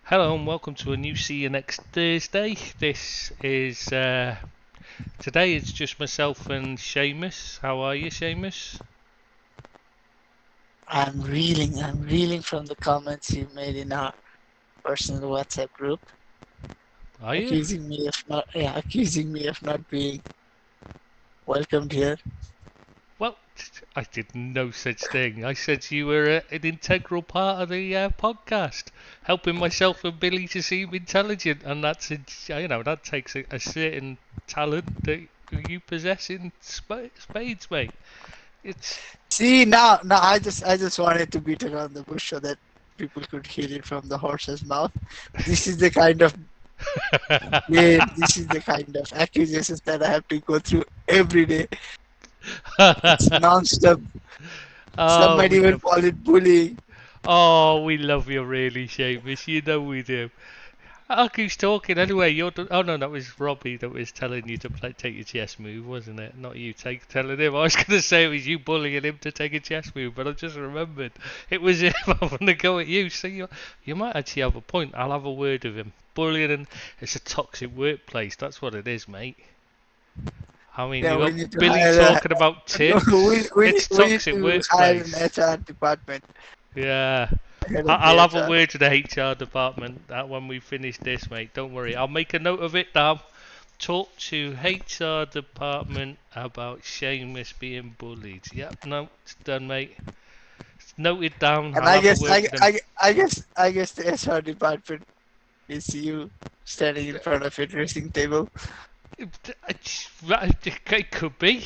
Hello and welcome to a new See You Next Thursday. This is today. It's just myself and Seamus. How are you, Seamus? I'm reeling from the comments you made in our personal WhatsApp group, Are you? accusing me of not being welcomed here. Well, I did no such thing. I said you were an integral part of the podcast, helping myself and Billy to seem intelligent, and that takes a certain talent that you possess in spades, mate. It's See now, I just wanted to beat around the bush so that people could hear it from the horse's mouth. This is the kind of this is the kind of accusations that I have to go through every day. It's non-stop. Some oh, might we even love. call it bullying. Oh, we love you really, Seamus. You know we do. Who's talking anyway? Oh no, that was Robbie that was telling you to take your chess move, wasn't it? Not you telling him. I was going to say it was you bullying him to take a chess move, but I just remembered it was him having to go at you. So you might actually have a point. I'll have a word with him. Bullying, it's a toxic workplace. That's what it is, mate. I mean, Yeah, you we got need to Billy hire talking about a, tips. It's we need toxic to hire an workplace. HR department Yeah. head of I'll the have a HR. word to the HR department when we finish this, mate. Don't worry. I'll make a note of it down. Talk to HR department about Seamus being bullied. Yep, no, it's done, mate. It's noted down. And I'll I have a guess word with them. I guess the HR department is you standing in front of a dressing table. It could be.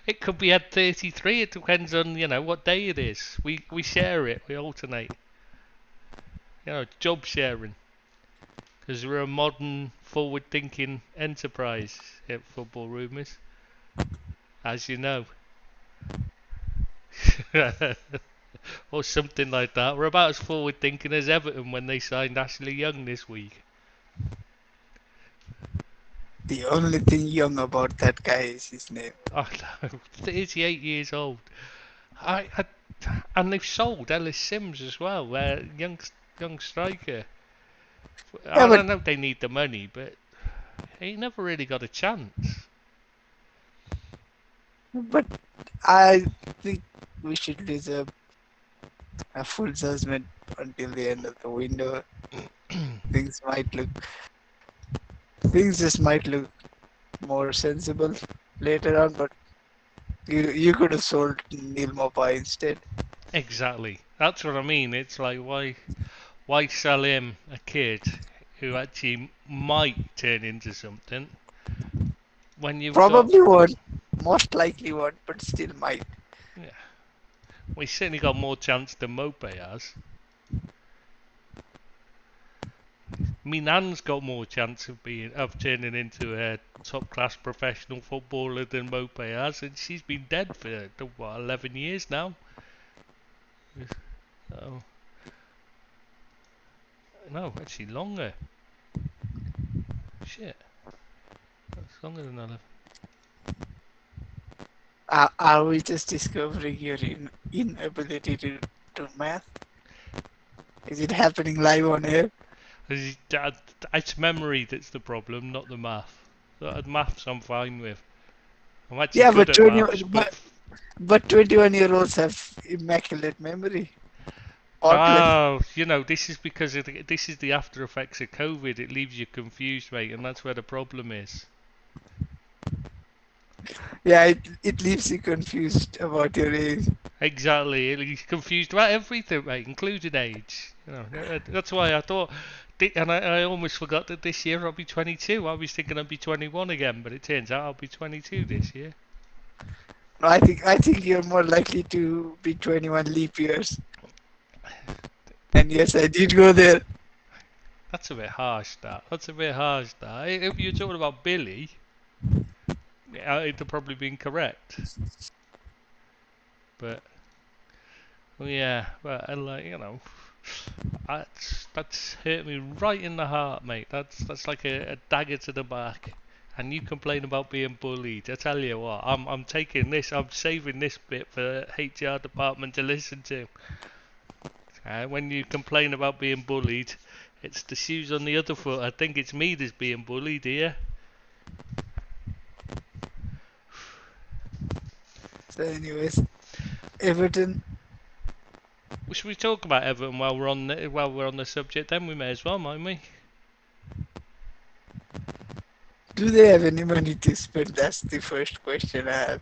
It could be at 33. It depends on what day it is. We share it. We alternate. Job sharing. Because we're a modern, forward-thinking enterprise at Football Rumours, as you know. Or something like that. We're about as forward-thinking as Everton when they signed Ashley Young this week. The only thing young about that guy is his name. I know, 38 years old. I and they've sold Ellis Sims as well, their young striker. Yeah, I but don't know if they need the money, but he never really got a chance. but I think we should reserve a full judgment until the end of the window. Things might look things just might look more sensible later on, but you could have sold Neil Mopai instead. Exactly. That's what I mean. It's like why sell him a kid who actually might turn into something when you've got Probably won't, most likely won't, but still might. yeah, we certainly got more chance than Mope has. Minan's got more chance of turning into a top class professional footballer than Mope has, and she's been dead for what 11 years now. So, no, actually longer. Shit, that's longer than 11. Are we just discovering your inability to do math? Is it happening live on air? It's memory that's the problem, not the math. Maths I'm fine with. I'm actually Yeah, good at maths, but 21-year-olds have immaculate memory. Faultless. this is because this is the after effects of COVID. It leaves you confused, mate, and that's where the problem is. Yeah, it leaves you confused about your age. Exactly, it leaves you confused about everything, mate, including age. That's why I thought, and I almost forgot that this year I'll be 22. I was thinking I'd be 21 again, but it turns out I'll be 22 this year. No, I think you're more likely to be 21 leap years. And yes, I did go there. That's a bit harsh, that. That's a bit harsh, that. If you're talking about Billy, it'd probably be incorrect. But, well, yeah, but, that's hurt me right in the heart, mate. That's like a dagger to the back. And you complain about being bullied. I tell you what, I'm taking this. I'm saving this bit for the HR department to listen to. When you complain about being bullied, it's the shoes on the other foot. I think it's me that's being bullied here. So, anyways, Everton. Should we talk about Everton while we're on the subject? Then we may as well, mightn't we? Do they have any money to spend? That's the first question I have.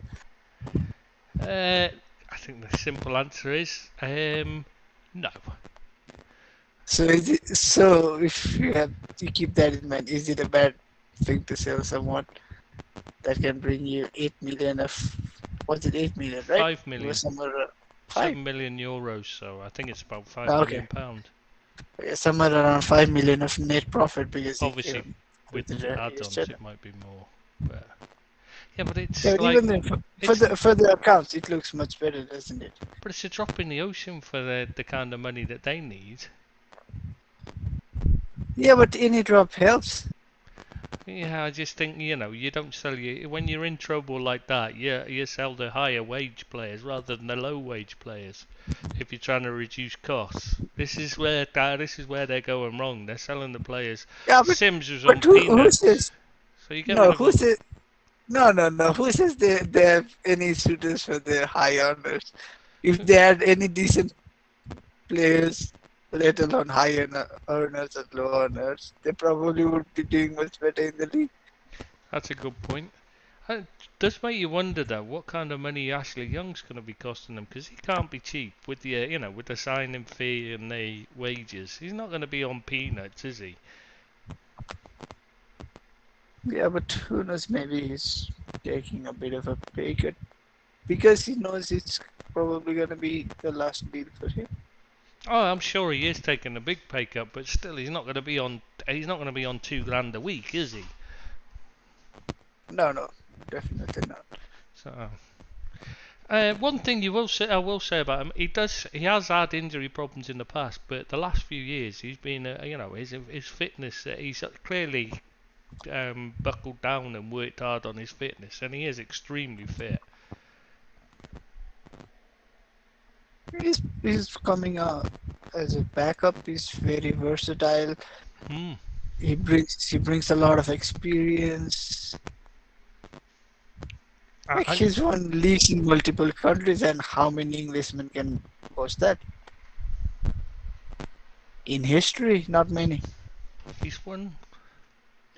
I think the simple answer is no. So if you have to keep that in mind, is it a bad thing to sell someone that can bring you 8 million of, was it 8 million, right? 5 It million. was somewhere around 7 million euros, so I think it's about 5 Okay. million pound. Yeah, somewhere around 5 million of net profit because Obviously, he with add-ons, it might be more. But yeah, but it's yeah, but like even then, for the accounts, it looks much better, doesn't it? but it's a drop in the ocean for the kind of money that they need. Yeah, but any drop helps. Yeah, I just think you don't sell when you're in trouble like that. You sell the higher wage players rather than the low wage players. If you're trying to reduce costs, this is where they're going wrong. They're selling the players. Yeah, Sims was on but who peanuts, says so you get no? rid of Who them. says no? Who says they have any suitors for the high honors? If they had any decent players, let alone high earners and low earners, they probably would be doing much better in the league. That's a good point. It does make you wonder though, what kind of money Ashley Young's going to be costing them, because he can't be cheap with the with the signing fee and the wages. He's not going to be on peanuts, is he? Yeah, but who knows? Maybe he's taking a bit of a pay cut because he knows it's probably gonna be the last deal for him. Oh, I'm sure he is taking a big pay cut, but still, he's not going to be on. He's not going to be on £2,000 a week, is he? No, definitely not. So, one thing I will say about him, he has had injury problems in the past, but the last few years he's been, his fitness, he's clearly buckled down and worked hard on his fitness, and he is extremely fit. He's coming out as a backup. He's very versatile. He brings a lot of experience. He's won leagues in multiple countries, and how many Englishmen can boast that? In history, not many. He's won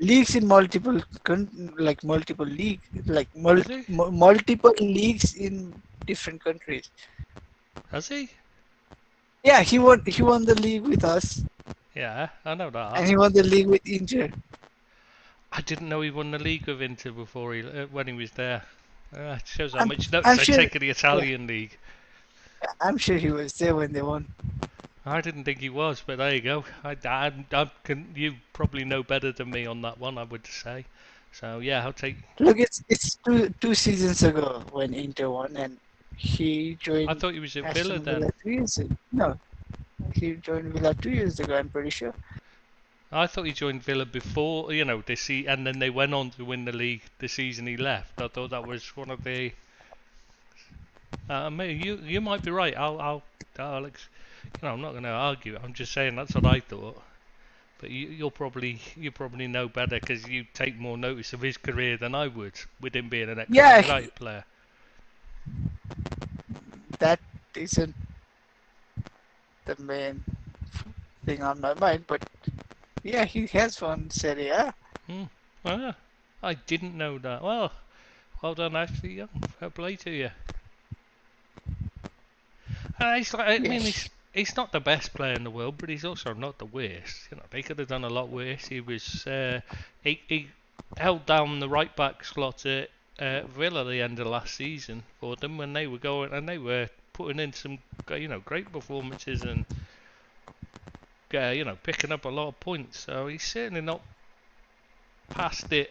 Leagues in multiple multiple leagues, multiple leagues in different countries. Has he? Yeah, he won the league with us. Yeah, I know that. And he won the league with Inter. I didn't know he won the league with Inter before when he was there. It shows how much notice I take of the Italian league. I'm sure he was there when they won. I didn't think he was, but there you go. You probably know better than me on that one, I would say. So yeah, I'll take. Look, it's two seasons ago when Inter won, and he joined. I thought he was at Villa then. 2 years ago. No, he joined Villa 2 years ago. I'm pretty sure. I thought he joined Villa before, and then they went on to win the league the season he left. I thought that was one of the. You might be right. I'm not going to argue. I'm just saying that's what I thought. But you probably know better because you take more notice of his career than I would, with him being an ex-United player. That isn't the main thing on my mind, but yeah, he has won Serie A. I didn't know that. Well done, Ashley Young. Fair play to you. He's not the best player in the world, but he's also not the worst. They could have done a lot worse. He was he held down the right back slot at Villa at the end of last season for them when they were going, and they were putting in some great performances and picking up a lot of points. So he's certainly not past it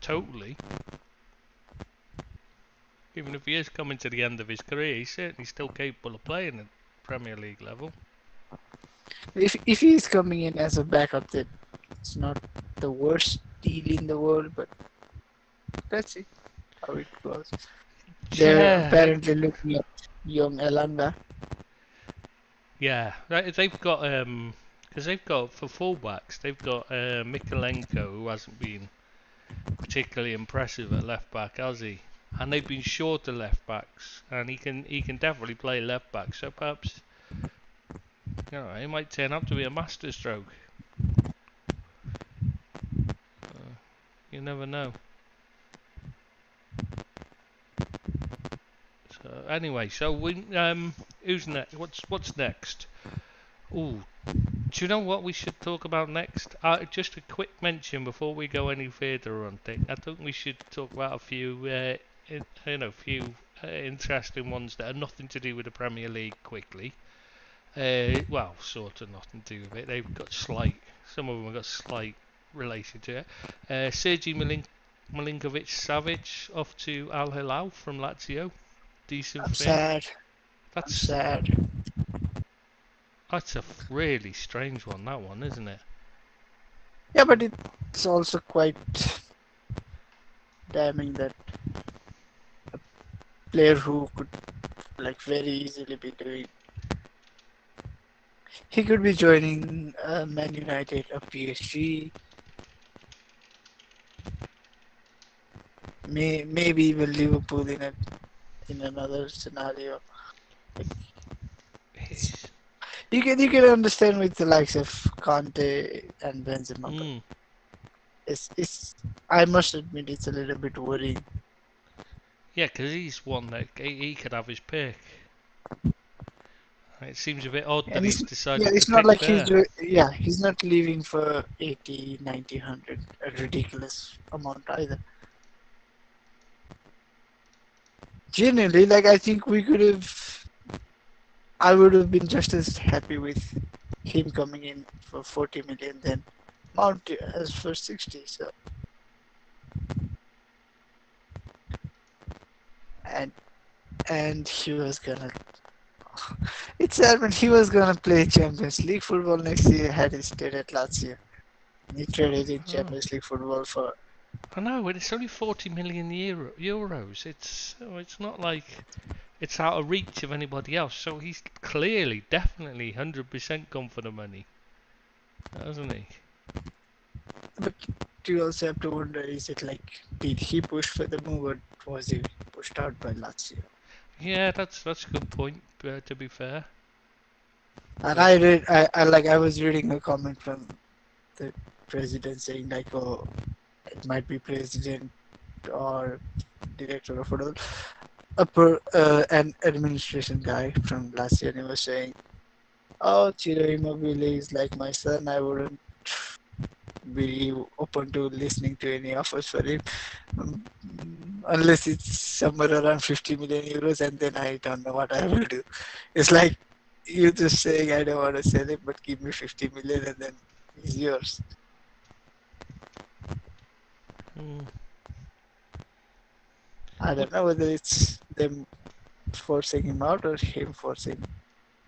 totally. Even if he is coming to the end of his career, he's certainly still capable of playing at Premier League level. If he's coming in as a backup, then it's not the worst deal in the world, but let's see how it goes. They're apparently looking at young Elanga. Yeah, they've got because they've got for fullbacks they've got Mikolenko, who hasn't been particularly impressive at left back, has he? And they've been short of left backs, and he can definitely play left back. So perhaps he might turn out to be a masterstroke. You never know. So anyway, so who's next? What's next? Ooh, do you know what we should talk about next? Just a quick mention before we go any further on thing. I think we should talk about a few, interesting ones that are nothing to do with the Premier League quickly. Well, sort of nothing to do with it. They've got some of them have got slight relation to it. Sergei Milinkovic-Savic off to Al Hilal from Lazio. Decent I'm fee. sad. I'm That's sad. that's a really strange one, that one, isn't it? Yeah, but it's also quite damning that a player who could like very easily be doing. He could be joining Man United or PSG, maybe even Liverpool in another scenario. It's, You can understand with the likes of Conte and Benzema, but mm, it's I must admit it's a little bit worrying. yeah, because he's one that he could have his pick. It seems a bit odd that And he's yeah, decided to it's not pick like there. he's not leaving for 80, 90, 100, a ridiculous amount either. Genuinely, like I think I would have been just as happy with him coming in for 40 million than Mount as for 60. So, and and he was gonna. It's sad when he was gonna play Champions League football next year had he stayed at Lazio. He traded in Oh, Champions League football for. I know, it's only 40 million euros. It's not like it's out of reach of anybody else. So he's clearly, definitely, 100% gone for the money, hasn't he? But you also have to wonder: is it like did he push for the move or was he pushed out by Lazio? Yeah, that's a good point. To be fair, And but I was reading a comment from the president saying like, oh, it might be president or director of football, an administration guy from last year, and he was saying, "Oh, Ciro Immobile is like my son. I wouldn't be open to listening to any offers for him um, unless it's somewhere around 50 million euros, and then I don't know what I will do." It's like you just saying, "I don't want to sell it, but give me 50 million, and then he's yours." mm, I would don't know whether it's them forcing him out or him forcing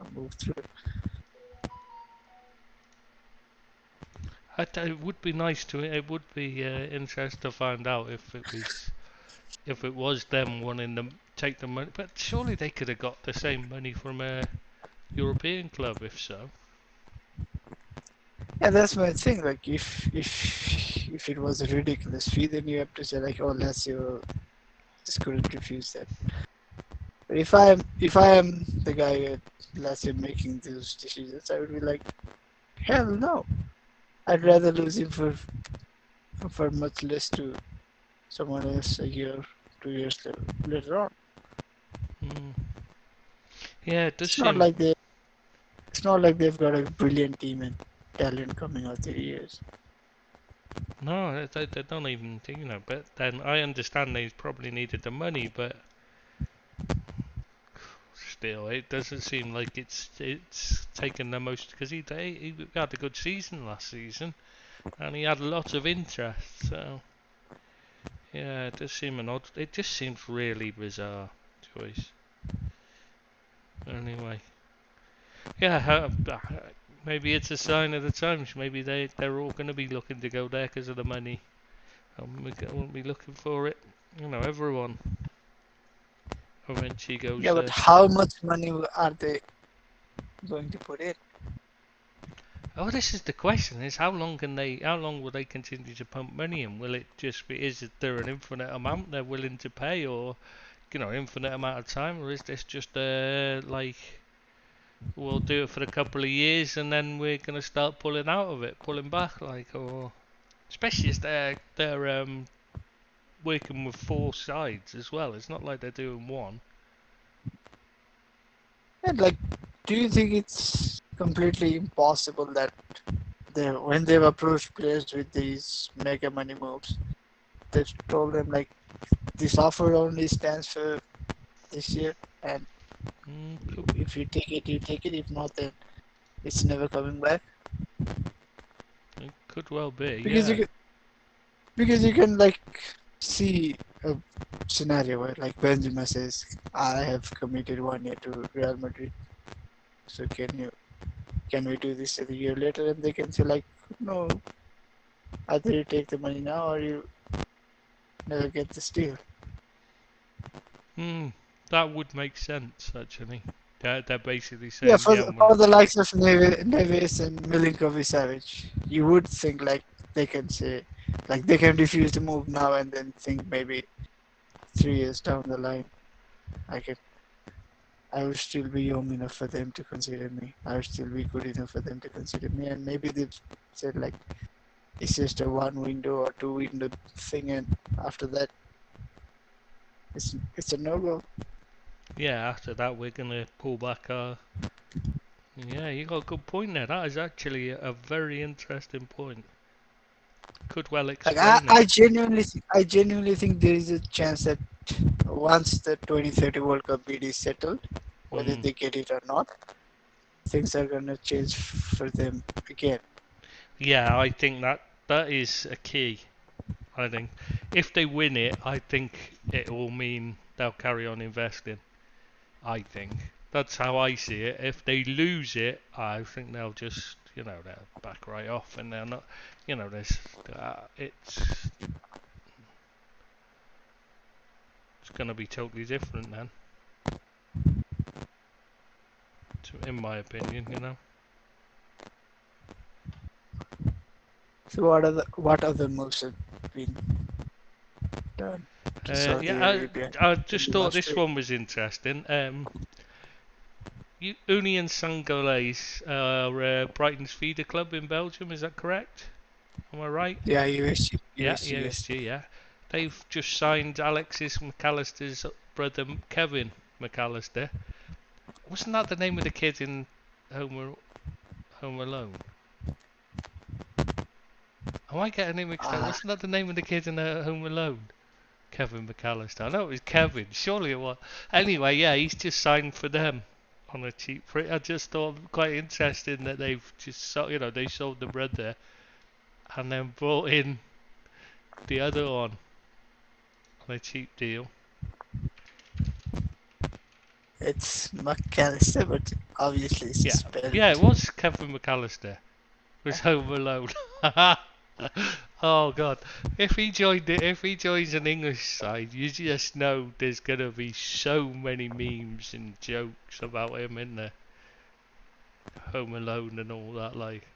a move through. it would be nice to. It would be interesting to find out if it was them wanting to take the money. But surely they could have got the same money from a European club, if so. Yeah, that's my thing. Like, if it was a ridiculous fee, then you have to say like, "Oh, Lazio just couldn't refuse that." But if I am the guy at Lazio making those decisions, I would be like, "Hell no! I'd rather lose him for much less to someone else a year, 2 years later on." Mm. Yeah, it does It's not seem. like it's not like they've got a brilliant team and talent coming out the years. No, they don't even think, But then I understand they probably needed the money, but still, it doesn't seem like it's taken the most because he had a good season last season and he had lots of interest. So yeah, it does seem an odd. It just seems really bizarre choice. Anyway, yeah, maybe it's a sign of the times. Maybe they're all going to be looking to go there because of the money. And we won't be looking for it. Everyone eventually Yeah, goes but there. how much money are they going to put in? Oh, this is the question: is how long will they continue to pump money in? Will it just be? Is there an infinite amount they're willing to pay, or infinite amount of time, or is this just like we'll do it for a couple of years and then we're gonna start pulling out of it, pulling back, like, or especially as they're working with four sides as well. It's not like they're doing one. And like, do you think it's completely impossible that when they've approached players with these mega money moves, they've told them like this offer only stands for this year, and if you take it, you take it. If not, then it's never coming back. It could well be, Because you yeah. can, because you can like see a scenario where like Benzema says, "I have committed 1 year to Real Madrid, so can we do this a year later?" And they can say like, "No, either you take the money now or you never get this deal." That would make sense actually. They're basically Yeah, saying, yeah, for the likes of Neves and Milinkovic-Savic, you would think like they can say, like they can refuse to move now and then think maybe 3 years down the line, I can, I would still be young enough for them to consider me. I would still be good enough for them to consider me, and maybe they've said like it's just a one window or two window thing, and after that, it's a no go. yeah, after that we're gonna pull back our. Yeah, you got a good point there. That is actually a very interesting point. Could well Like explain it. I genuinely think there is a chance that once the 2030 World Cup bid is settled, whether Mm. they get it or not, things are gonna change for them again. Yeah, I think that is a key. I think if they win it, I think it will mean they'll carry on investing. I think that's how I see it. If they lose it, I think they'll just they'll back right off, and they're not. There's it's going to be totally different then, in my opinion. So what other moves have been done to Saudi Yeah, Arabia I in just the thought last this week? one was interesting. Union Saint-Gilloise are Brighton's feeder club in Belgium. Is that correct? Am I right? Yeah, USG, Yeah, USG, yes. USG. Yeah, they've just signed Alexis McAllister's brother Kevin McAllister. Wasn't that the name of the kid in Home Alone? Am I getting it mixed up? Uh, Wasn't that the name of the kid in Home Alone? Kevin McAllister. I know it was Kevin. Surely it was. Anyway, yeah, he's just signed for them on a cheap free. I just thought quite interesting that they've just they sold the brother and then brought in the other one on a cheap deal. it's McAllister, but obviously it's Yeah, spelled. yeah, it was Kevin McAllister. It was Home Alone. Oh God! If he joins an English side, you just know there's gonna be so many memes and jokes about him in there, Home Alone and all that, like,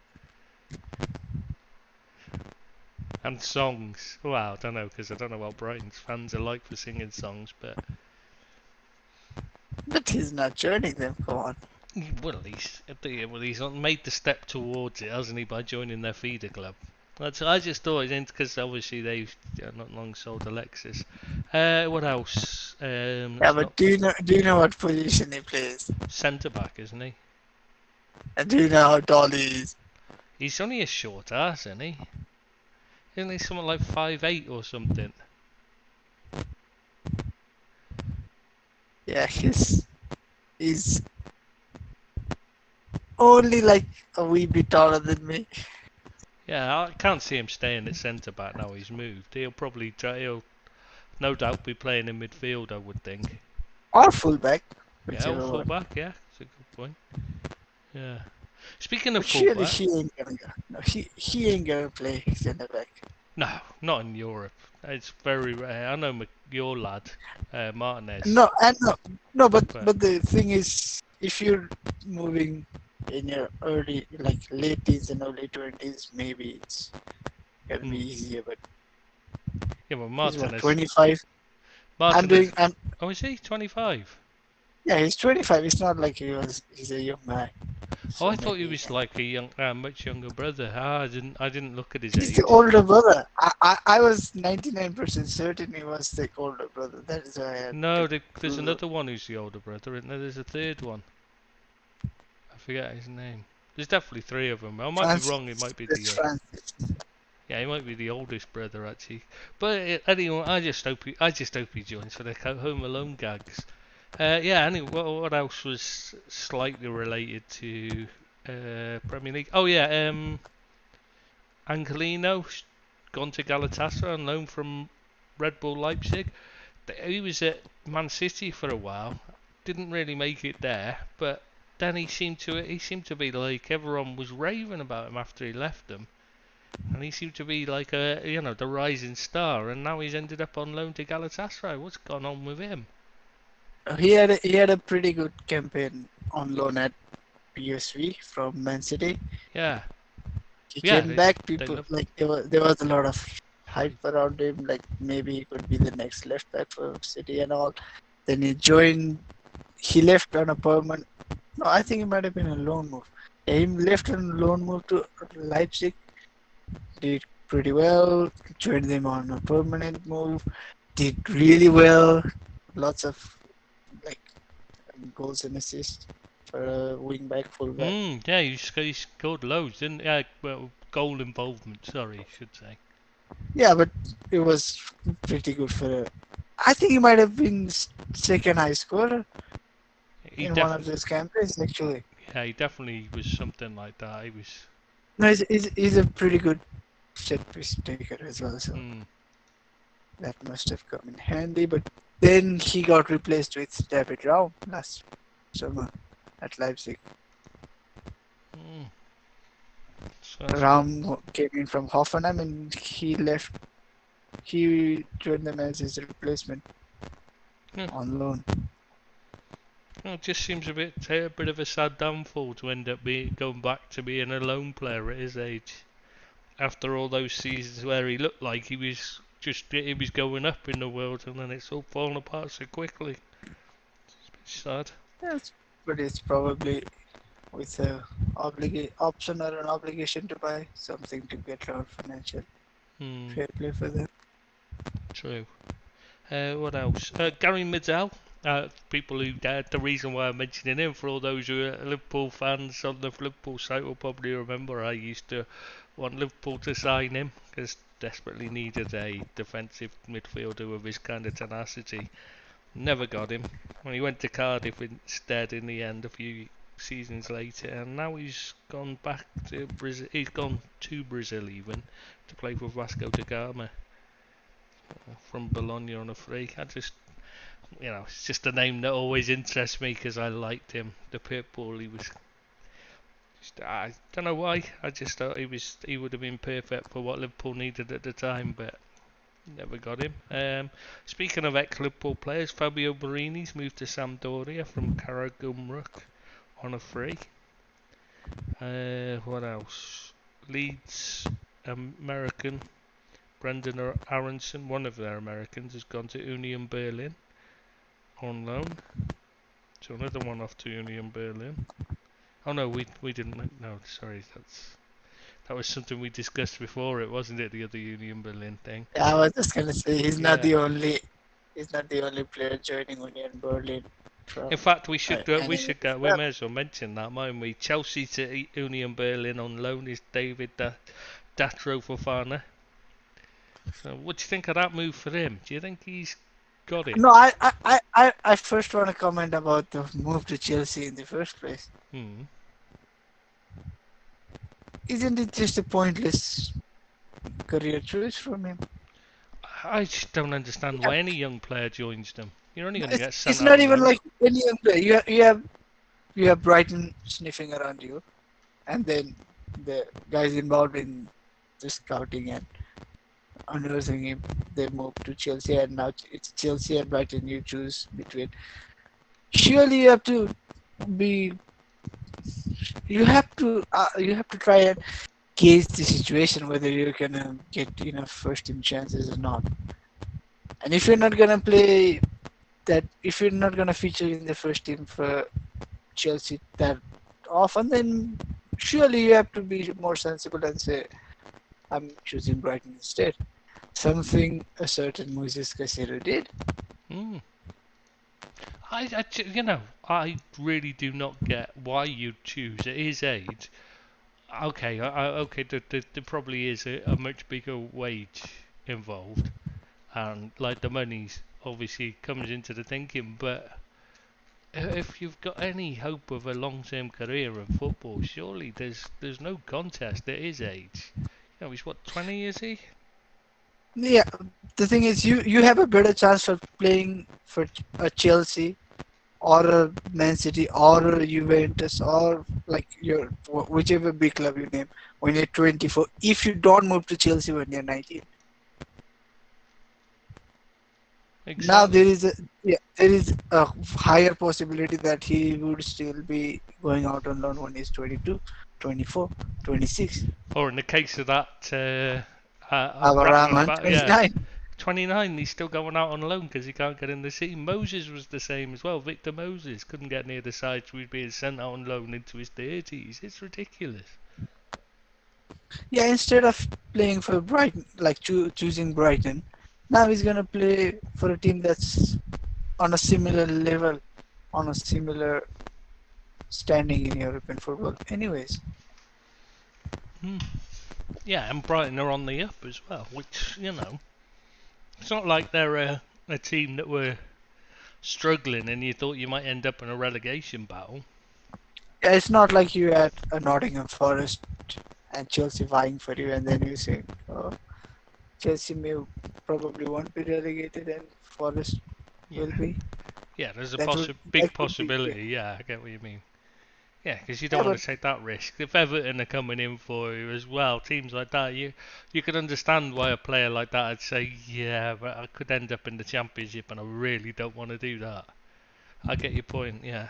and songs. Well, I don't know because I don't know what Brighton's fans are like for singing songs, but But he's not joining them. Come on. he's made the step towards it, hasn't he, by joining their feeder club? I just thought it because obviously they've not long sold Alexis. What else? Yeah, It's but not do you know what position he plays? centre back, isn't he? And do you know how tall he is? He's only a short ass, isn't he? Isn't he something like 5'8" or something? Yeah, he's only like a wee bit taller than me. Yeah, I can't see him staying at centre back now he's moved. He'll no doubt be playing in midfield, I would think. Or fullback, Yeah, or whichever full one. back, yeah, that's a good point. Yeah. Speaking of But full surely back, he ain't gonna go. No, he ain't gonna play centre back. no, not in Europe. It's very rare. I know your lad, Martinez, No, and no, no. But but but the thing is, if you're moving in your early, like late teens and early 20s, maybe it's gonna be Hmm. easier. But Yeah, well, he's what, Martinez. 25? Martinez. I'm Oh, is he 25? Yeah, he's 25. It's not like he's a young guy. Oh, So I thought he maybe was like a much younger brother. I didn't look at his he's the age. older brother. I was 99% certain he was the older brother. That is why I had No, to there's Google. another one who's the older brother, isn't there? There's a third one. I forget his name. There's definitely three of them. I might be wrong. It Francis. might be That's the Francis. yeah, he might be the oldest brother actually. But anyway, I just hope he joins for the Home Alone gags. Yeah. Anyway, what else was slightly related to Premier League? Oh yeah, Angelino gone to Galatasaray on loan from Red Bull Leipzig. He was at Man City for a while. Didn't really make it there, but then he seemed to be like everyone was raving about him after he left them, and he seemed to be like the rising star. And now he's ended up on loan to Galatasaray. What's gone on with him? He had a pretty good campaign on loan at PSV from Man City. Yeah, He yeah, came back. they People love. like there was a lot of hype around him. Like maybe he could be the next left back for City and all. Then he joined. He left on a permanent. No, I think it might have been a loan move. Yeah, he left on a loan move to Leipzig. Did pretty well. Joined them on a permanent move. Did really well. Lots of like goals and assists for a wing back, full back. Yeah, he scored loads, didn't he? Yeah, well, goal involvement. Sorry, I should say. Yeah, but it was pretty good for. I think he might have been second high scorer He in one of definitely, those campaigns actually. yeah, he definitely was something like that. He was. No, he's a pretty good set piece taker as well, so Hmm. that must have come in handy. But then he got replaced with David Raum last summer at Leipzig. Hmm. So Raum came in from Hoffenheim and he left. He joined them as his replacement yeah. on loan. Well, it just seems a bit of a sad downfall to end up going back to being a lone player at his age. After all those seasons where he looked like he was going up in the world, and then it's all fallen apart so quickly. It's a bit sad. Yes, but it's probably with a option or an obligation to buy something to get around financial Hmm. fair play for them. True. What else? Gary Medel. People who the reason why I'm mentioning him, for all those who are Liverpool fans on the Liverpool site will probably remember I used to want Liverpool to sign him because desperately needed a defensive midfielder with his kind of tenacity. Never got him. When he went to Cardiff instead in the end a few seasons later, and now he's gone back to Brazil. He's gone to Brazil even to play for Vasco da Gama from Bologna on a free. It's just a name that always interests me because I liked him. The Pitbull, he was. I don't know why. I just thought he would have been perfect for what Liverpool needed at the time, but never got him. Speaking of ex-Liverpool players, Fabio Borini's moved to Sampdoria from Karagumruk on a free. What else? Leeds American Brendan Aronson, one of their Americans, has gone to Union Berlin on loan. So another one off to Union Berlin. Oh no, we didn't. No, sorry, that was something we discussed before. It wasn't it the other Union Berlin thing? Yeah, I was just gonna say Yeah. he's not the only player joining Union Berlin In from fact, enemy. we may as well mention that, mightn't we? Chelsea to Union Berlin on loan is David Datro Fofana. So, what do you think of that move for him? Do you think he's got it? No, I first want to comment about the move to Chelsea in the first place. Hmm. Isn't it just a pointless career choice from him? I just don't understand why any young player joins them. You're only going to get It's sent out not on even loan. like any young player. You have Brighton sniffing around you, and then the guys involved in the scouting and unearthing him, they move to Chelsea, and now it's Chelsea and Brighton you choose between. Surely you have to be you have to try and gauge the situation whether you're gonna get enough first team chances or not. And if you're not gonna play that, if you're not gonna feature in the first team for Chelsea that often, then surely you have to be more sensible and say, I'm choosing Brighton instead. Something a certain Moses Caicedo did. Hmm. I really do not get why you'd choose at his age. Okay, okay, there probably is a much bigger wage involved, and like the money's obviously comes into the thinking. But if you've got any hope of a long-term career in football, surely there's no contest at his age. He's what, 20, is he? Yeah, the thing is, you have a better chance of playing for a Chelsea or a Man City or a Juventus or like your whichever big club you name when you're 24. If you don't move to Chelsea when you're 19, now Exactly. there is a higher possibility that he would still be going out on loan when he's 22, 24, 26. Or in the case of that Abraham, back, yeah, 29. 29, he's still going out on loan because he can't get in the team. Moses was the same as well. Victor Moses couldn't get near the side, so he's being sent out on loan into his 30s. It's ridiculous. Yeah, instead of playing for Brighton, like choosing Brighton, now he's gonna play for a team that's on a similar level, on a similar standing in European football. Anyways, Hmm. Yeah, and Brighton are on the up as well, which, it's not like they're a team that were struggling and you thought you might end up in a relegation battle. yeah, it's not like you had a Nottingham Forest and Chelsea vying for you, and then you say, oh, Chelsea may probably won't be relegated and Forest Yeah, will be. yeah, there's a That big could be, yeah. possibility. Yeah, I get what you mean. Yeah, because you Yeah, don't want but to take that risk. If Everton are coming in for you as well, teams like that, you could understand why a player like that would say, yeah, but I could end up in the Championship and I really don't want to do that. I get your point, yeah.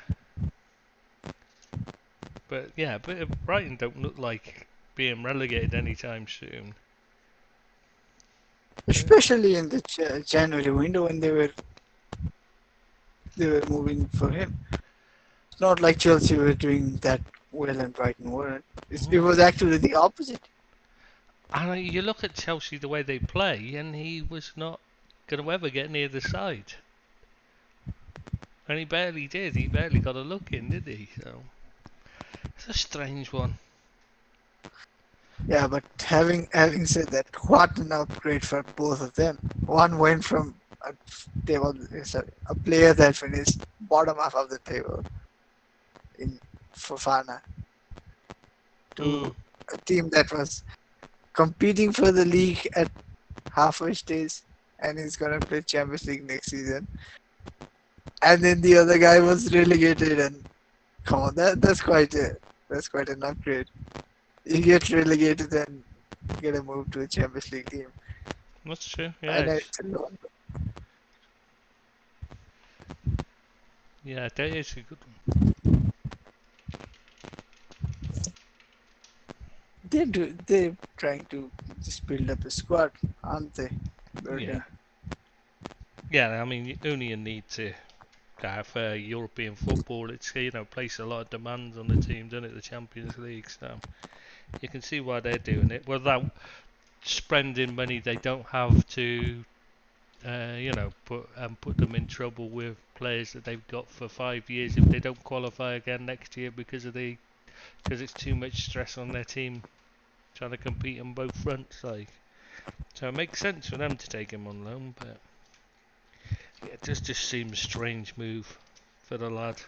But if Brighton don't look like being relegated anytime soon. especially in the January window when they were moving for him. It's not like Chelsea were doing that well and Brighton weren't. It Mm. was actually the opposite. And you look at Chelsea the way they play, and he was not going to ever get near the side. And he barely did. He barely got a look in, did he? So it's a strange one. Yeah, but having said that, what an upgrade for both of them. One went from a table, sorry, a player that finished bottom half of the table in Fofana Mm. to a team that was competing for the league at halfway stage and is gonna play Champions League next season. And then the other guy was relegated, and come on, that's quite an upgrade. You get relegated and get a move to a Champions League team. That's true. Yeah, I know it's a lot. yeah, that is a good one. They're trying to just build up a squad, aren't they? Yeah, Burnley. yeah. I mean, Union need to have European football. It's place a lot of demands on the team, doesn't it? The Champions League, so you can see why they're doing it without spending money they don't have to. Put them in trouble with players that they've got for 5 years if they don't qualify again next year because it's too much stress on their team trying to compete on both fronts. So it makes sense for them to take him on loan, but yeah, it just seems a strange move for the lad.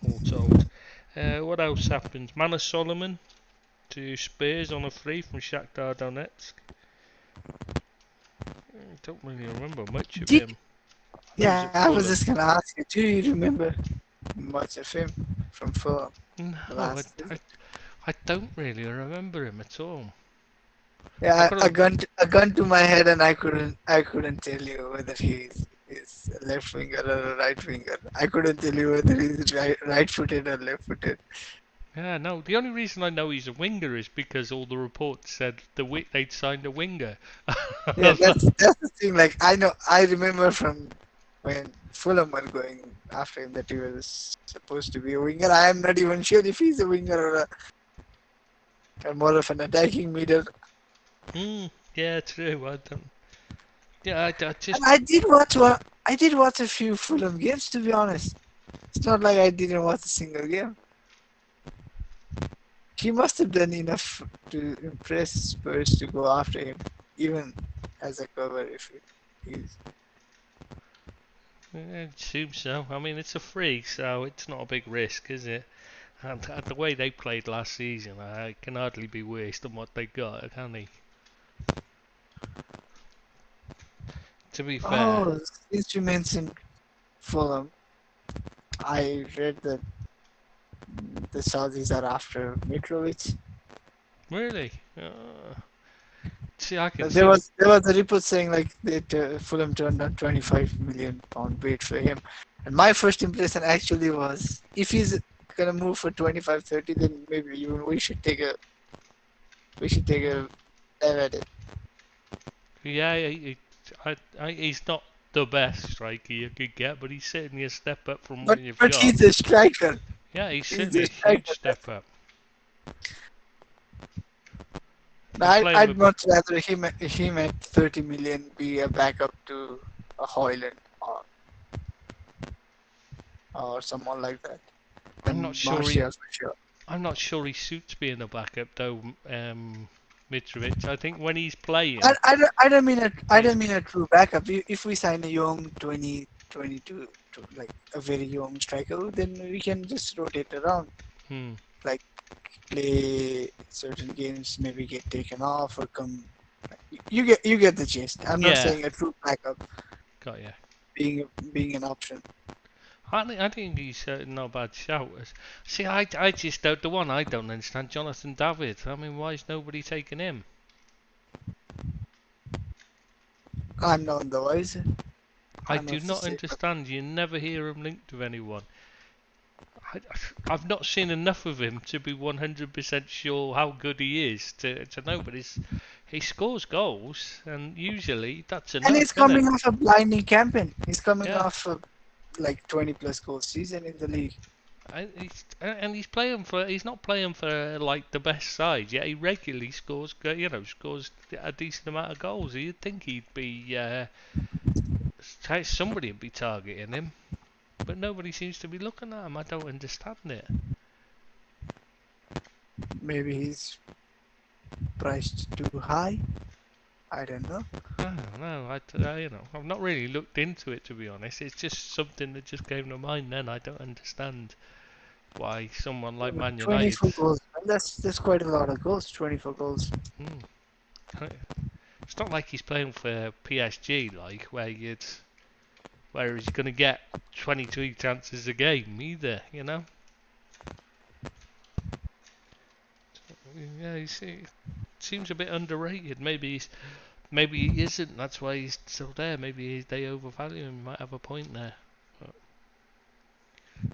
All told. What else happened? Manor Solomon to Spurs on a free from Shakhtar Donetsk. I don't really remember much of Did him. He was Yeah, at I was Fulham. just gonna ask you. Do you remember much of him from No, last season? I don't really remember him at all. I Yeah, could a have. gun to my head, and I couldn't tell you whether he's a left winger or a right winger. I couldn't tell you whether he's right footed or left footed. Yeah, no. The only reason I know he's a winger is because all the reports said they'd signed a winger. Yeah, that's the thing. Like I remember from when Fulham were going after him that he was supposed to be a winger. I am not even sure if he's a winger or more of an attacking middle. Yeah, true. I don't. Yeah, I just. And I did watch a few Fulham games, to be honest. It's not like I didn't watch a single game. He must have done enough to impress Spurs to go after him, even as a cover if he's. It seems so. I mean, it's a free, so it's not a big risk, is it? And the way they played last season, I can hardly be worse than what they got, can they? To be fair. Oh, since you mentioned Fulham, I read that the Saudis are after Mitrovic. Really? See, I can There see the. was a report saying like that Fulham turned down £25 million bid for him, and my first impression actually was if he's gonna move for 25-30, then maybe even we should take a dive at it. Yeah, he's not the best striker you could get, but he's certainly a step up from what you've But got. he's a striker. Yeah, he's He's certainly a a huge striker. step up. And playing I'd with. much rather him at 30 million be a backup to a Hoyland or someone like that I'm not than sure he. Martial for sure. I'm not sure he suits being a backup though, Mitrovic. I think when he's playing, I he's. don't mean a true backup. If we sign a young 2022 like a very young striker, then we can just rotate around, Hmm. like play certain games, maybe get taken off or come. You get the gist. I'm not Yeah, saying a true backup got you. being an option. I think he's not a bad shout. See, I just don't. The one I don't understand, Jonathan David. I mean, why is nobody taking him? Unknown though, is it? I I'm do not to not say. understand. You never hear him linked with anyone. I, I've not seen enough of him to be 100% sure how good he is to know, but he scores goals, and usually that's And enough, he's isn't it? coming off a blinding campaign. He's coming Yeah, off a like 20 plus goal season in the league. and he's playing for. He's not playing for like the best side. Yet he regularly scores. Scores a decent amount of goals. You'd think he'd be somebody would be targeting him, but nobody seems to be looking at him. I don't understand it. Maybe he's priced too high. I don't know. No, I've not really looked into it to be honest. It's just something that just came to mind. Then I don't understand why someone like Man United. 24 goals. And that's quite a lot of goals. 24 goals. Hmm, it's not like he's playing for PSG, like where he's going to get 23 chances a game either. Yeah, he seems a bit underrated. Maybe he isn't. That's why he's still there. Maybe they overvalue him. He might have a point there. But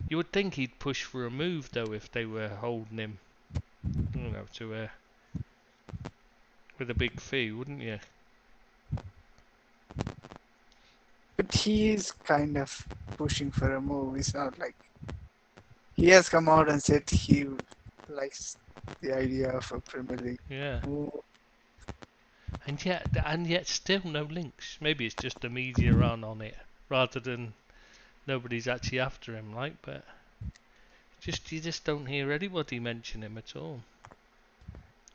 you would think he'd push for a move though if they were holding him, to with a big fee, wouldn't you? But he is kind of pushing for a move. It's not like he has come out and said he likes the idea of a Premier League Yeah. move. And yet still no links. Maybe it's just the media on it rather than nobody's actually after him, like. But you just don't hear anybody mention him at all.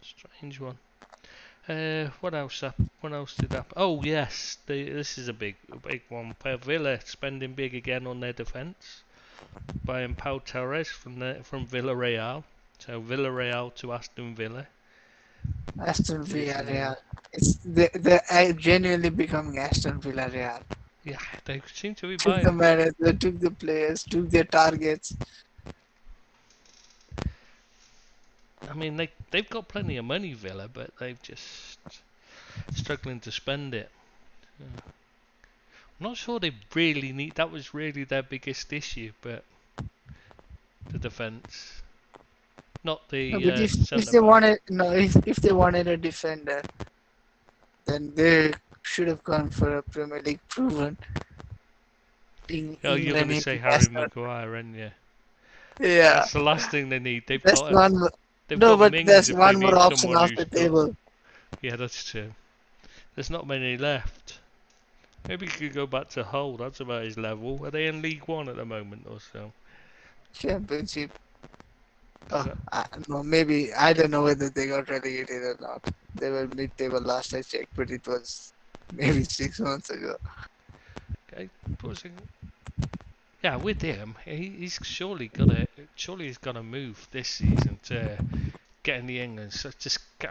Strange one. What else? What else did happen? Oh yes, this is a big one. Villa spending big again on their defence, buying Pau Torres from Villarreal. So Villarreal to Aston Villa. Aston Villa Decent Real. move. They're genuinely becoming Aston Villa Real. Yeah, they seem to be Took the buying. manager, took the players, took their targets. I mean, they've got plenty of money, Villa, but they've just struggling to spend it. Yeah. I'm not sure they really need. That was really their biggest issue, but the defence. not No, the but if centre they back. wanted no if they wanted a defender, then they should have gone for a Premier League proven Oh, you're going England to say Harry international. Maguire, aren't you? Yeah, That's the last thing they need. that's one. They've No, got but Mings there's if they one more need option someone off who's the got. table. Yeah, that's true. There's not many left. Maybe he could go back to Hull. That's about his level. Are they in League One at the moment or so? Championship. Is Oh, that no, maybe I don't know whether they got relegated or not. They were mid-table last I checked, but it was maybe 6 months ago. okay? Yeah, with him, he's surely gonna move this season to get in the England. So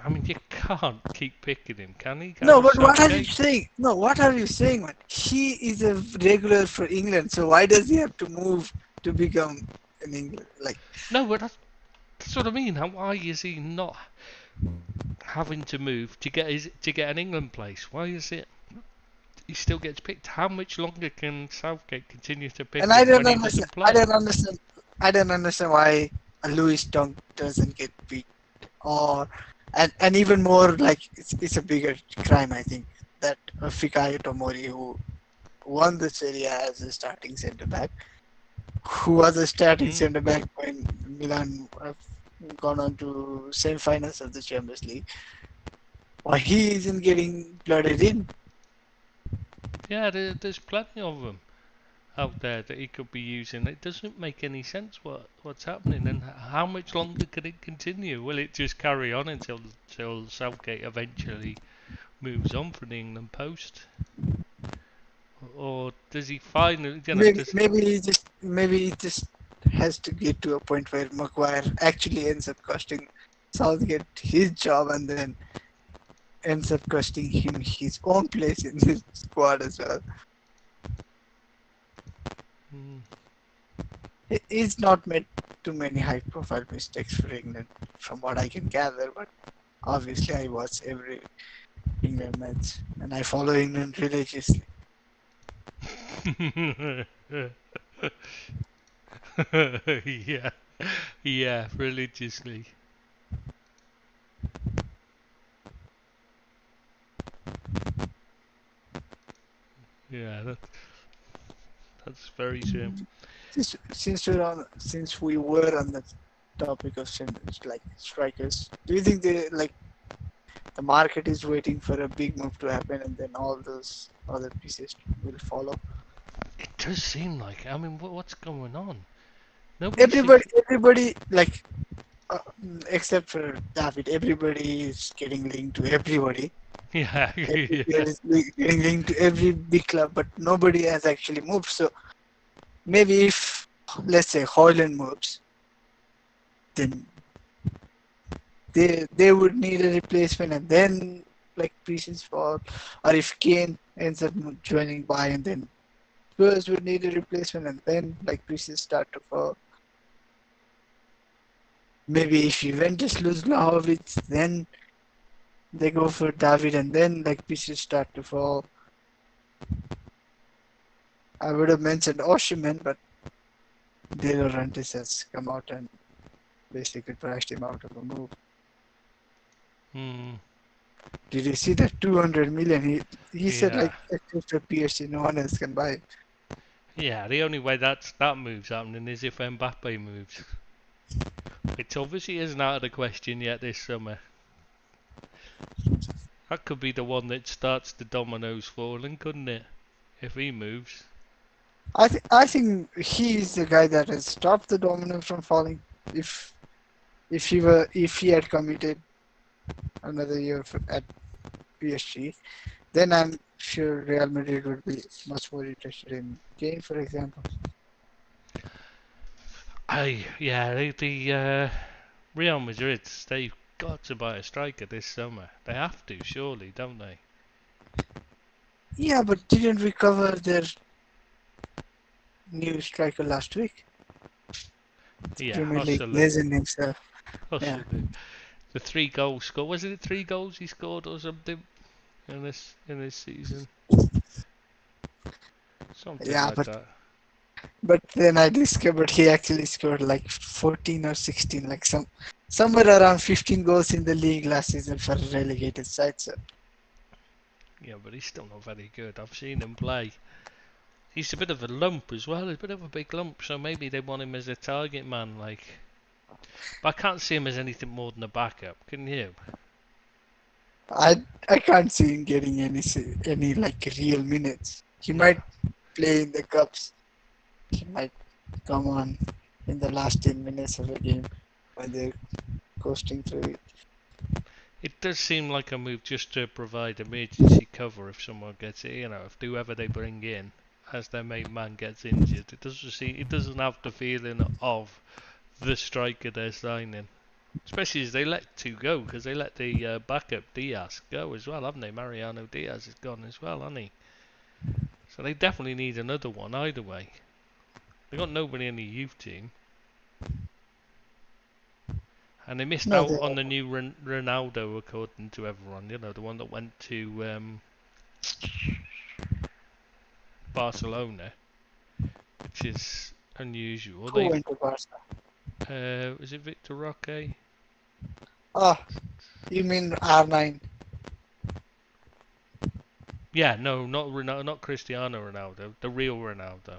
I mean, you can't keep picking him, can he? Out No, of but what are you Southgate? saying? No, what are you saying, man? He is a regular for England, so why does he have to move to become an England? Like, No, but that's what I mean. Why is he not having to move to get an England place? Why is it he still gets picked? How much longer can Southgate continue to pick and I him don't when he understand. doesn't play? I don't understand why a Louis Dunk doesn't get picked, or and even more like it's a bigger crime, I think, that Fikayo Tomori, who won the Serie A as a starting centre back, who was a starting Mm. centre back when Milan have gone on to semi-finals of the Champions League. Why he isn't getting blooded in? Yeah, there's plenty of them out there that he could be using. It doesn't make any sense what's happening, and how much longer can it continue? Will it just carry on until Southgate eventually moves on from the England post, or does he finally, Maybe it just has to get to a point where Maguire actually ends up costing Southgate his job and then ends up costing him his own place in the squad as well. Mm, He's not made too many high-profile mistakes for England, from what I can gather. But obviously, I watch every England match and I follow England religiously. yeah, yeah, religiously. Yeah, that's very true. Since we were on the topic of like strikers, do you think the market is waiting for a big move to happen and then all those other pieces will follow? It does seem like. I mean, what's going on? Nobody seems. Everybody, like except for David, everybody is getting linked to everybody. Yeah, Every yeah. player is getting linked to every big club, but nobody has actually moved. So maybe if, let's say, Hoyland moves, then they would need a replacement, and then like pieces fall. Or if Kane ends up joining Bayern, then Spurs would need a replacement, and then like pieces start to fall. Maybe if Juventus lose Vlahovic, then they go for David, and then like pieces start to fall. I would have mentioned Osimhen, but De Laurentiis has come out and basically priced him out of a move. Hmm. Did you see that 200 million? He said Yeah. like except for PSG, no one else can buy. Yeah, the only way that move's happening is if Mbappe moves. Which obviously isn't out of the question yet this summer. That could be the one that starts the dominoes falling, couldn't it? If he moves. I think he is the guy that has stopped the domino from falling. If if he had committed another year at PSG, then I'm sure Real Madrid would be much more interested in Kane, for example. Yeah, Real Madrid, they've got to buy a striker this summer. They have to, surely, don't they? Yeah, but didn't we cover their new striker last week? Yeah, Premier League absolutely. legend himself. Yeah. Absolutely. The 3 goals scored. Was it 3 goals he scored or something in this season? Something Yeah, like but that. But then I discovered he actually scored like 14 or 16, like somewhere around 15 goals in the league last season for a relegated side. So Yeah, but he's still not very good. I've seen him play. He's a bit of a lump as well. He's a bit of a big lump, so maybe they want him as a target man, like. But I can't see him as anything more than a backup. Can you? I can't see him getting any like real minutes. He No. might play in the cups. He might come on in the last 10 minutes of a game when they're coasting through it. It does seem like a move just to provide emergency cover if someone gets it. If whoever they bring in as their main man gets injured, it doesn't have the feeling of the striker they're signing. Especially as they let two go, because they let the backup Diaz go as well, haven't they? Mariano Diaz is gone as well, hasn't he? So they definitely need another one either way. They got nobody in the youth team. And they missed No, out on the new Ronaldo, according to everyone. The one that went to Barcelona, which is unusual. who went to Barca? Was it Victor Roque? Oh, you mean R9? Yeah, no, not Cristiano Ronaldo, the real Ronaldo.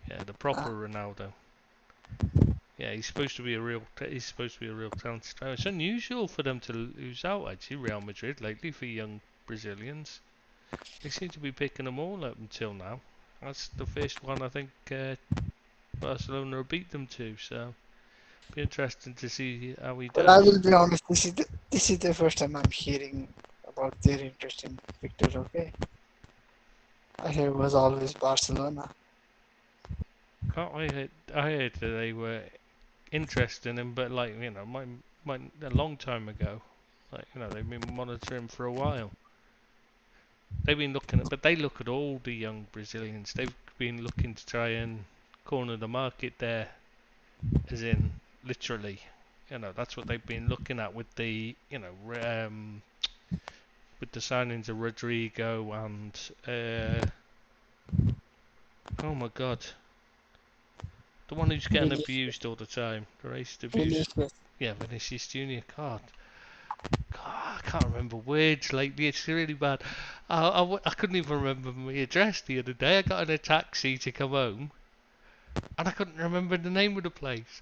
Yeah, the proper Ronaldo. Yeah, he's supposed to be a real talent. It's unusual for them to lose out, actually, Real Madrid lately, for young Brazilians. They seem to be picking them all up until now. That's the first one I think Barcelona beat them to, so be interesting to see how he But I does. will be honest, this is the first time I'm hearing about their interest in Victor Roque. I heard it was always Barcelona. I heard that they were interested in him, but a long time ago. They've been monitoring for a while. They've been looking at, but they look at all the young Brazilians. They've been looking to try and corner the market there, as in literally. That's what they've been looking at with the, with the signings of Rodrigo and, oh my God, the one who's getting Vinicius. abused all the time, the racist abuse. Vinicius. Yeah, Vinicius Junior. God, I can't remember words lately. It's really bad. I couldn't even remember my address the other day. I got in a taxi to come home, and I couldn't remember the name of the place.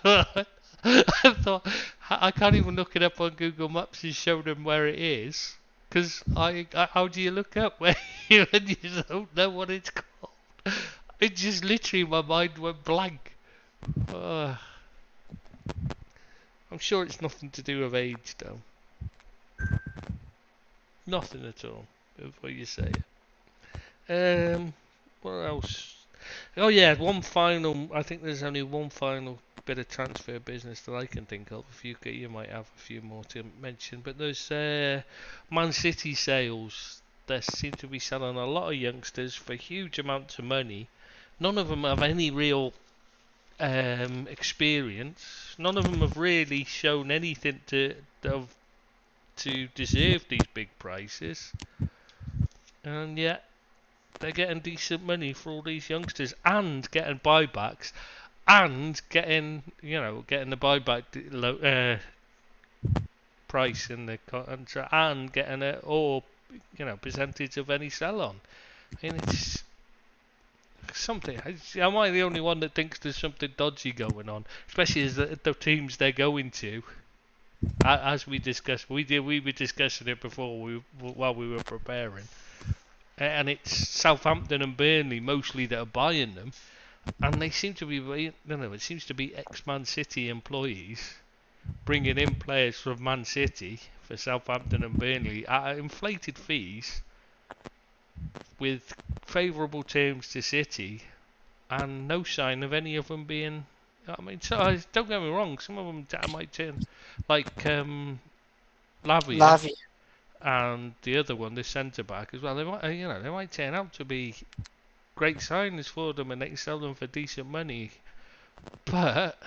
I thought I can't even look it up on Google Maps and show them where it is. Because how do you look up where you don't know what it's called? It just literally my mind went blank. I'm sure it's nothing to do with age though. Nothing at all. Before you say it. What else? Oh yeah, one final. I think there's only one final bit of transfer business that I can think of. If you might have a few more to mention, but there's Man City sales. They seem to be selling a lot of youngsters for huge amounts of money. None of them have any real experience. None of them have really shown anything to deserve these big prices. And yet they're getting decent money for all these youngsters and getting buybacks and getting the buyback price in the contract and getting it or percentage of any sell on. I mean, it's something. Am I the only one that thinks there's something dodgy going on, especially as the teams they're going to? As we discussed, we were discussing it before while we were preparing. And it's Southampton and Burnley mostly that are buying them, and they seem to be, it seems to be ex-Man City employees bringing in players from Man City for Southampton and Burnley at inflated fees with favourable terms to City, and no sign of any of them being. I mean, don't get me wrong, some of them might turn like Lavia. Lavi. And the other one, the centre back as well. They might turn out to be great signings for them, and they can sell them for decent money. But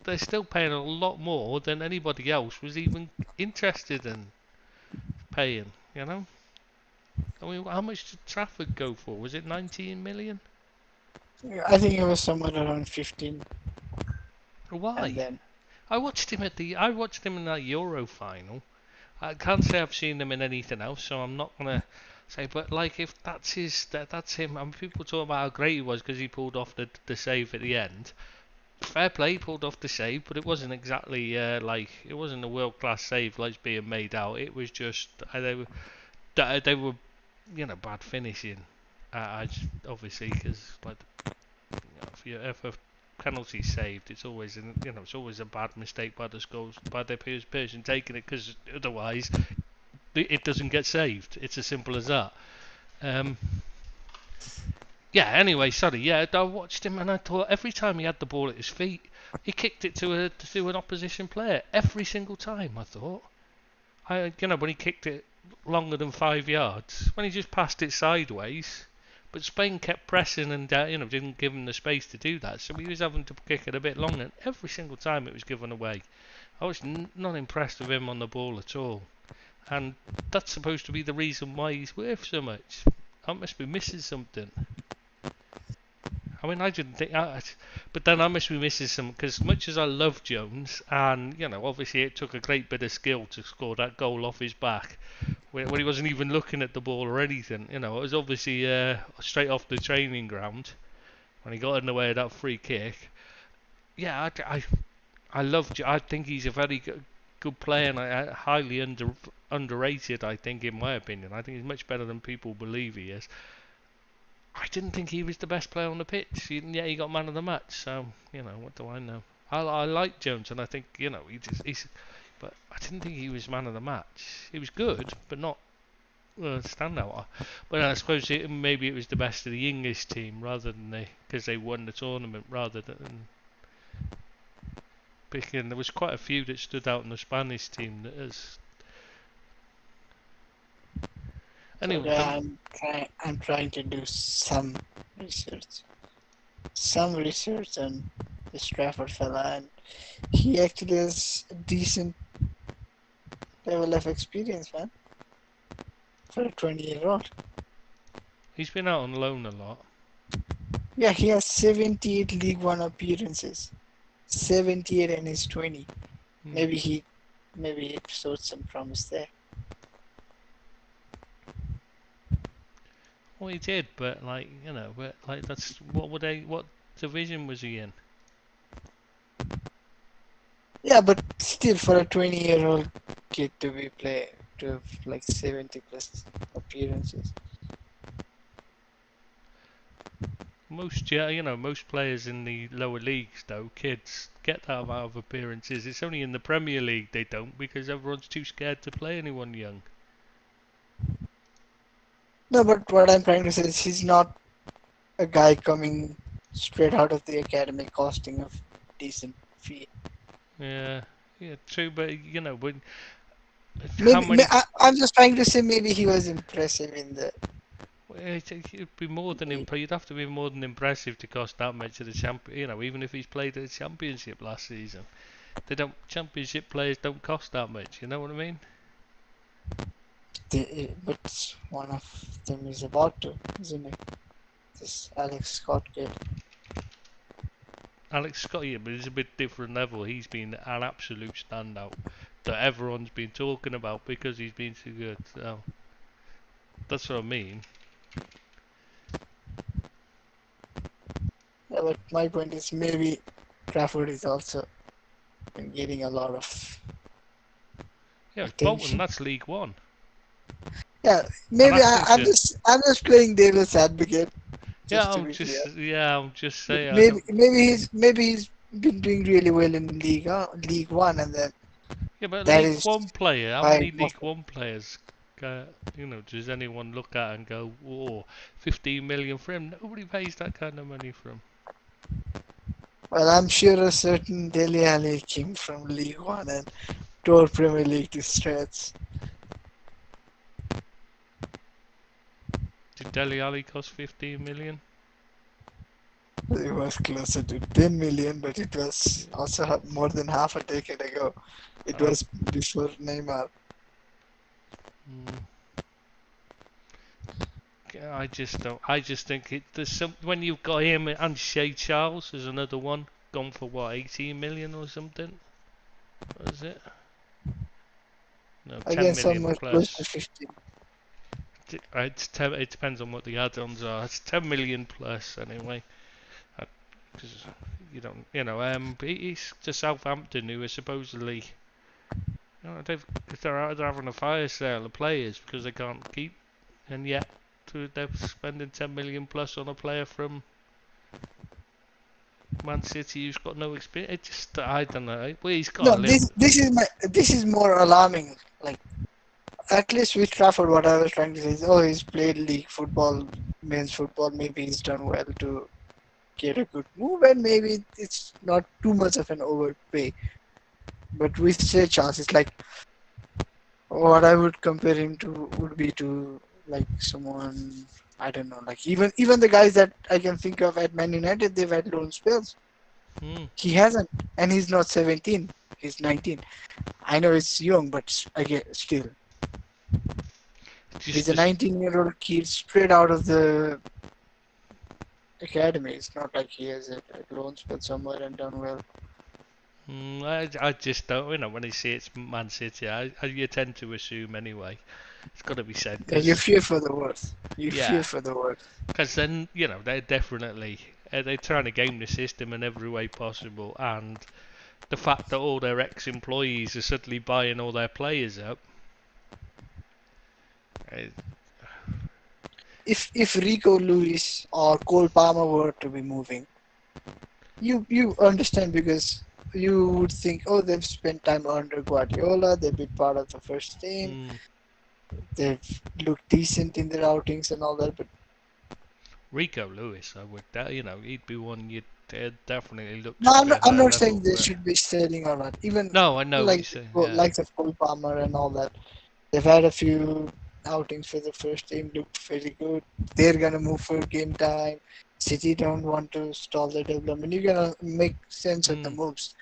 they're still paying a lot more than anybody else was even interested in paying. I mean, how much did Trafford go for? Was it 19 million? I think it was somewhere around 15, and Why? then I watched him in that Euro final. I can't say I've seen him in anything else, so I'm not gonna say. But like, if that's him. I mean, people talk about how great he was because he pulled off the save at the end. Fair play, he pulled off the save, but it wasn't exactly like it wasn't a world class save like it's being made out. It was just they were bad finishing. Obviously because like if a penalty saved, it's always it's always a bad mistake by the person taking it because otherwise it doesn't get saved. It's as simple as that. Um, yeah. Anyway, sorry. Yeah, I watched him and I thought every time he had the ball at his feet, he kicked it to an opposition player every single time. I thought, when he kicked it longer than 5 yards, when he just passed it sideways. But Spain kept pressing and didn't give him the space to do that, so he was having to kick it a bit longer. And every single time it was given away. I was not impressed with him on the ball at all. And that's supposed to be the reason why he's worth so much. I must be missing something. I mean, I didn't think, but then I must be missing some because much as I love Jones, and obviously it took a great bit of skill to score that goal off his back, when he wasn't even looking at the ball or anything. It was obviously straight off the training ground when he got in the way of that free kick. Yeah, I love. I think he's a very good player and highly underrated. I think, in my opinion, I think he's much better than people believe he is. I didn't think he was the best player on the pitch. Yeah, he got man of the match. So what do I know? I like Jones, and I think he's. But I didn't think he was man of the match. He was good, but not standout. But I suppose maybe it was the best of the English team rather than because they won the tournament rather than picking. There was quite a few that stood out in the Spanish team that has. Anyway, okay, I'm trying to do some research. Some research on the Trafford fella, and he actually has a decent level of experience, man, for a 20-year-old. he's been out on loan a lot. Yeah, he has 78 League One appearances. 78 and he's 20. Maybe it showed some promise there. Well, he did, but that's what division was he in? Yeah, but still, for a 20-year-old kid to have like 70 plus appearances. Most players in the lower leagues, though, kids get that amount of appearances. It's only in the Premier League they don't because everyone's too scared to play anyone young. No, but what I'm trying to say is he's not a guy coming straight out of the academy costing a decent fee. Yeah, true, but when I'm just trying to say maybe he was impressive in the. It'd be more than you'd have to be more than impressive to cost that much of the champion. Even if he's played at the championship last season, championship players don't cost that much. You know what I mean? But one of them is about to, isn't it? This Alex Scott kid. Alex Scott, yeah, but it's a bit different level. He's been an absolute standout that everyone's been talking about because he's been so good. So that's what I mean. Yeah, but my point is maybe Trafford is also getting a lot of. Yeah, attention. Bolton, that's League One. Yeah, maybe I'm just playing devil's advocate. I'm just saying. Maybe he's been doing really well in League One, and then. Yeah, but League One player, how many League One players, does anyone look at and go, "Oh, 15 million for him"? Nobody pays that kind of money for him. Well, I'm sure a certain Dele Alli came from League One and tore Premier League to shreds. Did Dele Alli cost 15 million? It was closer to 10 million, but it was also more than half a decade ago. It was before Neymar. I just don't. I just think there's some when you've got him and Shea Charles. There's another one gone for what 18 million or something. What is it? No, 10 Again, million somewhere close to plus. 50. It depends on what the add-ons are. It's 10 million plus anyway. Because he's to Southampton, who are supposedly, they're having a fire sale of players because they can't keep, and yet they're spending 10 million plus on a player from Man City who's got no experience. It just, I don't know. Well, he's got No, a little. this is more alarming. Like, at least with Trafford, what I was trying to say is, oh, he's played league football, men's football. Maybe he's done well to get a good move, and maybe it's not too much of an overpay. But with Shea Charles, it's like what I would compare him to would be to like someone, I don't know, like even the guys that I can think of at Man United, they've had loan spells. He hasn't, and he's not 17. He's 19. I know it's young, but again, still, he's Just a 19-year-old kid straight out of the academy. It's not like he has a loan spell somewhere and done well. I just don't, when I see it's Man City, you tend to assume anyway. It's got to be said. Yeah, you fear for the worst. You fear Yeah, for the worst. because then, they're definitely, they're trying to game the system in every way possible, and the fact that all their ex-employees are suddenly buying all their players up. If Rico Lewis or Cole Palmer were to be moving, you understand, because you would think, oh, they've spent time under Guardiola, they've been part of the first team, they've looked decent in their outings and all that, but Rico Lewis, I would, he'd be one you'd definitely look no, to play a I'm higher not level. saying they But should be selling or not. Even no, I know what like you're saying. Yeah. likes of Cole Palmer and all that, they've had a few outings for the first team, looked very good. They're gonna move for game time. City don't want to stall the development. You're gonna make sense of the moves.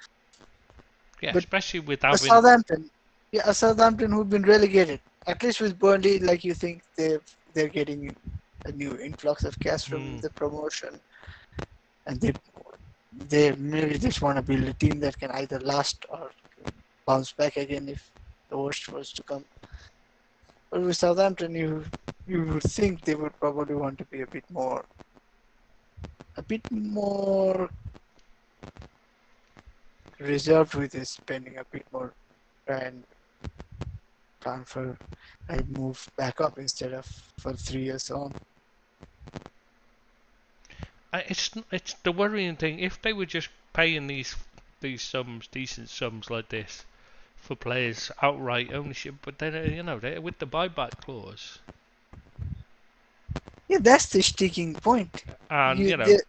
Yeah, But especially with a having. Southampton, yeah, a Southampton who've been relegated. At least with Burnley, like you think they're getting a new influx of cash from the promotion, and they maybe just want to build a team that can either last or bounce back again if the worst was to come. But with Southampton, you would think they would probably want to be a bit more reserved with his spending, a bit more, and plan for a move back up instead of for 3 years on. It's the worrying thing. If they were just paying these sums, decent sums like this, for players outright ownership, but then they with the buyback clause. Yeah, that's the sticking point. And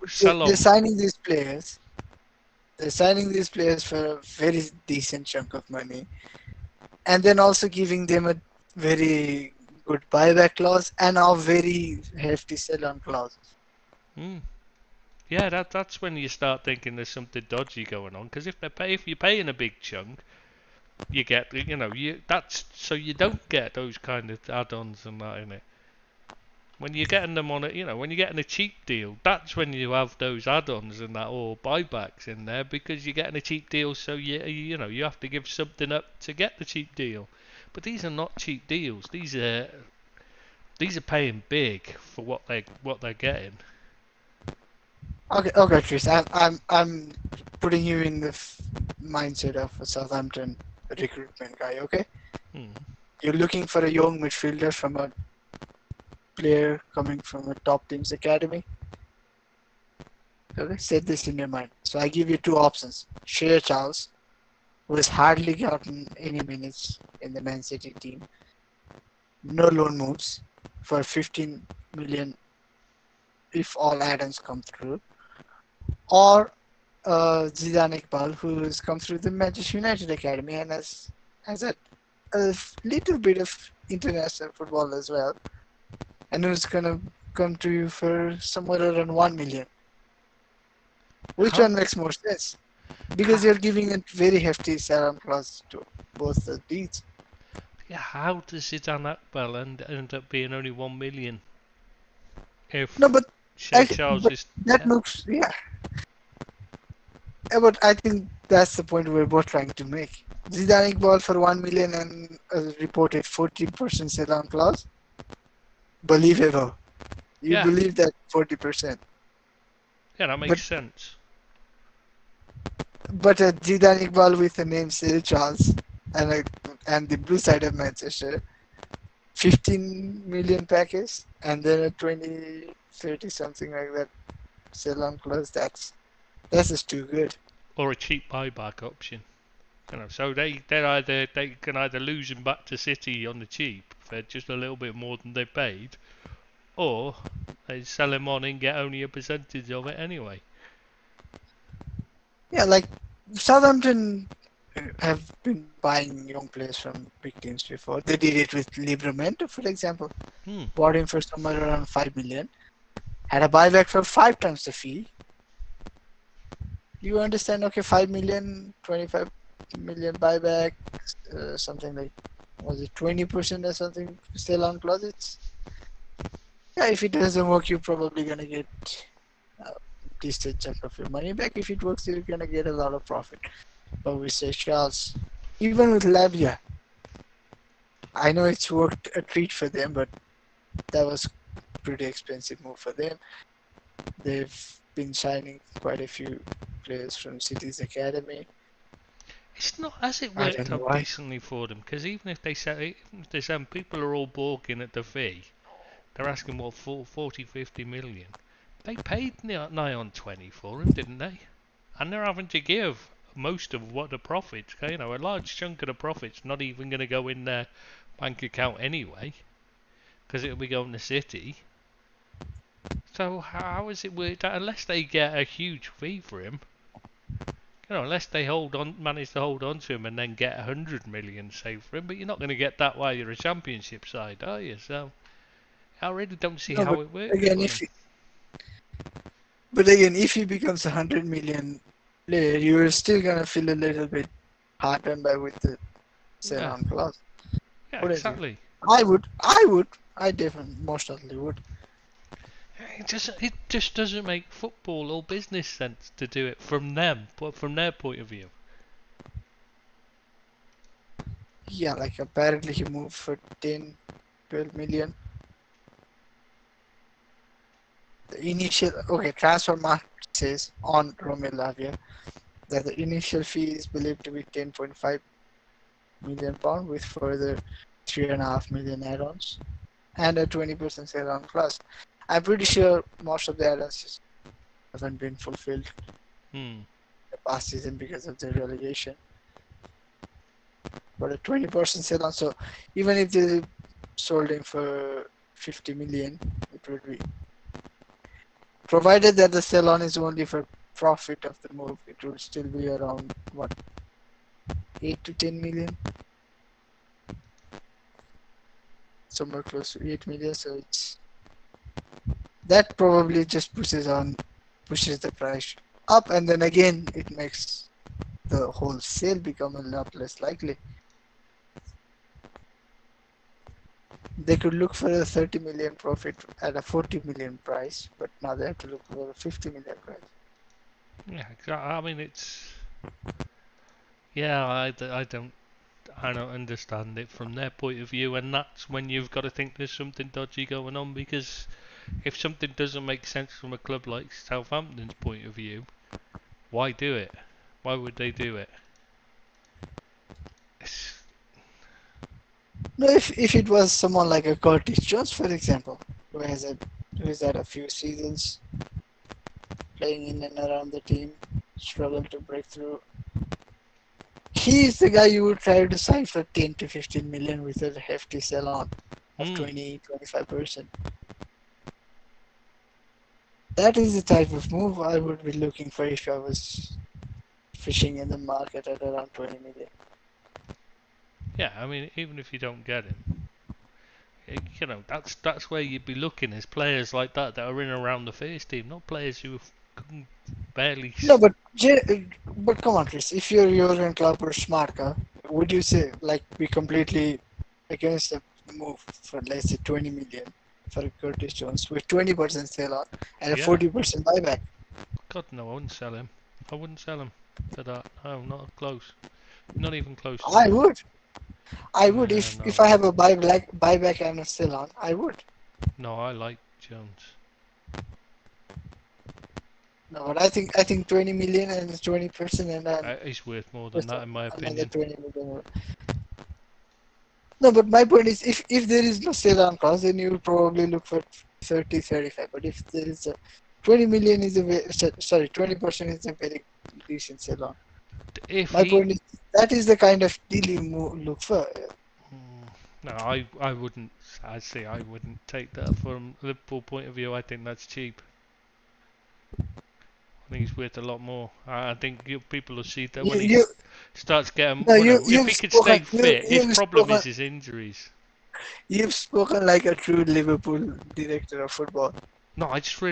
sell They're on. signing these players. They're signing these players for a very decent chunk of money, and then also giving them a very good buyback clause and a very hefty sell-on clause. Yeah, that's when you start thinking there's something dodgy going on. Because if you're paying a big chunk, you get that's so you don't get those kind of add-ons and that in it. When you're getting them on it, when you're getting a cheap deal, that's when you have those add-ons and that or buybacks in there because you're getting a cheap deal. So you have to give something up to get the cheap deal. But these are not cheap deals. These are paying big for what they're getting. Okay, Chris. I'm putting you in the mindset of a Southampton recruitment guy. Okay, you're looking for a young midfielder from a player coming from a top team's academy. Okay, set this in your mind. So I give you two options: Shea Charles, who has hardly gotten any minutes in the Man City team, no loan moves for 15 million if all add-ons come through, or Zidane Iqbal, who has come through the Manchester United academy and has had a little bit of international football as well, and who's gonna come to you for somewhere around 1 million. Which one makes more sense? Because you're giving a very hefty salary clause to both the deals. Yeah, how does Zidane Iqbal end up being only 1 million? if No, but Shea Charles but is. that looks, yeah. But I think that's the point we're both trying to make. Zidane ball for 1 million and reported 40% sell-on clause. Believable. You Yeah, believe that 40%. yeah, that But makes sense. Zidane ball with the name Sir Charles and the blue side of Manchester, 15 million package, and then a 20, 30 something like that sell-on clause. That's just too good. Or a cheap buyback option. So they can either lose him back to City on the cheap for just a little bit more than they paid, or they sell him on and get only a percentage of it anyway. Yeah, like Southampton have been buying young players from big teams before. They did it with Livramento, for example. Hmm. Bought him for somewhere around 5 million. Had a buyback for 5 times the fee. You understand? Okay, 5 million, 25 million buyback, something like, was it 20% or something still on closets? Yeah, if it doesn't work, you're probably gonna get a decent chunk of your money back. If it works, you're gonna get a lot of profit. But with Seychelles, even with Labia, I know it's worked a treat for them, but that was pretty expensive move for them. They've been signing quite a few players from City's academy. It's not as it I don't worked know out why. decently for them, because even if they say people are all balking at the fee, they're asking what 40, 50 million. They paid nigh on 20 for him, didn't they? And they're having to give most of what the profits, a large chunk of the profits, not even going to go in their bank account anyway, because it'll be going to City. So how is it worked out? Unless they get a huge fee for him, unless they manage to hold on to him and then get 100 million saved for him, but you're not going to get that while you're a championship side, are you? So I really don't see No, how but it works again, for if them. he, but again, if he becomes a 100 million player, you're still gonna feel a little bit heartened by with the Yeah, sell-on clause, yeah, wouldn't you? exactly. I would. I would. I definitely, most certainly would. It just doesn't make football or business sense to do it from them, but from their point of view. Yeah, like apparently he moved for 10, 12 million. The initial, okay, transfer market says on Romeo Lavia that the initial fee is believed to be 10.5 million pound with further 3.5 million add-ons and a 20% sell-on clause. I'm pretty sure most of the add-ons haven't been fulfilled Hmm. the past season because of the relegation. But a 20% sell-on, so even if they sold him for 50 million, it would be, provided that the sell-on is only for profit of the move, it would still be around what, 8 to 10 million, somewhere close to 8 million. So it's that probably just pushes the price up, and then again it makes the whole sale become a lot less likely. They could look for a 30 million profit at a 40 million price, but now they have to look for a 50 million price. Yeah, I mean it's. Yeah, I don't understand it from their point of view, and that's when you've got to think there's something dodgy going on. Because if something doesn't make sense from a club like Southampton's point of view, why do it? Why would they do it? It's, No, if it was someone like a Curtis Jones, for example, who has had a few seasons playing in and around the team, struggled to break through. He is the guy you would try to sign for 10 to 15 million with a hefty sell on of hmm. 20-25%. That is the type of move I would be looking for if I was fishing in the market at around 20 million. Yeah, I mean even if you don't get him, that's where you'd be looking is players like that are in and around the first team, not players who can barely. No, but come on, Chris. If you're Jurgen Klopp or Smarka, would you say like be completely against the move for let's say 20 million for Curtis Jones with 20% sell on and a Yeah. 40% buyback. God no, I wouldn't sell him. I wouldn't sell him for that. No, not close. Not even close to I it. would. I would if No. I have a buyback and a sell on. I would. No, I like Jones. No, but I think 20 million and 20% and then He's worth more than just that in my another opinion. 20 million. No, but my point is, if there is no sell on clause, then you will probably look for 30, 35. But if there is a 20 million is a sorry, 20% is a very decent sell on. If My he, point is, that is the kind of deal you look for. no, I wouldn't. I'd say I wouldn't take that from Liverpool point of view. I think that's cheap. I think he's worth a lot more. I think people will see that You, when he you starts getting, no, if he could stay fit, his you've problem spoken is his injuries. you've spoken like a true Liverpool director of football. No,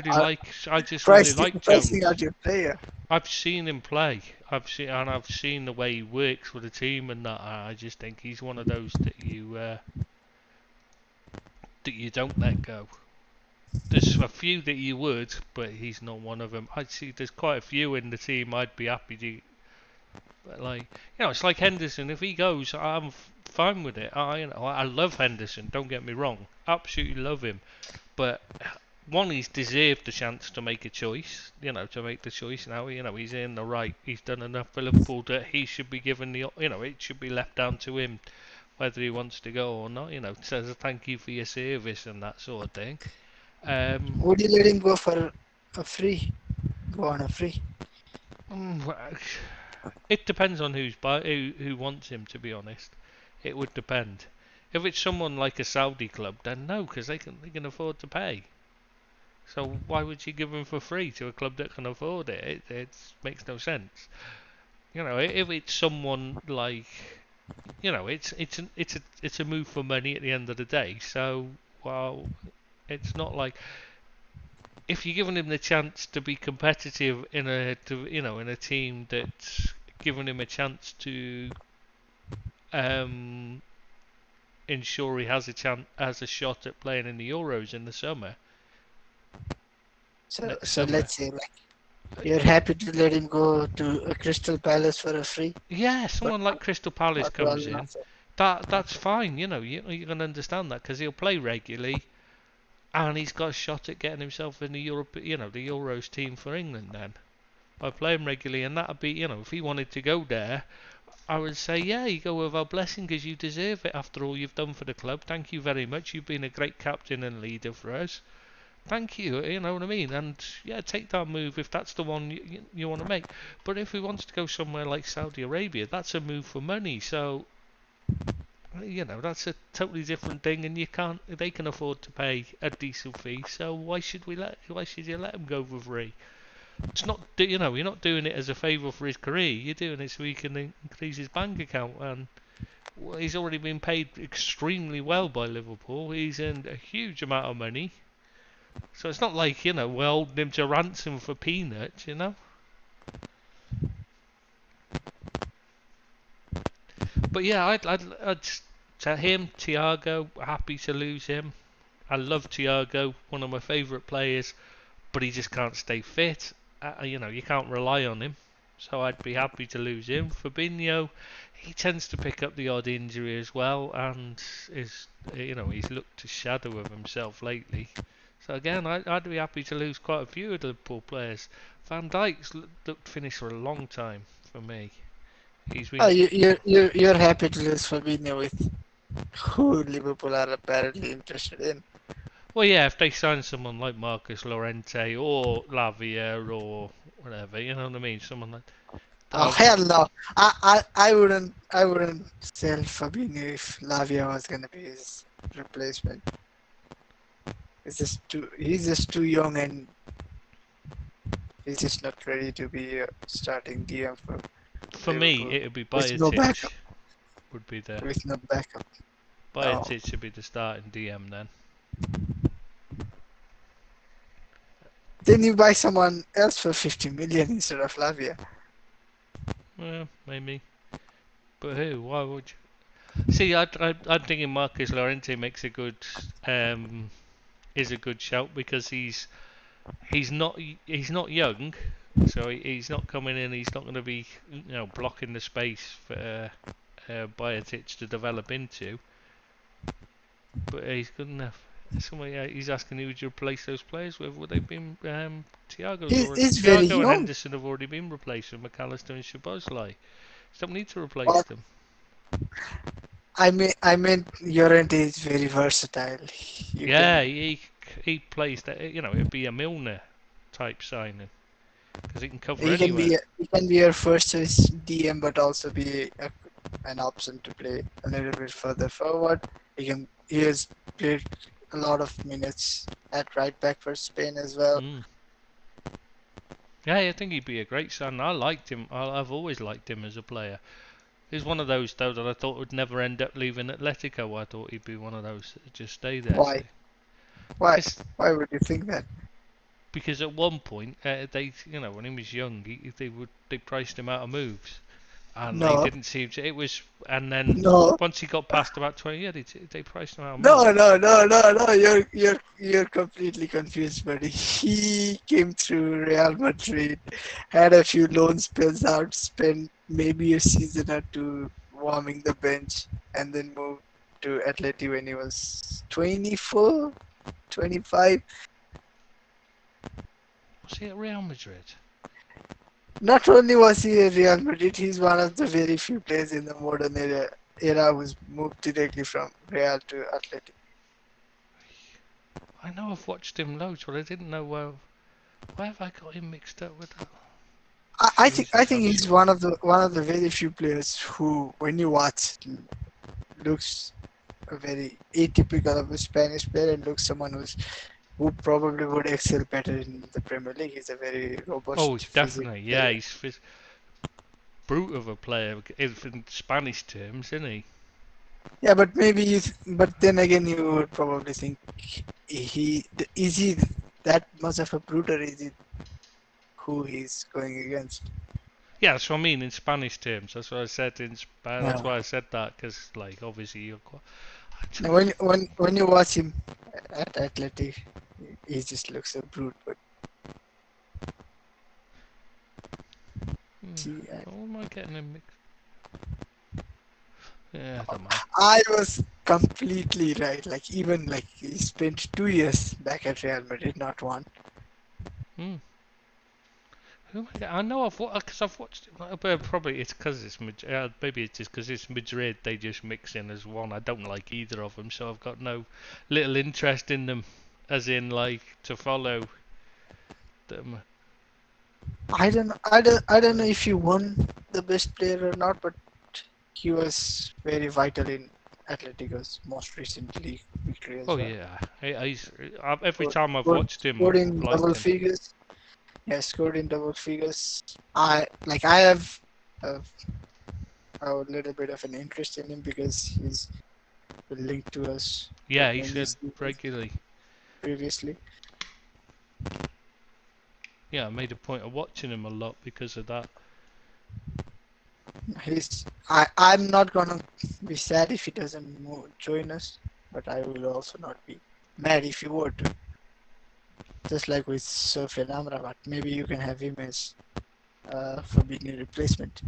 Uh, I just really pricing like pricing Jones. out your player. I've seen him play. I've seen the way he works with the team and that. I just think he's one of those that you don't let go. There's a few that you would, but he's not one of them. I see there's quite a few in the team I'd be happy to, but like, it's like Henderson. If he goes, I'm fine with it. I love Henderson. Don't get me wrong. Absolutely love him. But one, he's deserved the chance to make a choice. To make the choice now. He's in the right. He's done enough for Liverpool that he should be given the. It should be left down to him whether he wants to go or not. Says a thank you for your service and that sort of thing. Would you let him go for a free? Go on a free. It depends on who wants him. To be honest, it would depend. If it's someone like a Saudi club, then no, because they can afford to pay. So why would you give him for free to a club that can afford it? It makes no sense. If it's someone like, it's a move for money at the end of the day. So, well, it's not like if you're giving him the chance to be competitive in a team that's giving him a chance to um, ensure he has a shot at playing in the Euros in the summer, So next so summer. let's say you're happy to let him go to a Crystal Palace for a free, Yeah, but someone like Crystal Palace not well comes in. enough. That's fine. You can understand that because he'll play regularly, and he's got a shot at getting himself in the the Euros team for England then by playing regularly, and that'd be, if he wanted to go there, I would say, yeah, you go with our blessing because you deserve it after all you've done for the club. Thank you very much. You've been a great captain and leader for us. Thank you, you know what I mean? And yeah, take that move if that's the one you want to make. But if he wants to go somewhere like Saudi Arabia, that's a move for money. So that's a totally different thing, and they can afford to pay a decent fee. So why should you let him go for free? It's not, you're not doing it as a favour for his career. You're doing it so he can increase his bank account, and he's already been paid extremely well by Liverpool. He's earned a huge amount of money. So it's not like, we're holding him to ransom for peanuts. But yeah, I'd to him, Thiago, happy to lose him. I love Thiago, one of my favourite players, but he just can't stay fit. You can't rely on him. So I'd be happy to lose him. Fabinho, he tends to pick up the odd injury as well, and he's looked a shadow of himself lately. So again, I'd be happy to lose quite a few of the Liverpool players. Van Dijk's looked finished for a long time for me. He's Oh, been you're happy to lose Fabinho with who Liverpool are apparently interested in. well, yeah. If they sign someone like Marcus Llorente or Lavia or whatever, you know what I mean. Someone like Oh that. hell no! I wouldn't sell Fabinho if Lavia was gonna be his replacement. He's just too young and he's just not ready to be a starting DM for For me, Liverpool it would be with no Bayetic. backup. Would be the With no backup. No. Bayetic should be the starting DM then. Then you buy someone else for 50 million instead of Lavia. Yeah, maybe. But who? Why would you? See, I'm thinking Marcus Llorente makes a good is a good shout because he's not young, so he's not coming in. He's not going to be blocking the space for Bajcetic to develop into. But he's good enough. He's asking who would you replace those players with? Would they been Thiago's already? He's very Thiago and young. Henderson have already been replaced with McAllister and Szoboszlai. Don't need to replace But them. I meant Llorente is very versatile. Yeah, he plays that. It'd be a Milner type signing because he can cover anywhere. He can be your first choice DM, but also be an option to play a little bit further forward. He has played a lot of minutes at right back for Spain as well. Yeah, I think he'd be a great sign. I liked him. I've always liked him as a player. He's one of those though that I thought would never end up leaving Atletico. I thought he'd be one of those that just stay there. Why? Why? Why would you think that? Because at one point, they, when he was young, they priced him out of moves, and they didn't seem to. It was, and then once he got past about 20, yeah, they priced him out of moves. No. You're completely confused, buddy. He came through Real Madrid, had a few loan spells out, spent maybe a season or two warming the bench, and then moved to Atleti when he was 24, 25. Was he at Real Madrid? Not only was he at Real Madrid, he's one of the very few players in the modern era who's moved directly from Real to Atleti. I know I've watched him loads, but I didn't know why have I got him mixed up with that? I think he's one of the very few players who, when you watch, looks very atypical of a Spanish player and looks someone who probably would excel better in the Premier League. He's a very robust. Oh, definitely, yeah. He's brute of a player in Spanish terms, isn't he? Yeah, but but then again, you would probably think is he that much of a brute, or is it who he's going against? Yeah, that's what I mean in Spanish terms. That's what I said in Spanish. That's why I said that because, like, obviously you're quite. When you watch him at Athletic, he just looks a brute. But how am I getting him mixed? Yeah, I don't mind. I was completely right. Even he spent 2 years back at Real Madrid, not one. I know I've watched it. But probably it's because it's maybe it's just because it's Madrid. They just mix in as one. I don't like either of them, so I've got no little interest in them, as in like to follow them. I don't know if he won the best player or not, but he was very vital in Atletico's most recent league victory as well. Yeah, every time I've watched him, scored in double figures. Yeah, scored in double figures. I have a little bit of an interest in him because he's linked to us. Yeah, he said regularly previously. Yeah, I made a point of watching him a lot because of that. I'm not gonna be sad if he doesn't join us, but I will also not be mad if he were to. Just like with Sofyan Amrabat, maybe you can have him as for being a replacement.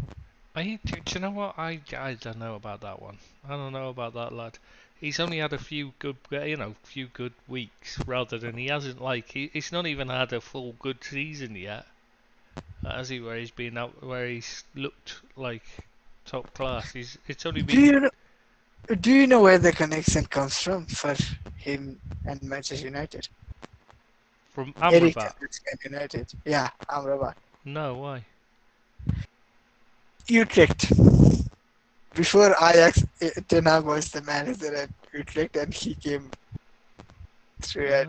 Do you know what? I don't know about that one. I don't know about that lad. He's only had a few good weeks, rather than he hasn't he's not even had a full good season yet, has he? Where he's been out, where he's looked like top class. It's only been. Do you know where the connection comes from for him and Manchester United? From Amrabat. United. Yeah, Amrabat. No, why? Utrecht. Before Ajax, Ten Hag was the manager at Utrecht, and he came through at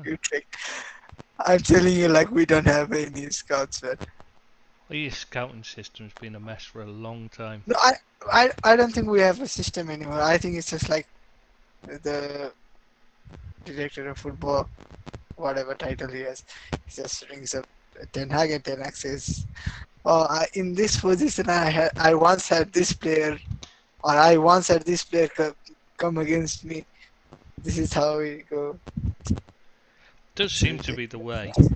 Utrecht. I'm telling you, we don't have any scouts, man. Your scouting system's been a mess for a long time. No, I don't think we have a system anymore. I think it's just like the director of football, whatever title he has, he just rings up Ten Hag, and Ten Hag says, in this position, I once had this player, or I once had this player come against me. This is how we go. Does It's seem to be the way. ridiculous.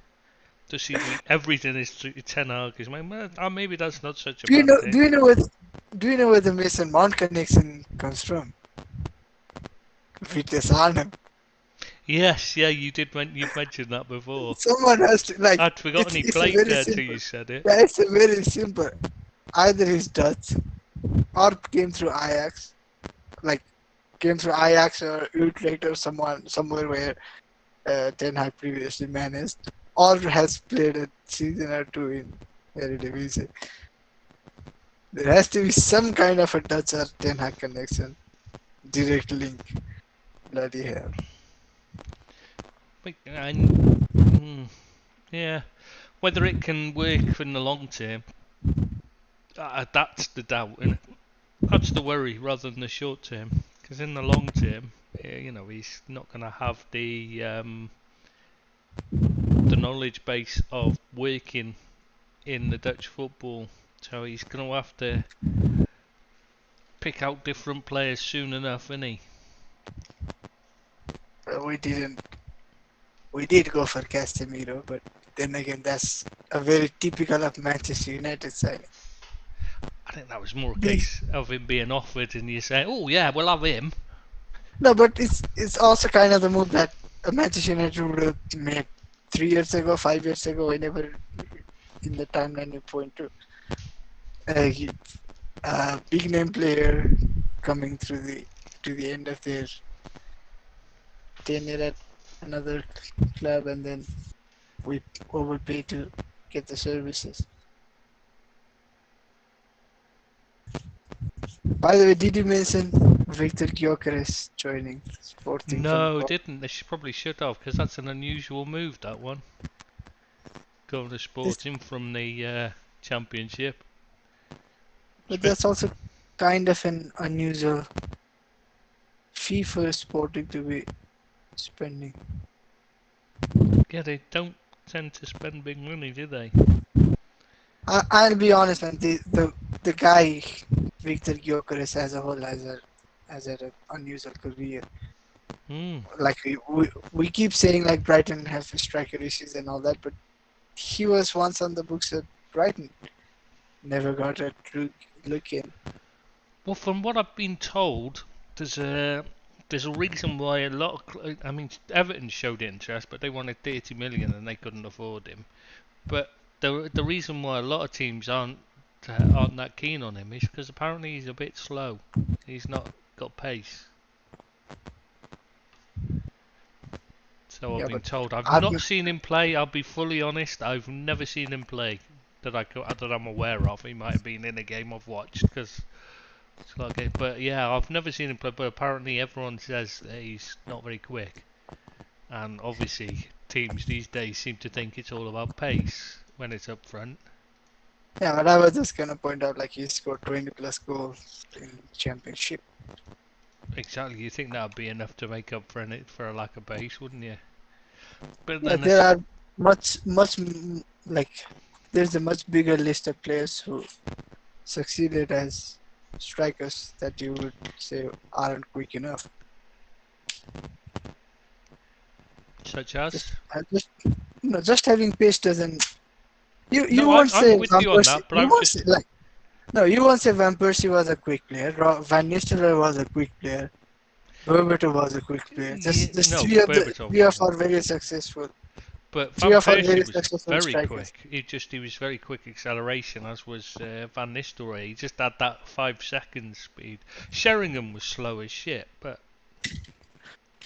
Does seem to be everything is Ten Hag is. Maybe that's not such a Do you bad know? thing. Do you know where the Mason Mount connection comes from? Vitas Arnhem. Yes, yeah, you've mentioned that before. Someone has to like. I'd forgotten he It's a played very there till simple. you said it. Yeah, it's a very simple. Either he's Dutch or came through Ajax, like came through Ajax or Utrecht or somewhere where Ten Hag previously managed, or has played a season or two in Eredivisie. There has to be some kind of a Dutch or Ten Hag connection, direct link. Bloody hell! Yeah, whether it can work in the long term, that's the doubt, isn't it? That's the worry rather than the short term. Because in the long term, he's not going to have the knowledge base of working in the Dutch football. So he's going to have to pick out different players soon enough, isn't he? We didn't. We did go for Casemiro, but then again, that's a very typical of Manchester United side. I think that was more a case of him being offered and you say, "Oh yeah, we'll have him." No, but it's also kind of the move that Manchester United would have made 3 years ago, 5 years ago, whenever in the timeline you point to. A big name player coming to the end of their tenure at another club, and then we overpay to get the services. By the way, did you mention Victor Gyökeres joining Sporting? No, didn't. They probably should have, because that's an unusual move, that one. Going to Sporting from the Championship. But that's also kind of an unusual fee for Sporting to be spending. Yeah, they don't tend to spend big money, do they? I'll be honest, man. The guy Victor Gyökeres as a whole has an unusual career. Like we keep saying like Brighton has striker issues and all that, but he was once on the books at Brighton. Never got a true look in. Well, from what I've been told, there's a reason why Everton showed interest, but they wanted 30 million and they couldn't afford him. But the reason why a lot of teams aren't that keen on him is because apparently he's a bit slow. He's not got pace. So I've been told. I've not seen him play. I'll be fully honest. I've never seen him play that I'm aware of. He might have been in a game I've watched because it's like it. But yeah, I've never seen him play. But apparently everyone says that he's not very quick. And obviously teams these days seem to think it's all about pace when it's up front. Yeah, but I was just gonna point out like he scored 20 plus goals in Championship. Exactly, you think that would be enough to make up for a lack of pace, wouldn't you? But yeah, there are much like there's a much bigger list of players who succeeded as strikers that you would say aren't quick enough. Such as? Just having pace doesn't. You won't I'm say with you on that, but you won't say Van Persie was a quick player. Van Nistelrooy was a quick player. Berbatov was a quick player. Three of our very successful. But Van Persie was very quick. He was very quick acceleration, as was Van Nistelrooy. He just had that 5 seconds speed. Sheringham was slow as shit, but.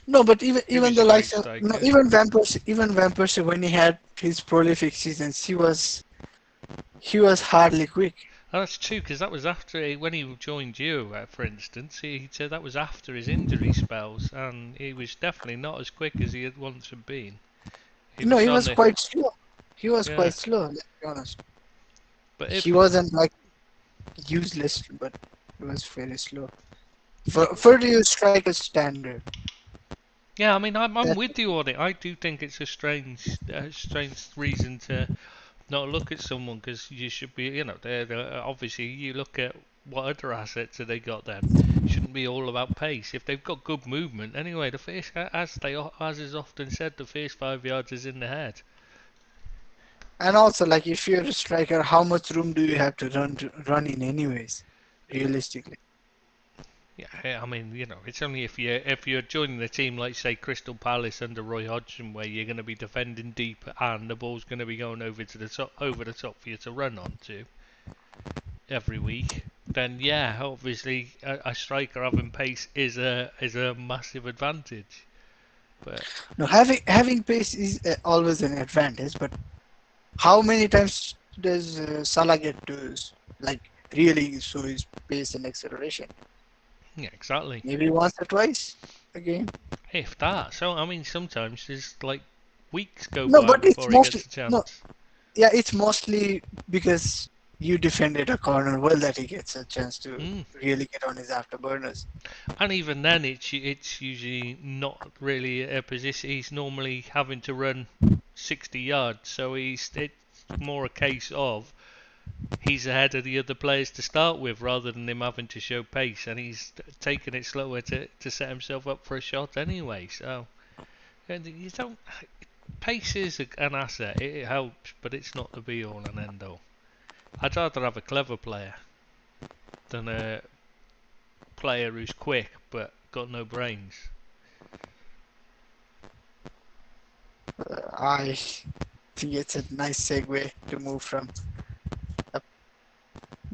No, but even the likes of even Van Persie when he had his prolific seasons, he was hardly quick. Oh, that's true, because that was after when he joined you, for instance. He said that was after his injury spells, and he was definitely not as quick as he had once been. He was quite slow. He was quite slow, let's be honest. But he wasn't like useless, but he was very slow. For the striker standard. Yeah, I mean, I'm with you on it. I do think it's a strange reason to not look at someone, because you should be, obviously you look at what other assets have they got then? Shouldn't be all about pace. If they've got good movement, anyway, the first, as is often said, the first 5 yards is in the head. And also, like, if you're a striker, how much room do you have to run in anyways, realistically? Yeah, I mean, it's only if you're joining the team like say Crystal Palace under Roy Hodgson, where you're going to be defending deep and the ball's going to be going over the top for you to run onto every week. Then yeah, obviously a striker having pace is a massive advantage. But No, having pace is always an advantage, but how many times does Salah get to like really show his pace and acceleration? yeah, exactly. Maybe once or twice a game. If that, so I mean, sometimes there's like weeks go No, by but it's before he mostly gets a no. chance. Yeah, it's mostly because you defended a corner well that he gets a chance to Mm. really get on his afterburners. And even then, it's usually not really a position. He's normally having to run 60 yards, so it's more a case of he's ahead of the other players to start with, rather than him having to show pace, and he's taking it slower to set himself up for a shot anyway. So you don't. Pace is an asset. It helps, but it's not the be all and end all. I'd rather have a clever player than a player who's quick but got no brains. I think it's a nice segue to move from a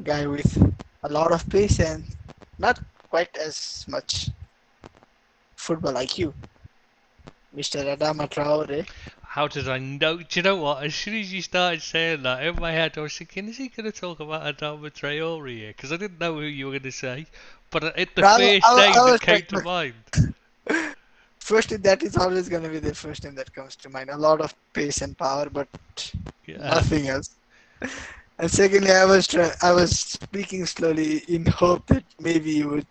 guy with a lot of pace and not quite as much football IQ, Mr. Adama Traore. How did I know? Do you know what? As soon as you started saying that, in my head I was thinking, is he going to talk about Adama Traore here? Because I didn't know who you were going to say. But it's the I, first I, name I that was came like, to mind. firstly, that is always going to be the first name that comes to mind. A lot of pace and power, but Yeah. nothing else. And secondly, I was speaking slowly in hope that maybe you would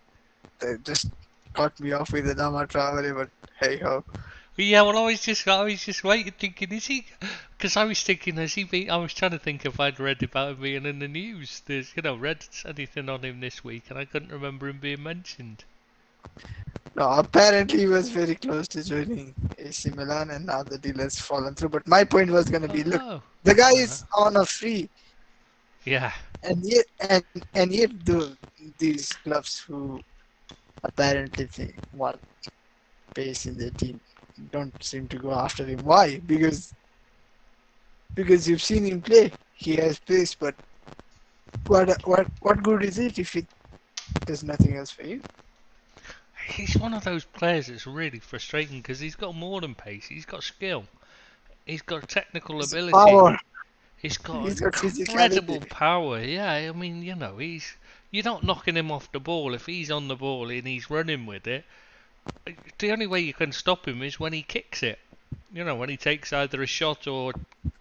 just cut me off with Adama Traore, but hey ho. Yeah, well, I was just waiting, thinking, is he? Because I was thinking, has he been? I was trying to think if I'd read about him being in the news. Read anything on him this week, and I couldn't remember him being mentioned. No, apparently he was very close to joining AC Milan, and now the deal has fallen through. But my point was going to be, look, Oh, the guy is on a free, yeah. and yet these clubs who apparently want pace in their team don't seem to go after him. Why? Because you've seen him play. He has pace, but what good is it if it does nothing else for you? He's one of those players that's really frustrating because he's got more than pace. He's got skill. He's got technical It's ability. power. He's got He's got incredible physicality. power. Yeah, I mean, you're not knocking him off the ball. If he's on the ball and he's running with it, the only way you can stop him is when he kicks it. When he takes either a shot or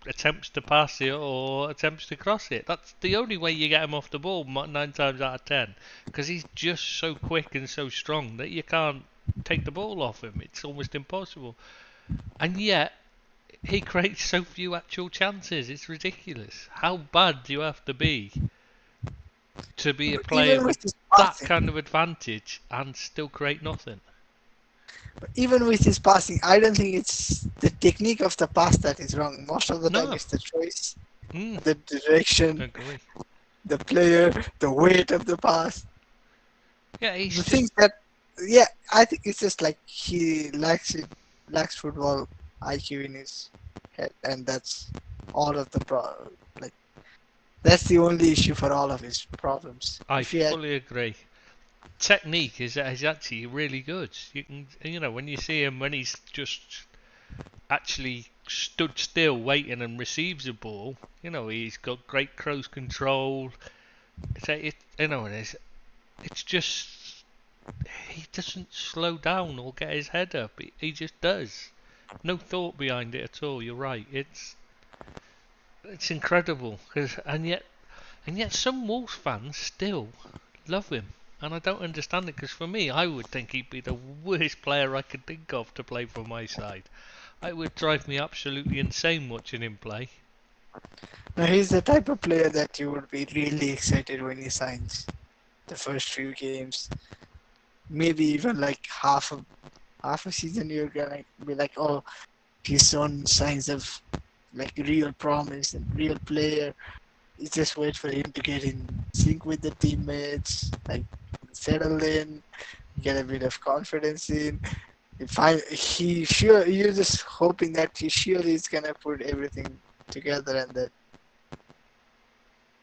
attempts to pass it or attempts to cross it. That's the only way you get him off the ball 9 times out of 10. Because he's just so quick and so strong that you can't take the ball off him. It's almost impossible. And yet, he creates so few actual chances. It's ridiculous. How bad do you have to be a player Even with with his that passing, kind of advantage and still create nothing? even with his passing, I don't think it's the technique of the pass that is wrong. Most of the time, No. it's the choice, Mm, the direction, agree. the player, the weight of the pass. Yeah, he's The just things that, yeah, I think it's just like he lacks football IQ in his head, and that's all of the like that's the only issue for all of his problems. I If he had, fully agree. Technique is actually really good. You can, when you see him when he's just actually stood still waiting and receives a ball, he's got great close control. It's just he doesn't slow down or get his head up. He just does. No thought behind it at all. You're right. It's incredible. And yet some Wolves fans still love him. And I don't understand it because for me, I would think he'd be the worst player I could think of to play for my side. It would drive me absolutely insane watching him play. no, he's the type of player that you would be really excited when he signs. the first few games, maybe even like half a season, you're gonna be like, oh, he's shown signs of like real promise and real player. You just wait for him to get in sync with the teammates, like settle in, get a bit of confidence in. You're just hoping that he surely is gonna put everything together,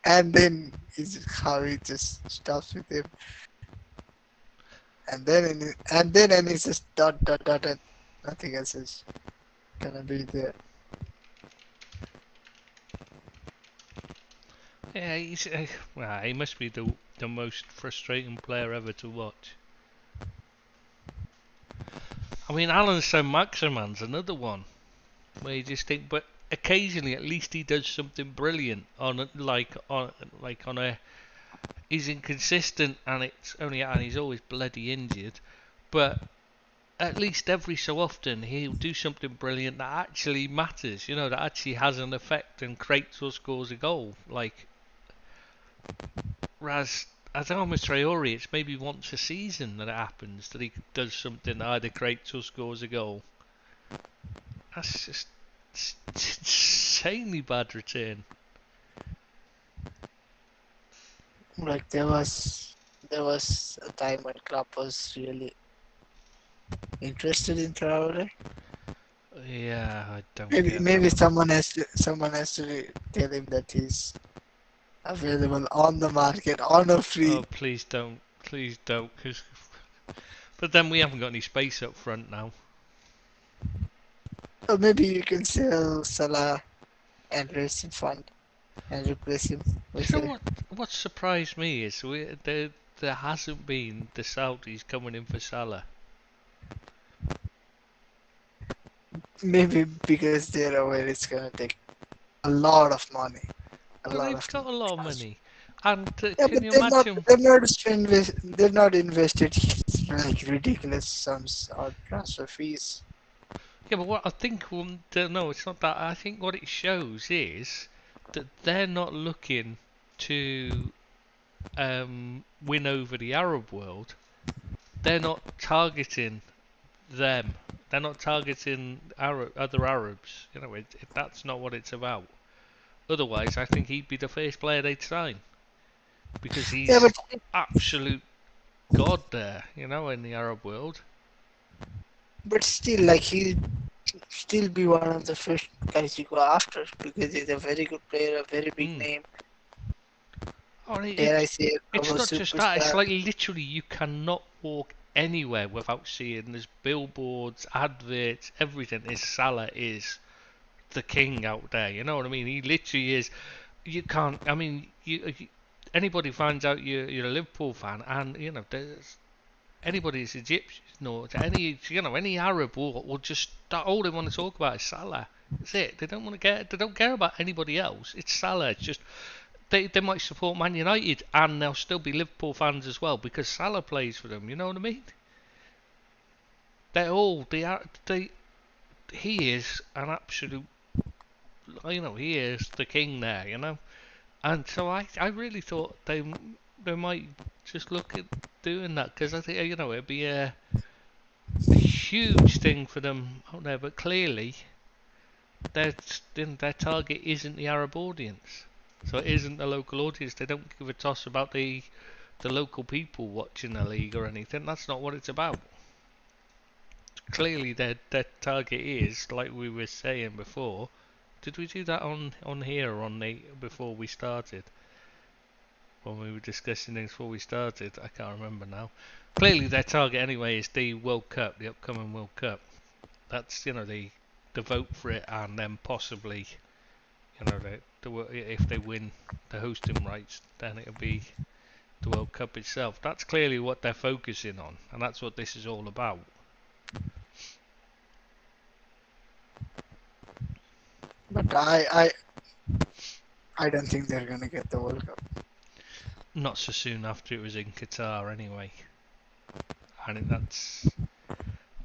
and then is how it just stops with him, and it's just dot, and nothing else is gonna be there. Yeah, well, he must be the most frustrating player ever to watch. I mean, Alan Saint-Maximin's another one where you just think, but occasionally at least he does something brilliant on a. He's inconsistent and he's always bloody injured, but at least every so often he'll do something brilliant that actually matters. You know, that actually has an effect and creates or scores a goal. Like Raz. Adama Traore, it's maybe once a season that it happens that he does something that either creates or scores a goal. That's just insanely bad return. Like there was a time when Klopp was really interested in Traore. Yeah, I don't Maybe get maybe that. someone has to tell him that he's available on the market on a Oh, free. please don't, but then we haven't got any space up front now. Or maybe you can sell Salah and raise some fund and replace him Do with you know a. what surprised me is there hasn't been the Saudis coming in for Salah. Maybe because they're aware it's gonna take a lot of money, a Well, lot they've of got a lot of transfer. money, and Yeah, can but you they're not imagine? they're not they're not invested like ridiculous sums or transfer fees. Yeah, but what I think, no, it's not that. I think what it shows is that they're not looking to win over the Arab world. They're not targeting them. They're not targeting other Arabs. You know, that's not what it's about. Otherwise, I think he'd be the first player they'd sign because Yeah, he's absolute god there. You know, in the Arab world. but still, like he'll still be one of the first guys you go after because he's a very good player, a very big Mm. name. Oh, Dare I say, a it's global not just that. It's superstar. like literally you cannot walk anywhere without seeing there's billboards, adverts, everything. Is Salah is the king out there. You know what I mean? He literally is. You can't. I mean, anybody finds out you're a Liverpool fan, and you know there's anybody that's Egyptian or any Arab will just all they want to talk about is Salah. That's it. They don't care about anybody else. It's Salah. It's just they might support Man United and they'll still be Liverpool fans as well because Salah plays for them. You know what I mean? They he is an absolute. He is the king there. And so I really thought they might just look at doing that because I think it'd be a huge thing for them out there. But clearly, their target isn't the Arab audience, so it isn't the local audience. They don't give a toss about the local people watching the league or anything. That's not what it's about. Clearly, their target is like we were saying before. Did we do that on here or on the before we started? When we were discussing things before we started, I can't remember now. Clearly, their target anyway is the World Cup, the upcoming World Cup. That's the vote for it, and then possibly if they win the hosting rights, then it'll be the World Cup itself. That's clearly what they're focusing on, and that's what this is all about. But I don't think they're gonna get the World Cup. Not so soon after it was in Qatar, anyway. And that's.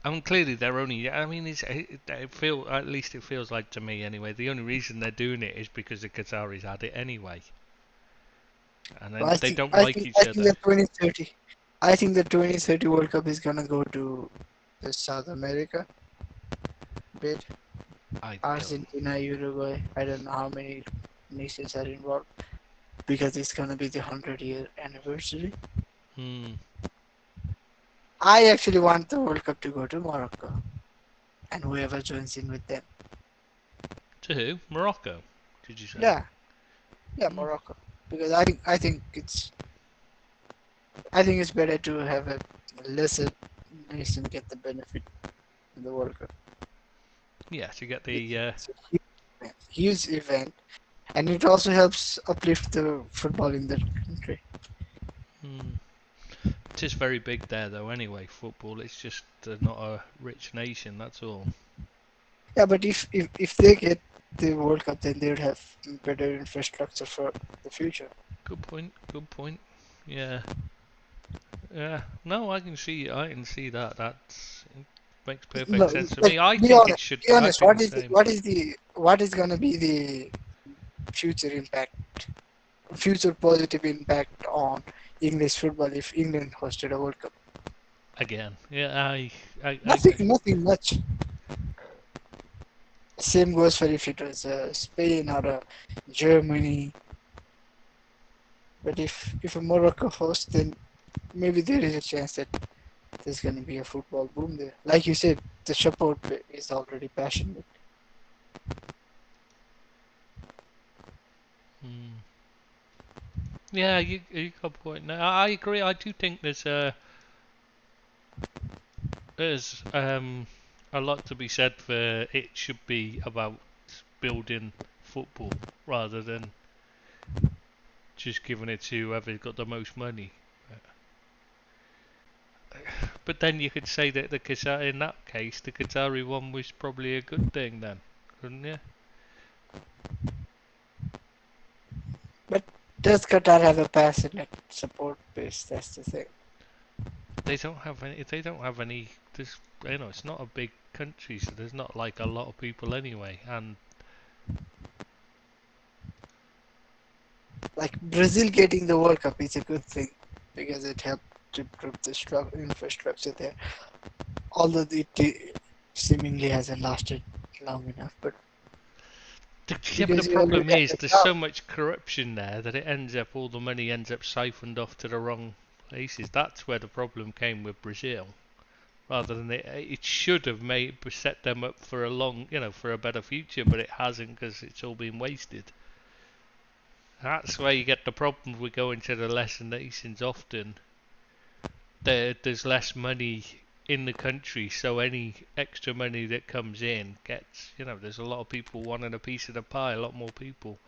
I mean, clearly they're only. I mean, at least it feels like to me anyway. The only reason they're doing it is because the Qataris had it anyway. and But then they don't like each other. I think the 2030 World Cup is gonna go to the South America bit. I don't. Argentina, Uruguay. I don't know how many nations are involved because it's gonna be the 100-year anniversary. Hmm. I actually want the World Cup to go to Morocco, and whoever joins in with them. To who? Morocco, did you say? Yeah, yeah, Hmm. Morocco. Because I think it's better to have a lesser nation get the benefit of the World Cup. Yeah, to get It's the. a huge event, and it also helps uplift the football in the country. Hmm. It is very big there, though. Anyway, football. It's just not a rich nation. That's all. Yeah, but if they get the World Cup, then they would have better infrastructure for the future. Good point. Good point. Yeah. Yeah. No, I can see. I can see that. That's it makes perfect No, sense to like me. I be think it honest. should. Be I honest. think the same. What is gonna be the future impact, future positive impact on English football if England hosted a World Cup? Again. Yeah. I Nothing much. Same goes for if it was Spain or Germany. But if a Morocco hosts, then maybe there is a chance that there's going to be a football boom there. Like you said, the support is already passionate. Hmm. Yeah, you got a point. No, I agree. I do think there's a lot to be said for it should be about building football rather than just giving it to whoever's got the most money. But then you could say that in that case, the Qatari one was probably a good thing then, couldn't you? But does Qatar have a passionate support base? That's the thing. They don't have any. They don't have any. This, it's not a big country, so there's not like a lot of people anyway. And Like Brazil getting the World Cup is a good thing because it helped to improve the infrastructure there. Although it seemingly hasn't lasted long enough, but yeah, but the because you already problem have is the there's crowd. so much corruption there that it ends up all the money ends up siphoned off to the wrong places. That's where the problem came with Brazil. Rather than it should have made set them up for a long, for a better future, but it hasn't because it's all been wasted. That's where you get the problem with going to the lesser nations. Often there's less money in the country, so any extra money that comes in gets, there's a lot of people wanting a piece of the pie, a lot more people.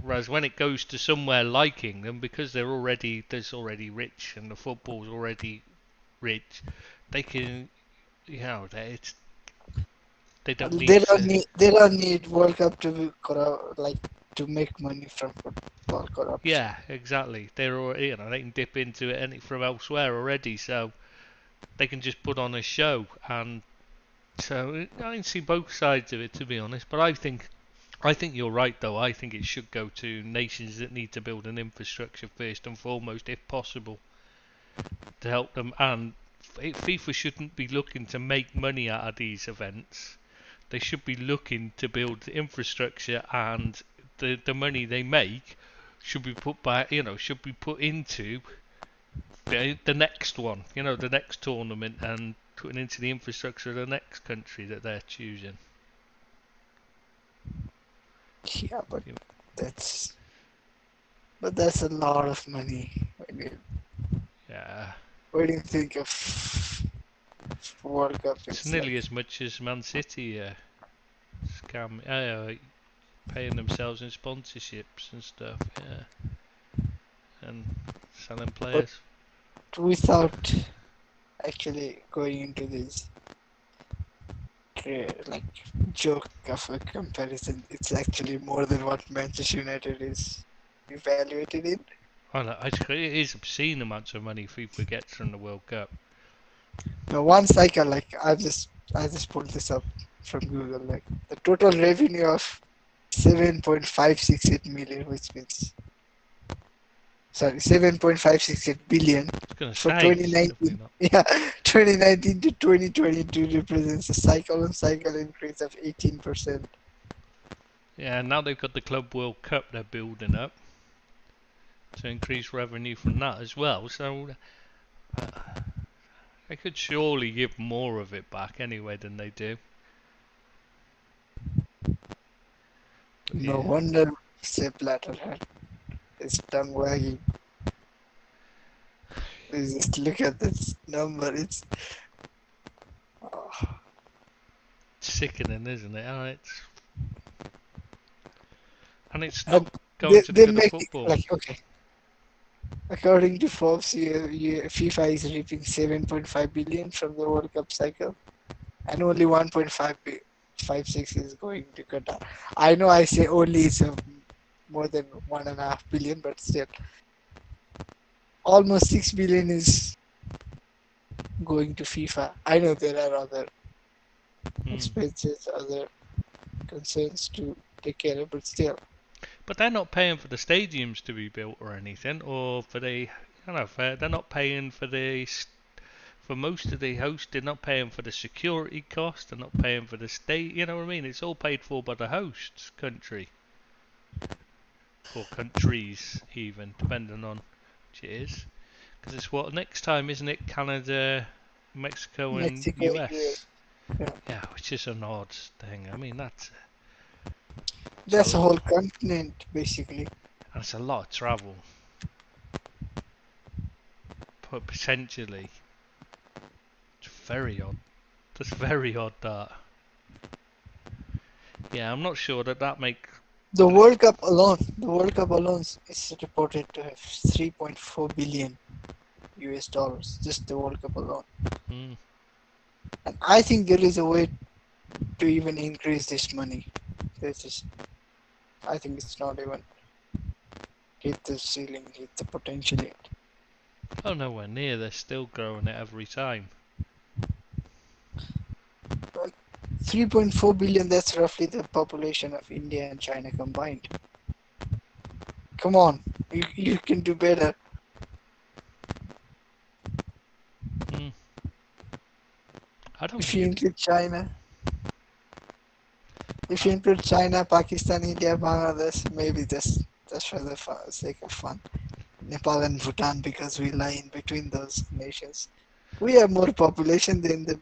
Whereas when it goes to somewhere like England, because there's already rich and the football's already rich, they can, they don't need to. They don't need World Cup to be like to make money from football corruption. Yeah, exactly. They're already, they can dip into it from elsewhere already, so they can just put on a show. And so I can see both sides of it, to be honest. But I think you're right, though. I think it should go to nations that need to build an infrastructure first and foremost, if possible, to help them. And FIFA shouldn't be looking to make money out of these events. They should be looking to build the infrastructure, and the money they make should be put should be put into the next one, the next tournament, and putting into the infrastructure of the next country that they're choosing. Yeah, that's that's a lot of money Yeah, when you think of World Cup. it's It's nearly like as much as Man City scam, paying themselves in sponsorships and stuff. Yeah, and selling but players. without actually going into this like joke of a comparison, it's actually more than what Manchester United is evaluated in. I know, it is obscene amounts of money FIFA gets from the World Cup. Now, one cycle, like I just pulled this up from Google, like the total revenue of 7.568 million, which means Sorry, 7.568 billion I was going to for say, definitely 2019. not. Yeah, 2019 to 2022 represents a cycle-on-cycle increase of 18%. Yeah, now they've got the Club World Cup they're building up to increase revenue from that as well. So they could surely give more of it back anyway than they do. But No yeah, wonder Sepp Blatter had his tongue wagging. You just look at this number. It's oh, sickening, isn't it? And it's not and going to the they good of make it football. like okay. According to Forbes, FIFA is reaping 7.5 billion from the World Cup cycle, and only 1.56 is going to Qatar. I know I say only it's more than 1.5 billion, but still, almost 6 billion is going to FIFA. I know there are other Hmm. expenses, other concerns to take care of, but still, But they're not paying for the stadiums to be built or anything, or for they're not paying for for most of the host. They're not paying for the security cost. They're not paying for the state. You know what I mean? It's all paid for by the host country or countries, even depending on which it is. Because it's what next time, isn't it? Canada, Mexico, and Mexico, US. US. Yeah. Yeah, which is an odd thing. I mean, That's a so whole continent, basically. that's a lot of travel, potentially. It's very odd. That's very odd. That. Yeah, I'm not sure that make. The World Cup alone is reported to have 3.4 billion US dollars, just the World Cup alone. Mm, And I think there is a way to even increase this money. There's just, I think it's not even hit the ceiling, hit the potential yet. oh, nowhere near. They're still growing it every time. Like 3.4 billion, that's roughly the population of India and China combined. Come on, you can do better. Mm, I don't If think you it. include China, if Uh, you include China, Pakistan, India, Bangladesh, maybe just for the sake of fun. Nepal and Bhutan, because we lie in between those nations. We have more population than the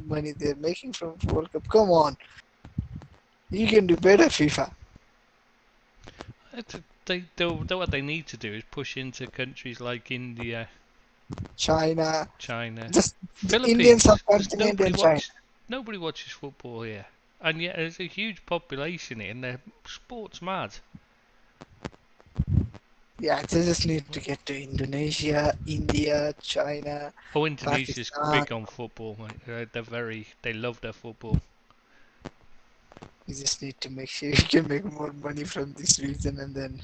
money they're making from World Cup. Come on, you can do better, FIFA. what they need to do is push into countries like India, China, China, just the Indian Philippines. There's subcontinent and China. nobody watches football here, and yet there's a huge population here, and they're sports mad. Yeah, they just need to get to Indonesia, India, China, Oh, Indonesia's Pakistan. big on football, mate. They love their football. You just need to make sure you can make more money from this region, and then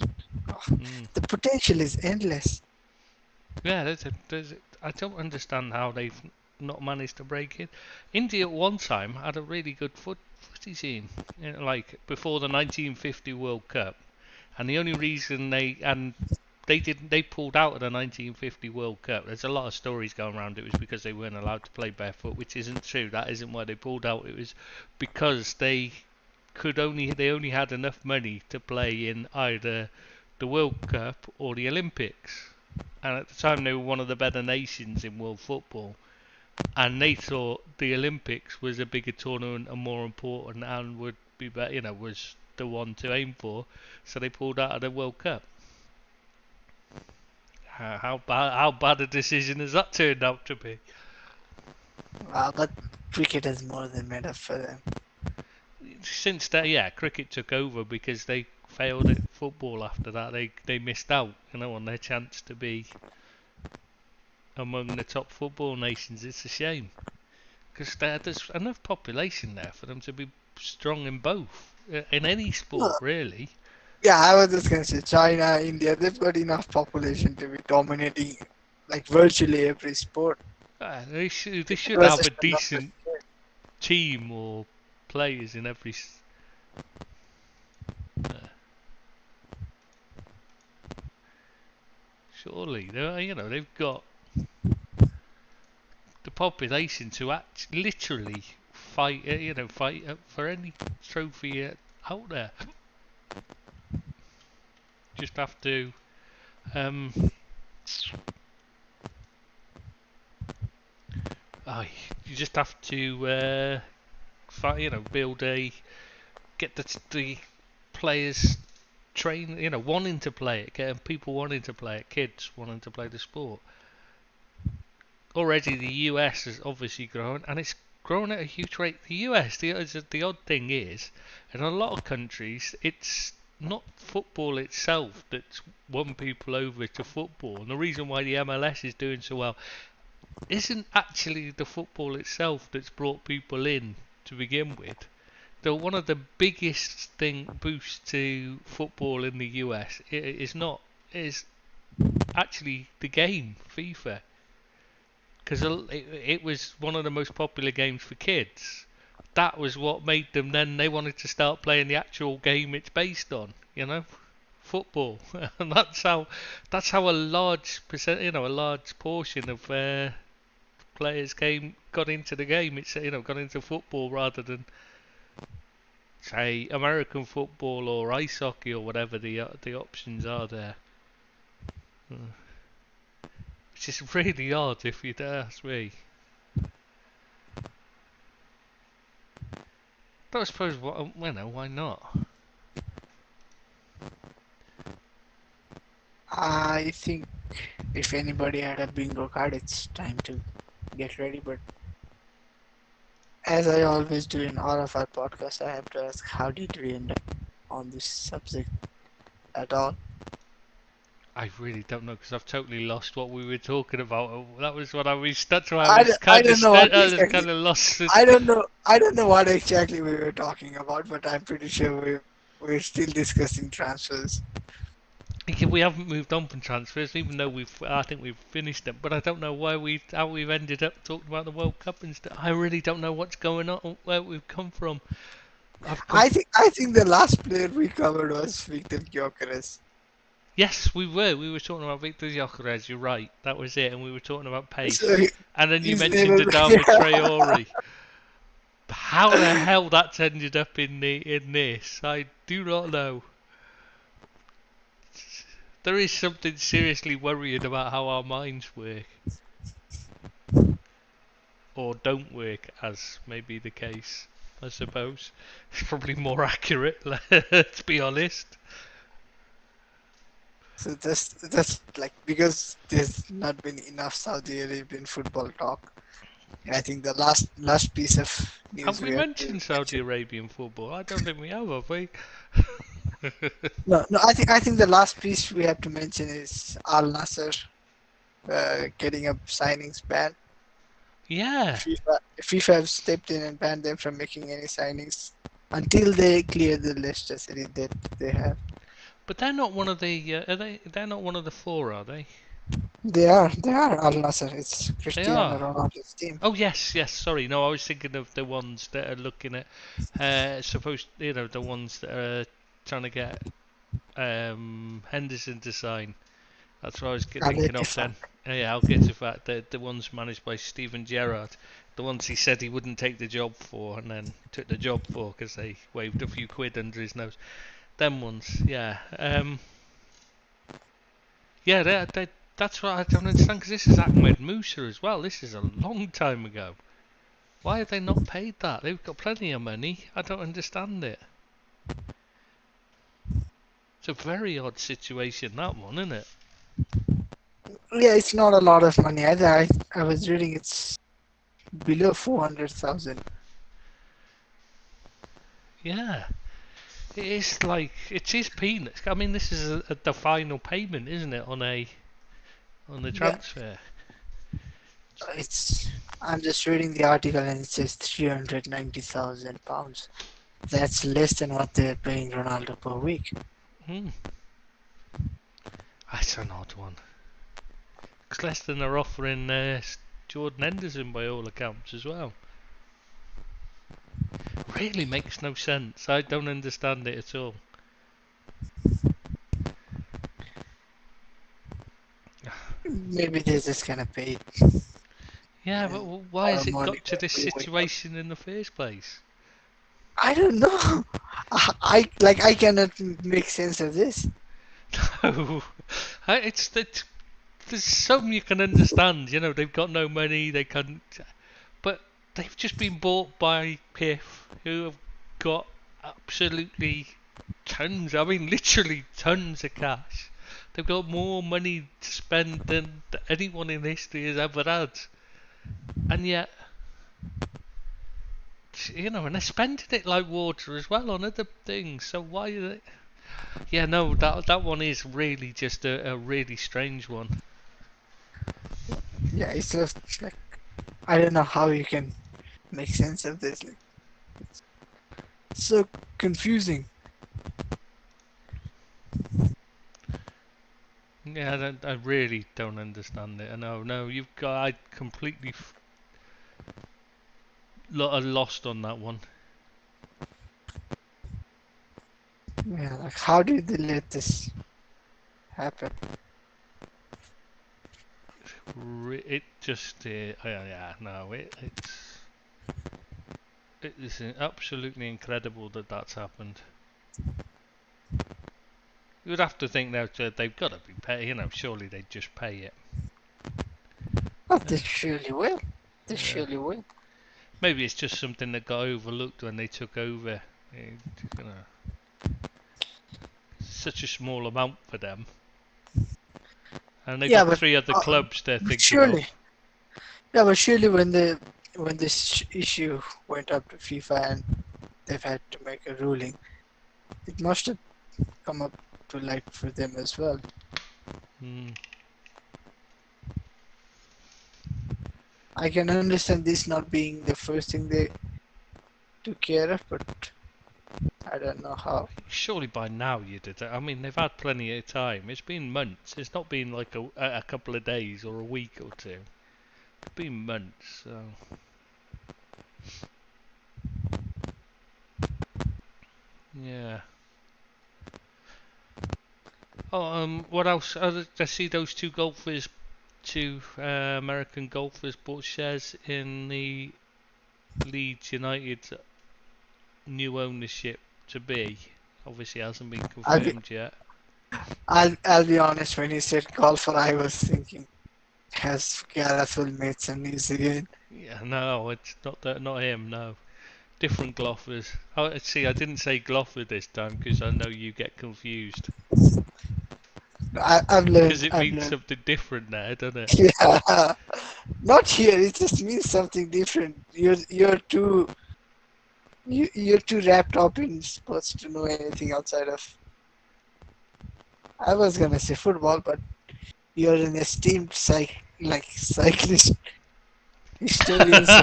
oh, Mm. the potential is endless. Yeah, I don't understand how they've not managed to break it. India at one time had a really good footy scene, like before the 1950 World Cup, and the only reason they pulled out of the 1950 World Cup. There's a lot of stories going around. It was because they weren't allowed to play barefoot, which isn't true. That isn't why they pulled out. It was because they only had enough money to play in either the World Cup or the Olympics. And at the time, they were one of the better nations in world football. And they thought the Olympics was a bigger tournament and more important and would be better, was the one to aim for. So they pulled out of the World Cup. How bad a decision has that turned out to be? But cricket is more than made up for them. Since that, yeah, cricket took over because they failed at football after that. They missed out, on their chance to be among the top football nations. It's a shame because there's enough population there for them to be strong in both, in any sport really. Yeah, I was just gonna say China, India, they've got enough population to be dominating like virtually every sport. They should It was have a just a numbers decent game. team or players in every. Uh, Surely, they've got the population to literally fight for any trophy out there. Just have to, you just have to, get the players wanting to play it, getting people wanting to play it, kids wanting to play the sport. Already the US has obviously grown, and it's grown at a huge rate. The US, the odd thing is, in a lot of countries, it's not football itself that's won people over to football. And the reason why the MLS is doing so well isn't actually the football itself that's brought people in to begin with. Though one of the biggest boosts to football in the US is actually the game FIFA, because it was one of the most popular games for kids. That was what made them then they wanted to start playing the actual game it's based on, football. And that's how a large a large portion of players got into the game. It's got into football rather than say American football or ice hockey or whatever the options are there. Which is really odd if you'd ask me. But I suppose why not? I think if anybody had a bingo card, it's time to get ready. But as I always do in all of our podcasts, I have to ask, how did we end up on this subject at all? I really don't know, because I've totally lost what we were talking about. That was what I was. That's why I was kind of lost. I don't know. I don't know what exactly we were talking about, but I'm pretty sure we're still discussing transfers. We haven't moved on from transfers, even though I think we've finished them. But I don't know how we've ended up talking about the World Cup and stuff. I really don't know what's going on, where we've come from. I think the last player we covered was Victor Gyökeres. Yes, we were. We were talking about Victor Gyökeres. You're right. That was it. And we were talking about pace. And then you mentioned Adama Traore. How the hell that's ended up in this, I do not know. There is something seriously worrying about how our minds work. Or don't work, as may be the case, I suppose. It's probably more accurate, let's be honest. So that's like, because there's not been enough Saudi Arabian football talk. I think the last piece of news have we mentioned Saudi Arabian football? I don't think we have we? No. I think the last piece we have to mention is Al Nassr getting a signings ban. Yeah. FIFA have stepped in and banned them from making any signings until they clear the Leicester City that they have. But they're not one of the. They're not one of the four, are they? They are Al Nassr. It's Cristiano Ronaldo's team. Oh yes. Sorry, no, I was thinking of the ones that are looking at. The ones that are trying to get Henderson to sign. That's what I was thinking of then. Yeah, I'll get to that. The ones managed by Steven Gerrard. The ones he said he wouldn't take the job for, and then took the job for because they waved a few quid under his nose. Them ones, yeah. That's what I don't understand, because this is Ahmed Musa as well. This is a long time ago. Why have they not paid that? They've got plenty of money. I don't understand it. It's a very odd situation, that one, isn't it? Yeah, it's not a lot of money either. I was reading it's below 400,000. Yeah. It is peanuts. I mean, this is the final payment, isn't it, on the transfer? Yeah. I'm just reading the article and it says £390,000. That's less than what they're paying Ronaldo per week. That's an odd one. Because Leicester are offering Jordan Henderson by all accounts as well. Really makes no sense. I don't understand it at all. Maybe they're just gonna pay it. Yeah, but And why our has it money got to this we wake up. situation in the first place? I don't know. I cannot make sense of this. No, it's that there's some you can understand. You know, they've got no money, they can't. But they've just been bought by Piff, who have got absolutely tons. I mean, literally tons of cash. They've got more money to spend than anyone in history has ever had, and yet, you know, and they're spending it like water as well on other things. So why are they? Yeah, no, that one is really just a really strange one. Yeah, it's just like I don't know how you can make sense of this. Like, so confusing. Yeah, I really don't understand it. I know, no, you've got I completely lost on that one. Yeah, like how did they let this happen? It just yeah, no, it is absolutely incredible that that's happened. You would have to think now that they've got to be paying. You know, surely they'd just pay it. Oh, they surely will. They Yeah. surely will. Maybe it's just something that got overlooked when they took over. You know, such a small amount for them, and they've Yeah, got but 3 other clubs they're thinking surely, of. yeah, but surely when this issue went up to FIFA and they've had to make a ruling, it must have come up to light for them as well. Hmm. I can understand this not being the first thing they took care of, but I don't know how. Surely by now you'd have. I mean, they've had plenty of time. It's been months. It's not been like a couple of days or a week or two. It's been months. So yeah. Oh, what else? I see those two golfers, two American golfers, bought shares in the Leeds United new ownership to be. Obviously, hasn't been I'll be confirmed yet. I'll be honest. When you said golfer, I was thinking, has Gareth made some news again? Yeah, no, it's not that. Not him. No, different golfers. Oh, see, I didn't say golfer this time because I know you get confused. I've Because learned. it I've means learned. something different there, doesn't it? Yeah, not here. It just means something different. You're too wrapped up in sports to know anything outside of. I was gonna say football, but you're an esteemed cyclist historian. So,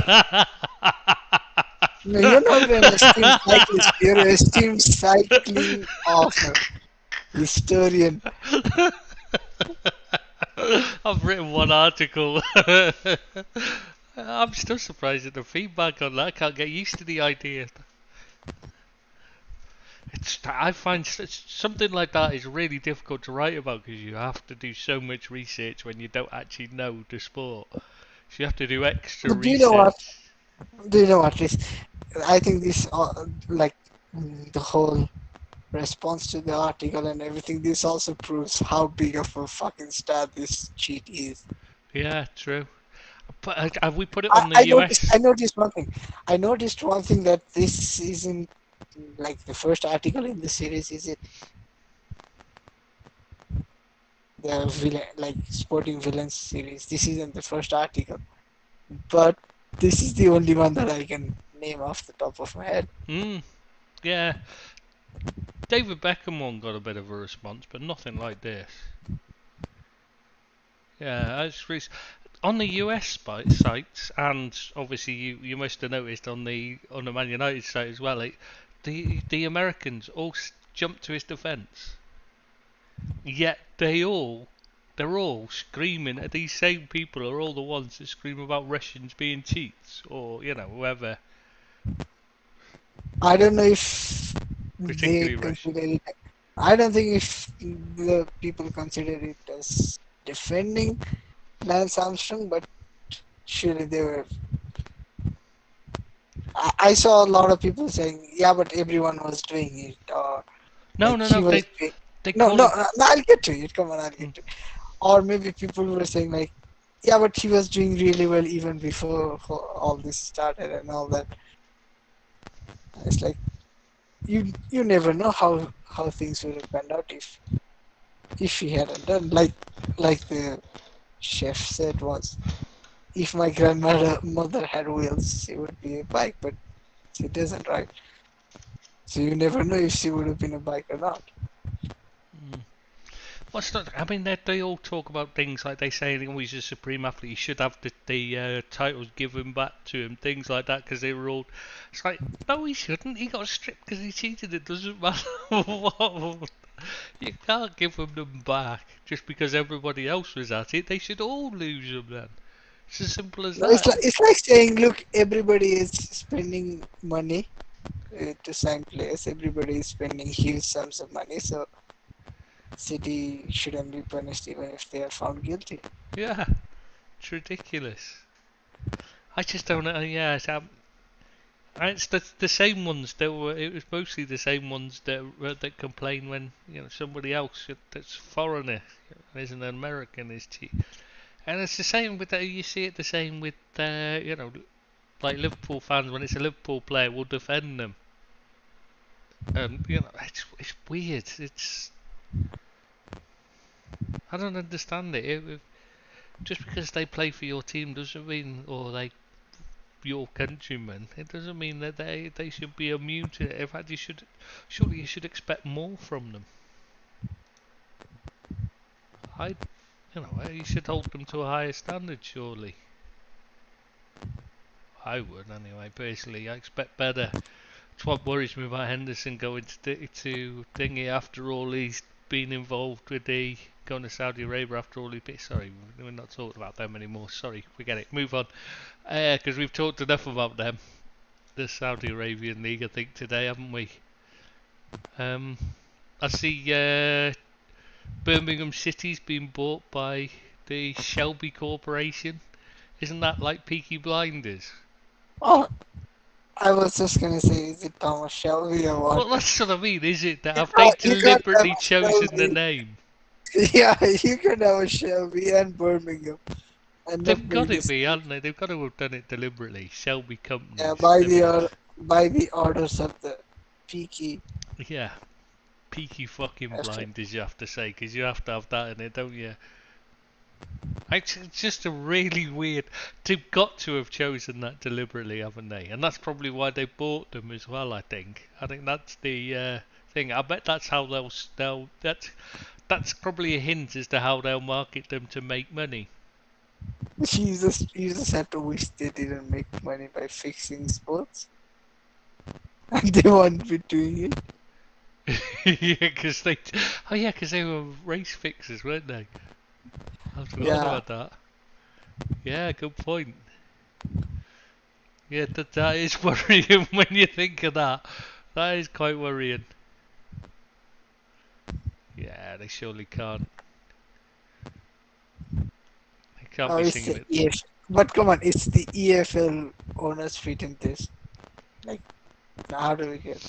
no, you're not an esteemed cyclist. You're an esteemed cycling author, historian. I've written one article. I'm still surprised at the feedback on that. I can't get used to the idea. I find something like that is really difficult to write about because you have to do so much research when you don't actually know the sport. So you have to do extra But do you know what? research. Do you know what this? I think this, the whole response to the article and everything. This also proves how big of a fucking star this cheat is. Yeah, true. But have we put it I, on the I noticed. I US? noticed one thing. I noticed one thing that this isn't like the first article in the series. Is it the villain, like sporting villains series? This isn't the first article, but this is the only one that I can name off the top of my head. Hmm. Yeah. David Beckham one got a bit of a response, but nothing like this. Yeah, on the US sites, and obviously you must have noticed on the Man United site as well. The Americans all jumped to his defence, yet they're all screaming. These same people are all the ones that scream about Russians being cheats, or whoever, I don't know if they particularly Russian. consider it. I don't think if the people consider it as defending. Lance Armstrong, but surely they were. I saw a lot of people saying, yeah, but everyone was doing it, or No, like no, he no. was They doing. they No, call no, him. no, I'll get to it. Come on, I'll Mm, get to it. Or maybe people were saying like, yeah, but he was doing really well even before all this started and all that. It's like you never know how things would have panned out if he hadn't done like the chef said was, if my grandmother mother had wheels, she would be a bike, but she doesn't, right? So you never know if she would have been a bike or not. mm. What's not? I mean, they all talk about things like they say oh, he's a supreme athlete. He should have the titles given back to him, things like that, because they were all. It's like no, he shouldn't. He got stripped because he cheated. It doesn't matter. What? You can't give them back just because everybody else was at it. They should all lose them then. It's as simple as No, that. it's like saying, look, everybody is spending money to sign players. Everybody is spending huge sums of money, so City shouldn't be punished even if they are found guilty. Yeah, it's ridiculous. I just don't know. Yeah, it's the same ones that were. It was mostly the same ones that complain when somebody else that's foreigner isn't an American is cheap, and it's the same with you see it the same with like Liverpool fans when it's a Liverpool player will defend them, and it's weird. It's I don't understand it. Just because they play for your team doesn't mean or they your countrymen, it doesn't mean that they should be immune to it. In fact, surely you should expect more from them. I, you should hold them to a higher standard. Surely, I would anyway. Personally, I expect better. It's what worries me about Henderson going to thingy after all he's been involved with the going to Saudi Arabia after all he. Sorry, we're not talking about them anymore. Sorry, forget it. Move on. Because we've talked enough about them. The Saudi Arabian League, I think, today, haven't we? I see Birmingham City's been bought by the Shelby Corporation. Isn't that like Peaky Blinders? Oh, I was just gonna say, is it Thomas Shelby or Well, what? that's what I mean, is it? That You have they you can't have deliberately a chosen the Shelby. name? Yeah, you can have a Shelby and Birmingham and not They've got make to this. be, haven't they? They've got to have done it deliberately. Shelby Yeah, Companies. They've been, by the orders of the Peaky. yeah, Peaky fucking After. Blinders, you have to say, because you have to have that in it, don't you? It's just a really weird. They've got to have chosen that deliberately, haven't they? And that's probably why they bought them as well. I think. I think that's the thing. I bet that's how they'll. That's probably a hint as to how they'll market them to make money. You just have to wish they didn't make money by fixing sports, and they won't be doing it. Yeah, because they. Oh yeah, because they were race fixers, weren't they? I've forgotten Yeah, about that. Yeah, good point. Yeah, that is worrying when you think of that. That is quite worrying. Yeah, they surely can't. They can't oh, be it's singing the it. EF. But come on, it's the EFL owners feet in this. Like, how do we get?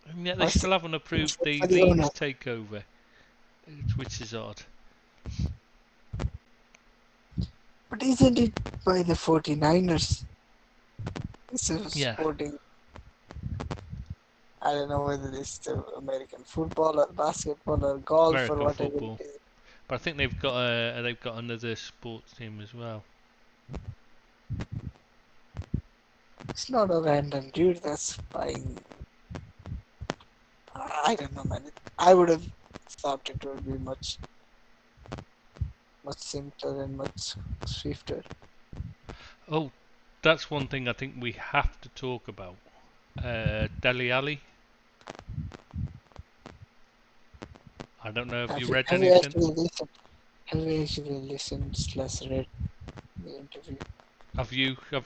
And yet they What's the, still haven't approved the for the owner? Leeds takeover, which is odd. But isn't it by the 49ers? It's a Yeah, sporting. I don't know whether it's the American football or basketball or golf or American whatever it football. is. But I think they've got another sports team as well. It's not a random dude that's buying. I don't know, man. I would have thought it would be much simpler and much swifter. Oh, that's one thing I think we have to talk about. Deli Ali. I don't know if you read Have you anything. actually listened? Have you actually listened slash read the interview? Have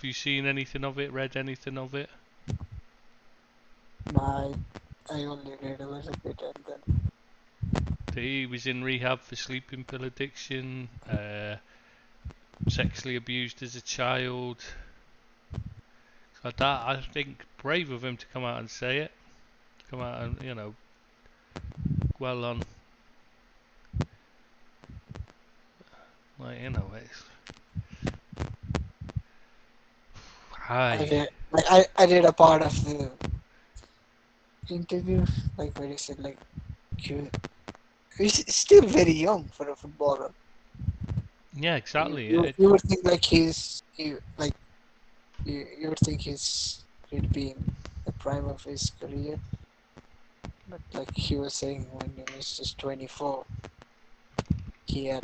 you seen anything of it? Read anything of it? No, I only read a little bit and then He was in rehab for sleeping pill addiction, sexually abused as a child. So that, I think, brave of him to come out and say it. Come out and, well on. Like, it's... Hi. I did a part of the interview, like where he said like he's still very young for a footballer. Yeah, exactly. You would think like you would think he'd be in the prime of his career, but like he was saying when he was just 24, he had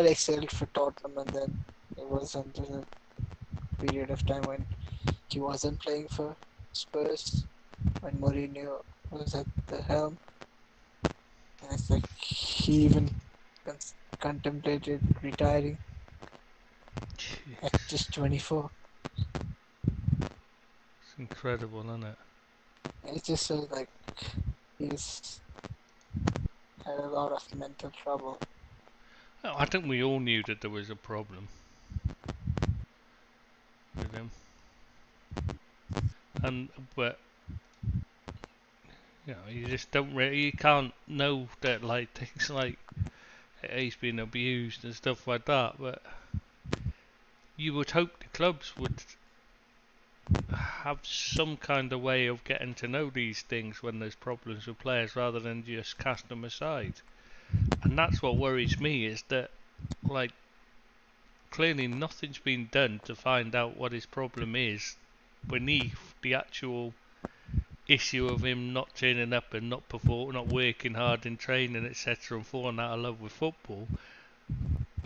excelled for Tottenham, and then it was under the period of time when he wasn't playing for Spurs when Mourinho was at the helm. And it's like he even contemplated retiring at just 24. It's incredible, isn't it? It just shows like he's had a lot of mental trouble. I think we all knew that there was a problem with him. But you just don't really, you can't know that, like, things like he's been abused and stuff like that, but you would hope the clubs would have some kind of way of getting to know these things when there's problems with players rather than just cast them aside. And that's what worries me, is that, like, clearly nothing's been done to find out what his problem is beneath the actual issue of him not turning up and not working hard in training, etc., and falling out of love with football.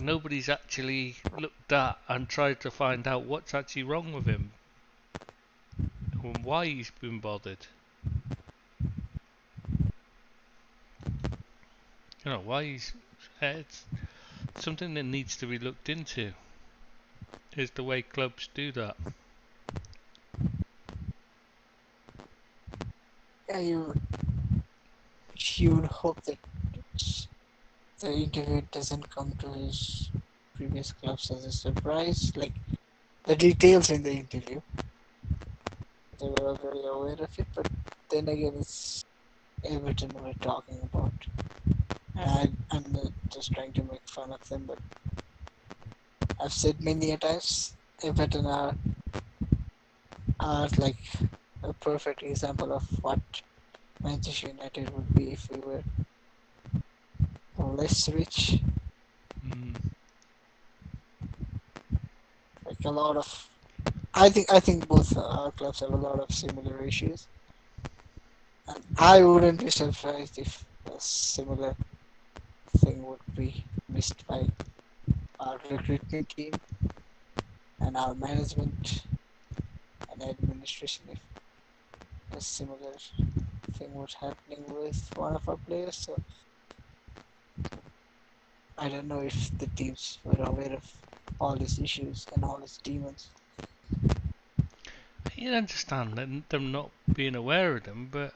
Nobody's actually looked at and tried to find out what's actually wrong with him and why he's been bothered. Why he's... It's something that needs to be looked into, is the way clubs do that. Yeah, you would hope that the interview doesn't come to his previous clubs as a surprise. Like the details in the interview, they were very aware of it, but then again, it's Everton we're talking about. I'm not just trying to make fun of them, but I've said many a times, Everton are like a perfect example of what Manchester United would be if we were less rich. Like a lot of, I think both our clubs have a lot of similar issues, and I wouldn't be surprised if a similar thing would be missed by our recruitment team and our management and administration if a similar thing was happening with one of our players. So I don't know if the teams were aware of all his issues and all his demons. You understand them not being aware of them, but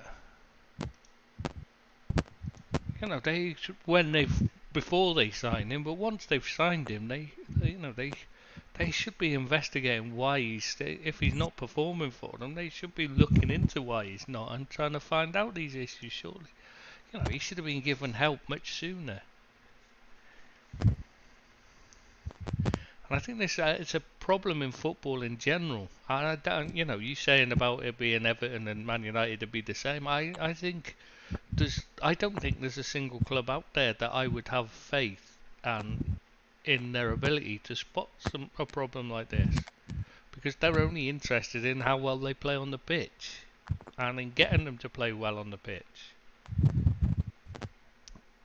before they sign him, but once they've signed him, they should be investigating why if he's not performing for them, they should be looking into why he's not and trying to find out these issues. Surely, he should have been given help much sooner. And I think it's a problem in football in general. And I don't, you saying about it being Everton and Man United to be the same. I think I don't think there's a single club out there that I would have faith in their ability to spot a problem like this, because they're only interested in how well they play on the pitch and in getting them to play well on the pitch.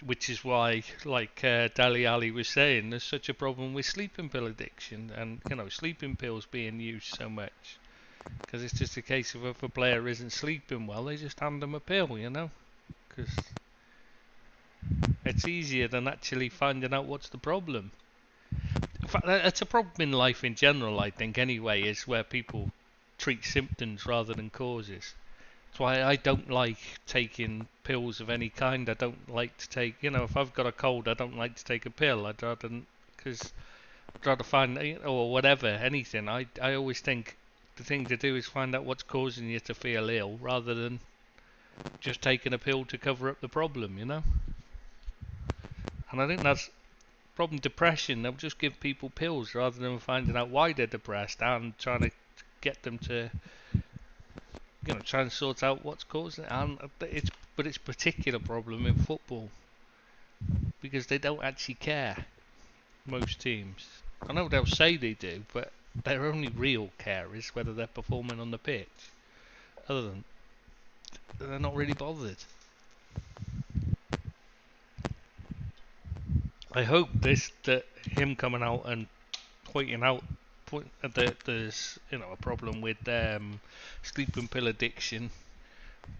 Which is why, like Dali Ali was saying, there's such a problem with sleeping pill addiction and sleeping pills being used so much, because it's just a case of if a player isn't sleeping well, they just hand them a pill, because it's easier than actually finding out what's the problem. In fact, it's a problem in life in general, I think, anyway, is where people treat symptoms rather than causes. That's why I don't like taking pills of any kind. I don't like to take, if I've got a cold, I don't like to take a pill. Because I'd rather find, or whatever, anything. I always think the thing to do is find out what's causing you to feel ill rather than just taking a pill to cover up the problem. And I think that's problem depression. They'll just give people pills rather than finding out why they're depressed and trying to get them to try and sort out what's causing it. And it's a particular problem in football because they don't actually care. Most teams, I know they'll say they do, but their only real care is whether they're performing on the pitch. Other than they're not really bothered. I hope that him coming out and pointing out that there's a problem with sleeping pill addiction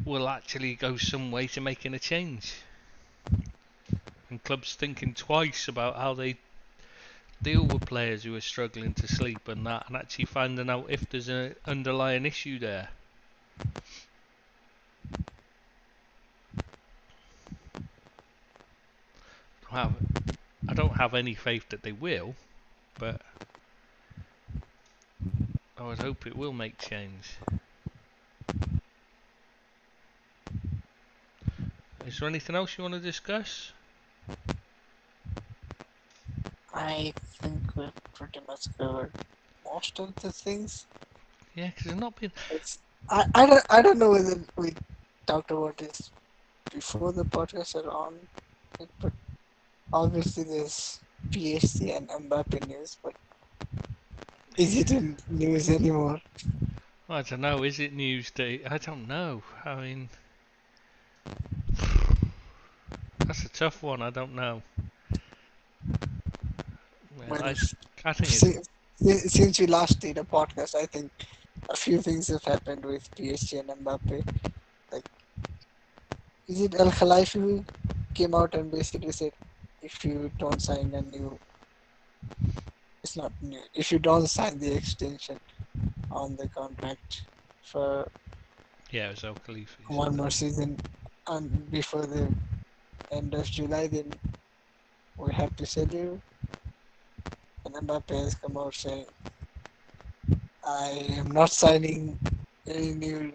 will actually go some way to making a change. And clubs thinking twice about how they deal with players who are struggling to sleep and that, and actually finding out if there's an underlying issue there. I don't have any faith that they will, but I would hope it will make change. Is there anything else you want to discuss? I think we've pretty much covered most of the things. Yeah, because there's not been. I don't know whether we talked about this before the podcast or on it, but obviously there's PSG and Mbappe news, but is it in news anymore? I don't know. Is it news day? I don't know. I mean, that's a tough one. I don't know. Well, I think since we last did a podcast, I think a few things have happened with PSG and Mbappe. Like, is it El Khalifi who came out and basically said, if you don't sign a new, it's not new, if you don't sign the extension on the contract for it was El Khalifi. one more season and before the end of July, then we have to sell you. And Mbappe has come out saying, I am not signing any new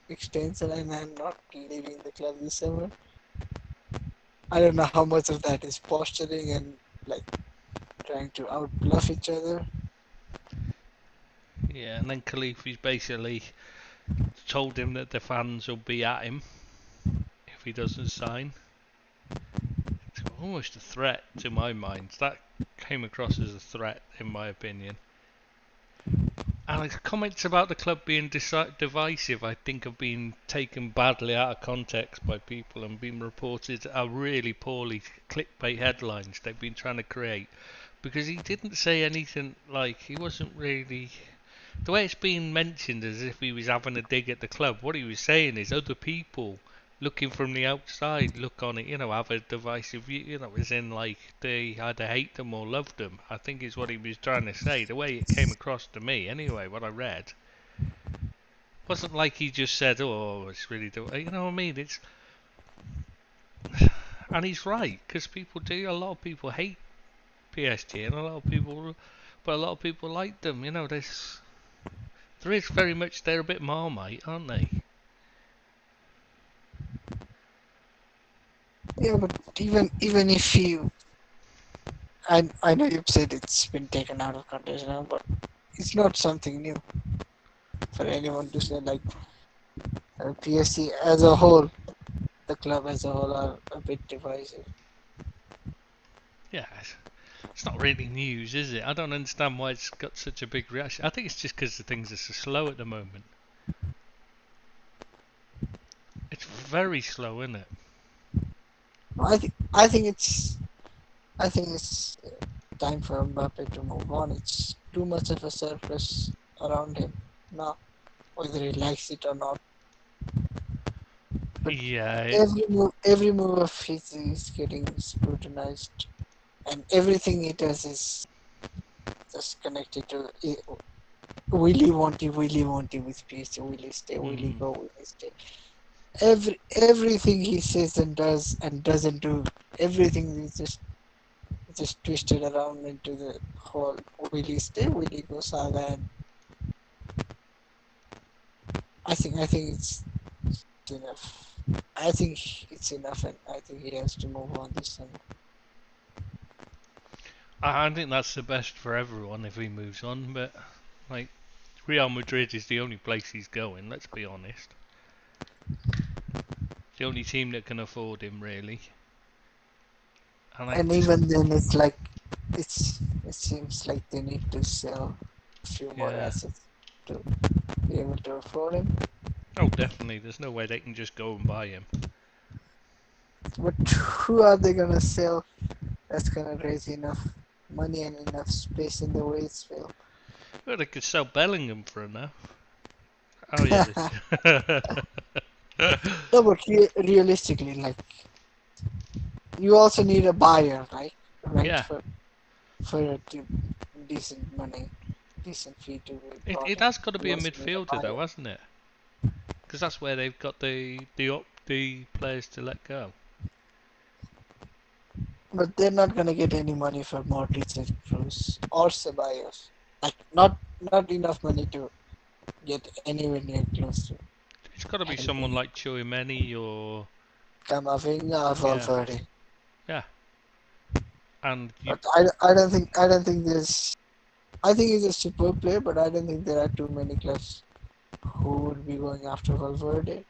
extension and I'm not leaving the club this summer. I don't know how much of that is posturing and like trying to outbluff each other. Yeah, and then Khalifi's basically told him that the fans will be at him if he doesn't sign. It's almost a threat to my mind. That came across as a threat in my opinion. And comments about the club being divisive, I think, have been taken badly out of context by people and been reported are really poorly clickbait headlines they've been trying to create. Because he didn't say anything, like, he wasn't really... The way it's been mentioned as if he was having a dig at the club, what he was saying is other people looking from the outside look on it, have a divisive view, as in like they either hate them or love them. I think is what he was trying to say. The way it came across to me, anyway, what I read, wasn't like he just said, "Oh, it's really you know what I mean?" It's and he's right because people do. A lot of people hate PSG, and a lot of people like them. There is very much they're a bit Marmite, aren't they? Yeah, but even if you, I know you've said it's been taken out of context now, but it's not something new for anyone to say. Like PSG as a whole, the club as a whole are a bit divisive. Yeah, it's not really news, is it? I don't understand why it's got such a big reaction. I think it's just because the things are so slow at the moment. It's very slow, isn't it? I think it's time for Mbappe to move on. It's too much of a surplus around him now, whether he likes it or not. But yeah. Every move of his is getting scrutinized, and everything he does is just connected to will he want it with PSG, will he stay, will he go, will he stay. everything he says and does and doesn't do, everything is just twisted around into the whole will he stay, will he go saga, and I think it's enough. I think it's enough, and I think he has to move on this summer. I think that's the best for everyone if he moves on, but like Real Madrid is the only place he's going, let's be honest. The only team that can afford him, really. And I And just, even then, it's like it seems like they need to sell a few more yeah. assets to be able to afford him. Oh, definitely. There's no way they can just go and buy him. But who are they gonna sell that's gonna raise enough money and enough space in the wage bill? Well, they could sell Bellingham for enough. Oh, yeah. This. No, but realistically, like you also need a buyer, right? Yeah. For a decent money, decent fee to be brought It in. has got to be You a also need a midfielder, though, buyer. hasn't it? Because that's where they've got the players to let go. But they're not gonna get any money for Modric and Kroos or Ceballos. Like not enough money to get anywhere near close to It's got to be someone helping like Chouameni or Camavinga or yeah, Valverde. yeah. And you, But I don't think there's. I think he's a superb player, but I don't think there are too many clubs who would be going after Valverde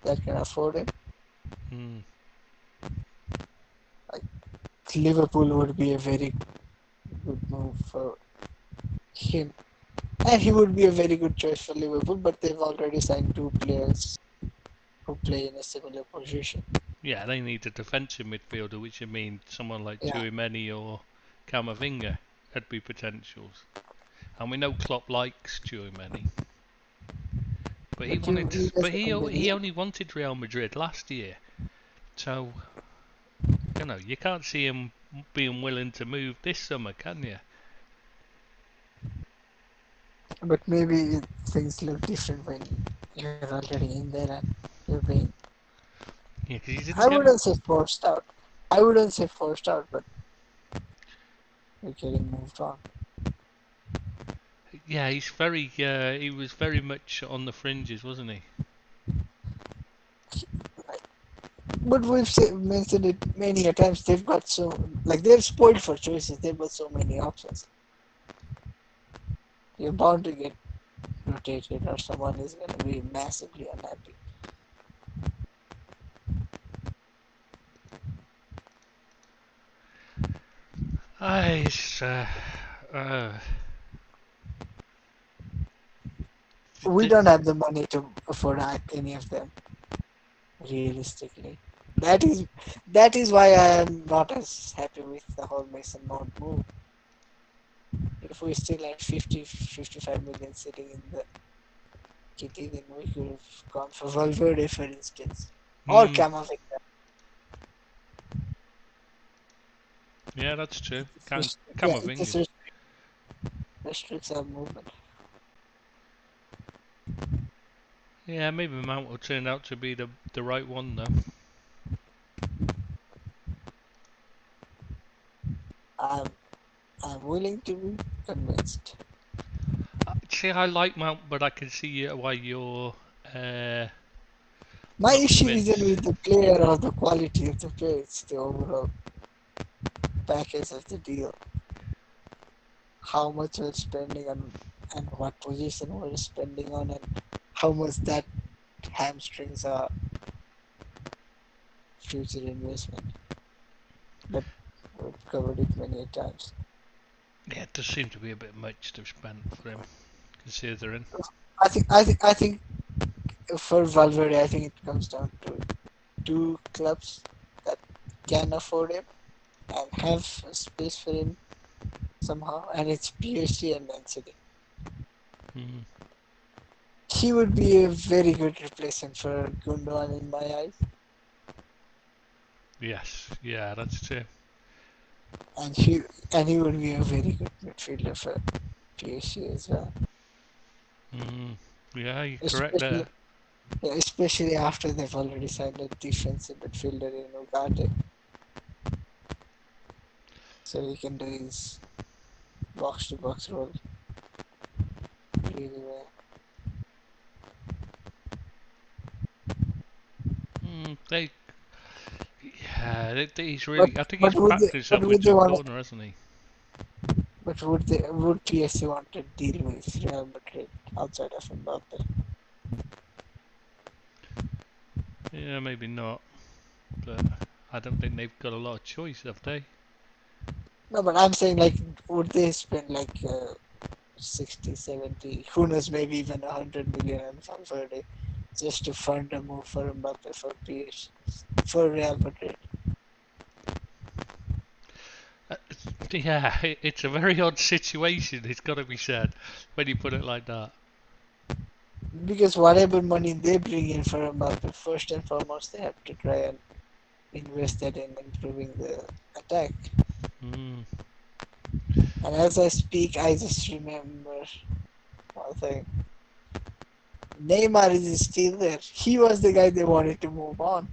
that can afford him. mm, Like Liverpool would be a very good move for him, and he would be a very good choice for Liverpool. But they've already signed two players who play in a similar position. yeah, they need a defensive midfielder, which would mean someone like Yeah, Chouameni or Camavinga could be potentials. And we know Klopp likes Chouameni, but he but wanted, he but doesn't he really. only wanted Real Madrid last year. So you can't see him being willing to move this summer, can you? But maybe things look different when you're already in there and you're being. Yeah, because he didn't I get. wouldn't say forced out. I wouldn't say forced out, but you're getting moved on. Yeah, he's very. He was very much on the fringes, wasn't he? But mentioned it many a times. They've got they're spoiled for choices. They've got so many options. You're bound to get rotated, or someone is going to be massively unhappy. It's, uh, We don't have the money to afford any of them, realistically. That is that is why I am not as happy with the whole Mason Mount move. If we still had 50, 55 million sitting in the kitty, then we could have gone for Valverde, for instance, or mm, Camavinga. yeah, that's true. It Camavinga. just restricts our movement. Yeah, maybe Mount will turn out to be the right one though. I'm, I'm willing to be convinced. See, I like Mount, but I can see why you're uh, My not issue isn't convinced. with the player or the quality of the player, it's the overall package of the deal. How much we're spending on and what position we're spending on, and how much that hamstrings our future investment. But we've covered it many times. Yeah, it does seem to be a bit much to spend for him, considering. I think for Valverde, I think it comes down to two clubs that can afford him and have space for him somehow, and it's PSG and Man City. Mm, He would be a very good replacement for Gundogan in my eyes, yes, yeah, that's true. and he would be a very good midfielder for PSG as well. Mm, yeah, you're correct Especially there. Yeah, especially after they've already signed a defensive midfielder in Ugarte. So he can do his box to box role really well. They, yeah, he's But really. I think he's but would they backed but himself would they into a want corner, hasn't he? but would PSG want to deal with Real Madrid outside of Mbappe? Yeah, maybe not. But I don't think they've got a lot of choice, have they? No, but I'm saying like would they spend like 60, 70, who knows, maybe even 100 million on Valverde just to fund a move for Mbappe for PSG, for Real Madrid? Uh, yeah, it's a very odd situation. It's got to be said when you put it like that. Because whatever money they bring in for Mbappe, first and foremost, they have to try and invest that in improving the attack. Mm. And as I speak, I just remember one thing. Neymar is still there. He was the guy they wanted to move on,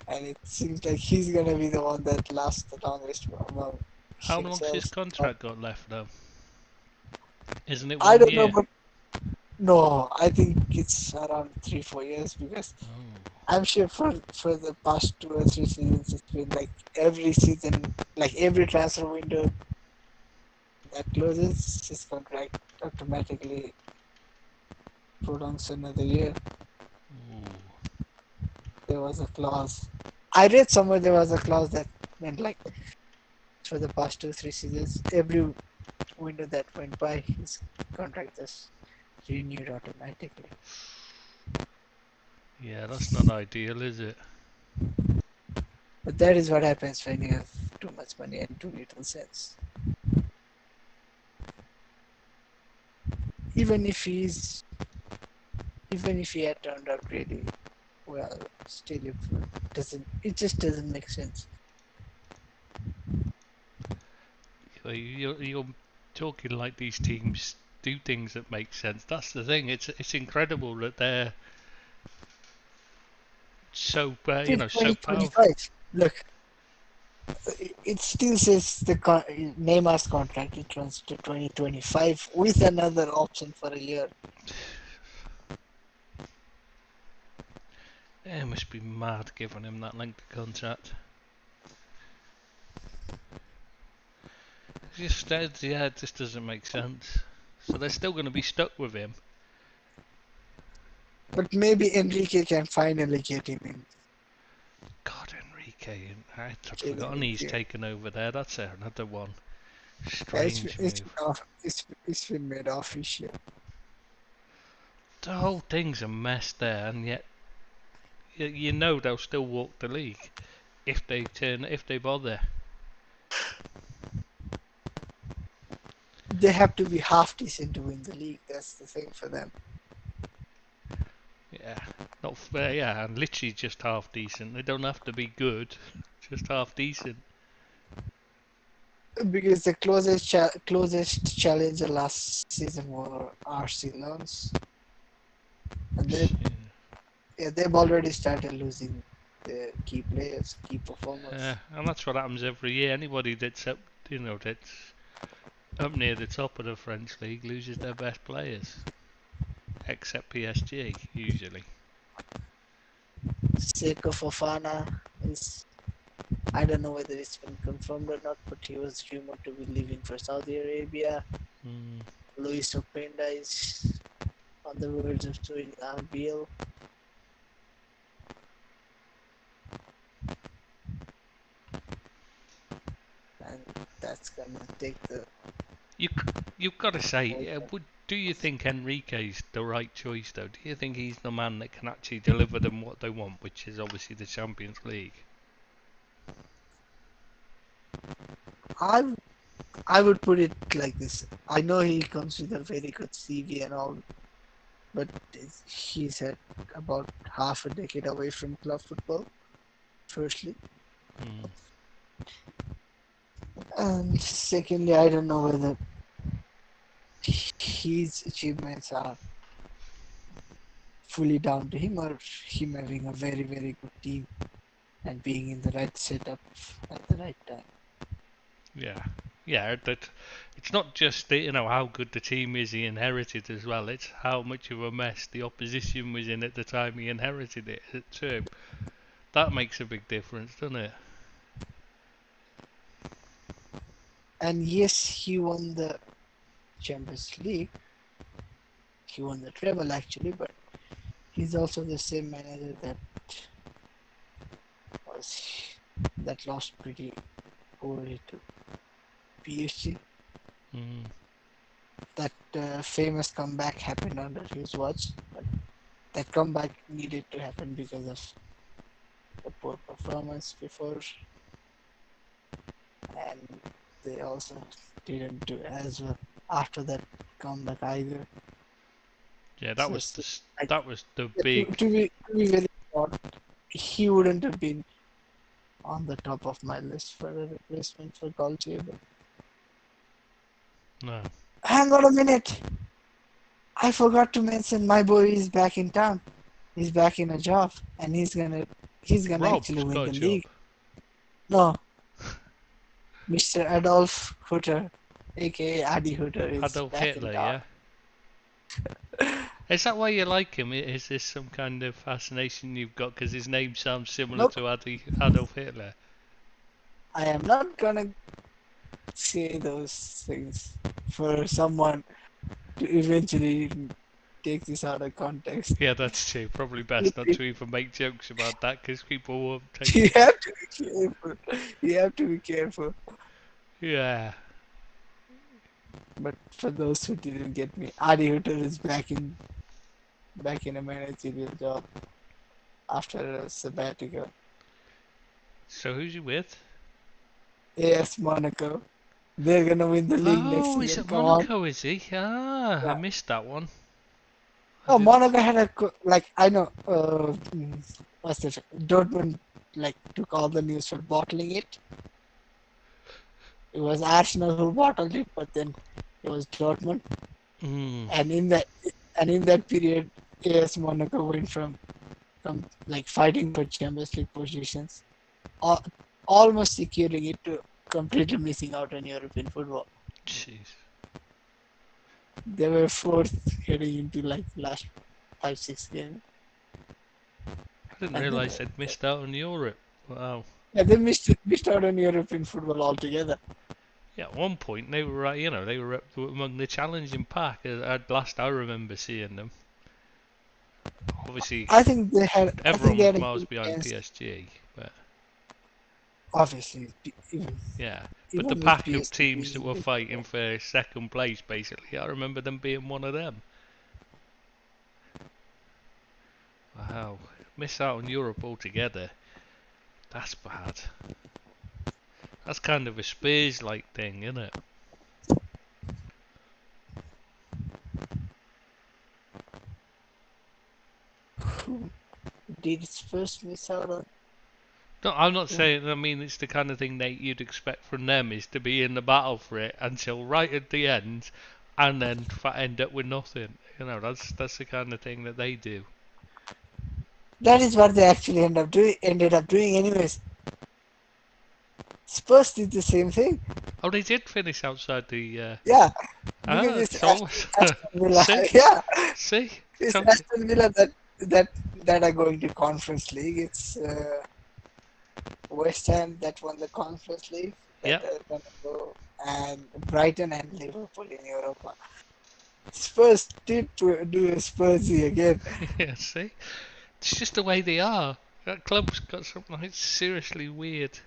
and it seems like he's gonna be the one that lasts the longest among How long's his himself. contract got left, though? Isn't it I one don't know, year? but no, I think it's around 3 4 years because Oh. I'm sure for the past 2 or 3 seasons it's been like every season, like every transfer window that closes, his contract automatically prolongs another year. Ooh. There was a clause. I read somewhere there was a clause that meant like for the past 2 3 seasons, every window that went by, his contract just renewed automatically. Yeah, that's not ideal, is it? But that is what happens when you have too much money and too little sense. Even if he's, even if he had turned out really well, still it just doesn't make sense. You're talking like these teams do things that make sense. That's the thing. It's incredible that they're so Till so powerful. 2025. Look, it still says Neymar's contract it runs to 2025 with another option for a year. They must be mad giving him that length of contract. Yeah, it just doesn't make sense. So they're still going to be stuck with him. But maybe Enrique can finally get him in. God, Enrique, I'd forgotten he's Enrique. taken over there. That's another one. Yeah, Strange move. it's been made official. The whole thing's a mess there, and yet you know they'll still walk the league if they bother. They have to be half decent to win the league. That's the thing for them. Yeah, not fair. Yeah, and literally just half decent. They don't have to be good, just half decent. Because the closest challenger last season were RC Lens, and then Yeah. yeah, they've already started losing the key players, key performers. And that's what happens every year. Anybody that's that's up near the top of the French league loses their best players, except PSG usually. Seko Fofana is, I don't know whether it's been confirmed or not, but he was rumored to be leaving for Saudi Arabia. Mm. Luis Openda is on the verge of doing RBL. And that's gonna take the You you've got to say, do you think Enrique's the right choice though? Do you think he's the man that can actually deliver them what they want, which is obviously the Champions League? I I would put it like this. I know he comes with a very good CV and all, but he's had about half a decade away from club football, firstly. Mm. And secondly, I don't know whether his achievements are fully down to him or him having a very, very good team and being in the right setup at the right time. Yeah, yeah. That it's not just how good the team is he inherited as well. It's how much of a mess the opposition was in at the time he inherited it too. That makes a big difference, doesn't it? And yes, he won the Champions League. He won the treble actually, but he's also the same manager was that lost pretty poorly to PSG. Mm. That famous comeback happened under his watch, but that comeback needed to happen because of the poor performance before, and they also didn't do as well after that comeback either. Yeah, So I, that was the yeah, big. to be very short, he wouldn't have been on the top of my list for a replacement for Gaultier. But No. hang on a minute, I forgot to mention my boy is back in town. He's back in a job, and he's gonna actually Rob's win got a the job. league. No, Mr. Adolf Hutter, aka Adi Hutter, is Adolf back in Hitler, town. yeah. Is that why you like him? Is this some kind of fascination you've got because his name sounds similar Nope, to Adolf Hitler? I am not gonna say those things for someone to eventually take this out of context. Yeah, that's true. Probably best not to even make jokes about that because people won't take You it. have to be careful. You have to be careful. Yeah. But for those who didn't get me, Adi Hutter is back in a managerial job after a sabbatical. So who's you with? AS Monaco. They're gonna win the league next Oh, he's season. at Come on. Monaco, is he? Ah, I Yeah. missed that one. I Oh, didn't. Monaco had like I know. What's it? Dortmund like took all the news for bottling it. It was Arsenal who bottled it, but then it was Dortmund. Mm. And in that period, AS Monaco went from like fighting for Champions League positions, al- almost securing it to completely missing out on European football. Jeez. They were fourth heading into like last 5-6 games, I didn't and then realise they'd missed out on Europe. Wow. yeah, they missed out on European football altogether. Yeah, at one point they were, they were among the challenging pack. At last I remember seeing them. Obviously, I think everyone they was had a miles good behind chance. PSG, but Obviously, yeah. But the even with pack of PSG teams that being were good, fighting for second place, basically, I remember them being one of them. Wow, miss out on Europe altogether. That's bad. That's kind of a Spurs-like thing, isn't it? who did Spurs miss out on? No, I'm not saying. I mean, it's the kind of thing that you'd expect from them is to be in the battle for it until right at the end, and then end up with nothing. That's the kind of thing that they do. That is what they actually ended up doing anyways. Spurs did the same thing. Oh, they did finish outside the. Yeah, because it's It's almost. Aston Villa. see, Yeah, see, it's so, Aston Villa that that are going to Conference League. It's West Ham that won the Conference League that yeah, are gonna go, and Brighton and Liverpool in Europa. Spurs did do a Spursy again. yeah. See, it's just the way they are. That club's got something like seriously weird.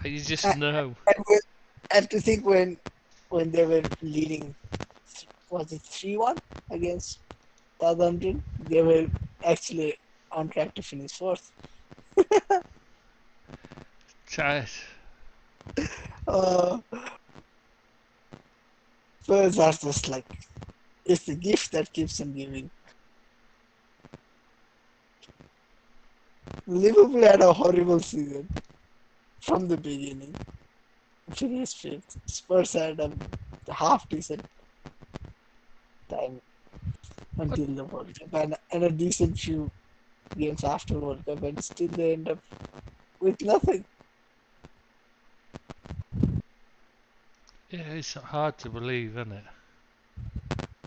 You just And, know. and to think when they were leading, was it 3-1 against Southampton? They were actually on track to finish fourth. Try Uh, Spurs are just like it's the gift that keeps on giving. Liverpool had a horrible season from the beginning. Finished fifth. Spurs had a half decent time until the World Cup and a decent few games after World Cup, and still they end up with nothing. Yeah, it's hard to believe, isn't it?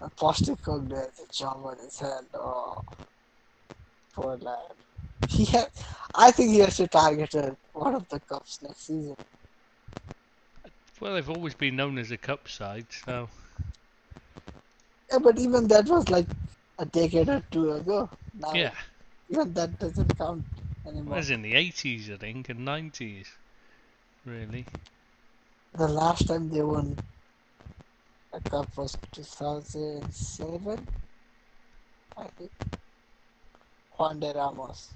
And Postecoglou has a job on his hand. Oh, poor lad. He ha- I think he has to target one of the cups next season. Well, they've always been known as a cup side, so Yeah, but even that was like a decade or two ago. Now, yeah. even that doesn't count It anymore. was in the 80s, I think, and 90s, really. The last time they won a cup was 2007, I think. Juan de Ramos.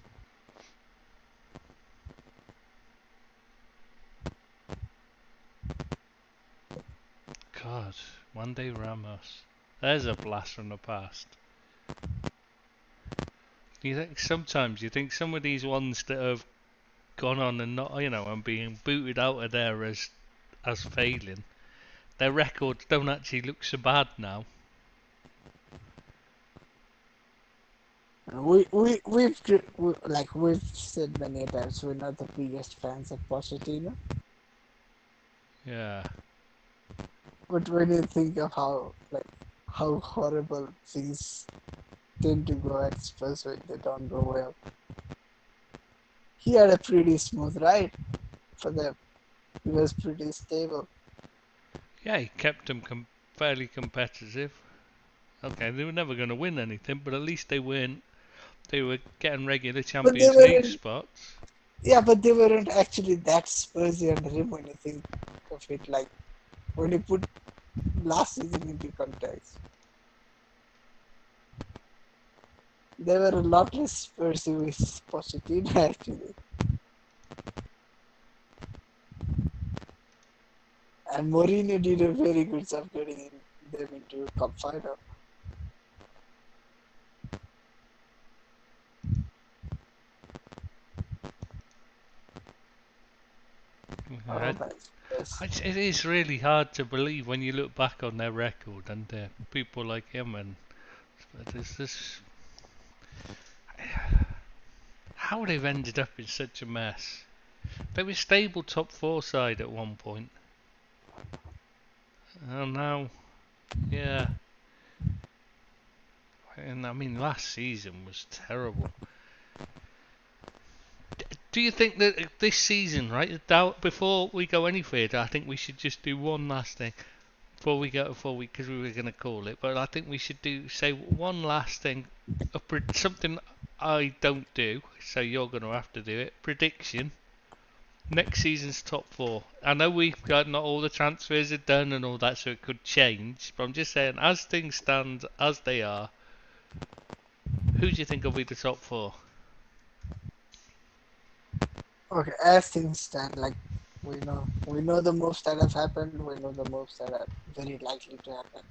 God, one day Ramos. There's a blast from the past. You think sometimes you think some of these ones that have gone on and not, and being booted out of there as failing, their records don't actually look so bad now. We've said many times we're not the biggest fans of Pochettino, Yeah. but when you think of how horrible things tend to go at Spurs when they don't go well, he had a pretty smooth ride for them. He was pretty stable. Yeah, he kept them fairly competitive. Okay, they were never going to win anything, but at least they weren't. They were getting regular But they Champions League weren't, spots. yeah, but they weren't actually that Spursy under him when you think of it. Like when you put last season into context, they were a lot less Spursy with Pochettino actually. And Mourinho did a very good job getting them into a cup final. Yeah, Oh my goodness. it is really hard to believe when you look back on their record and people like him and there's this how they've ended up in such a mess. They were stable top four side at one point. And now, yeah. And I mean, last season was terrible. Do you think that this season, right, before we go any further, I think we should just do one last thing because we were going to call it, but I think we should say one last thing, something I don't do, so you're going to have to do it. Prediction. Next season's top four. I know we've got not all the transfers are done and all that, so it could change. But I'm just saying, as things stand, as they are, who do you think will be the top four? Okay, as things stand, like we know the moves that have happened. We know the moves that are very likely to happen.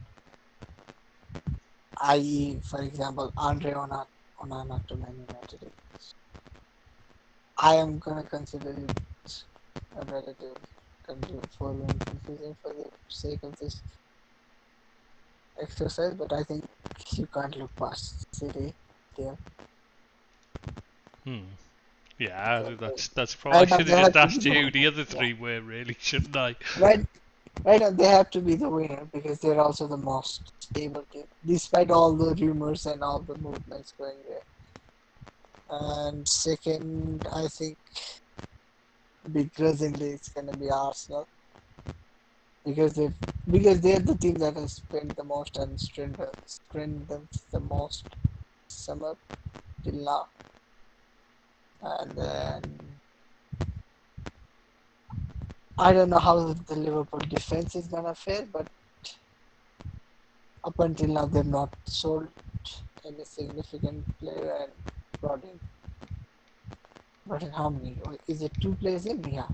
I.e., for example, Andre Onana to Man United. I am gonna consider it a relative for confusion for the sake of this exercise, but I think you can't look past City there. Hmm. Yeah, So that's probably. I right now should they have just have to be asked the you who winner. the other Yeah. three were, really, shouldn't I? Right, right now they have to be the winner because they're also the most stable team, despite all the rumors and all the movements going there. And second, I think begrudgingly it's gonna be Arsenal because they're the team that has spent the most and strengthened the most summer till now. And then I don't know how the Liverpool defense is gonna fare, but up until now they've not sold any significant player and brought in how many? Is it two players in? Yeah,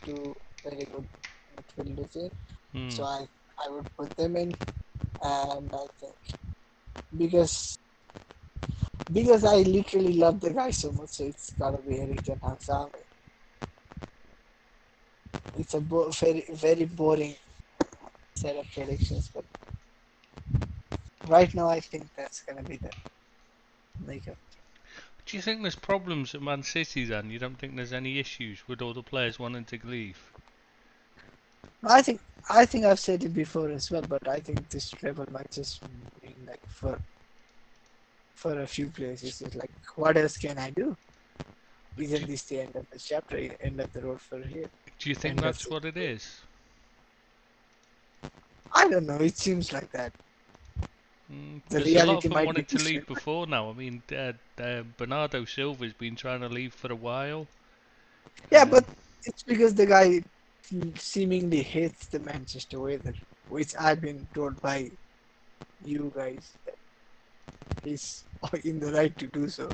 two very good midfielders in. Hmm. So I would put them in, and I think because I literally love the guy so much, so it's gotta be Eric Ten Hag's army. It's a very very boring set of predictions, but right now, I think that's gonna be the makeup. Do you think there's problems at Man City then? You don't think there's any issues with all the players wanting to leave? I think I think I've said it before as well, but I think this treble might just be like for a few players. It's just like, what else can I do? Isn't this the end of the chapter, end of the road for here? Do you think End of that's the- what it is? I don't know. It seems like that. The Because a lot of reality them might be wanted to leave different. before now. I mean, Bernardo Silva's been trying to leave for a while. Yeah, but it's because the guy seemingly hates the Manchester weather, which I've been told by you guys that he's in the right to do so.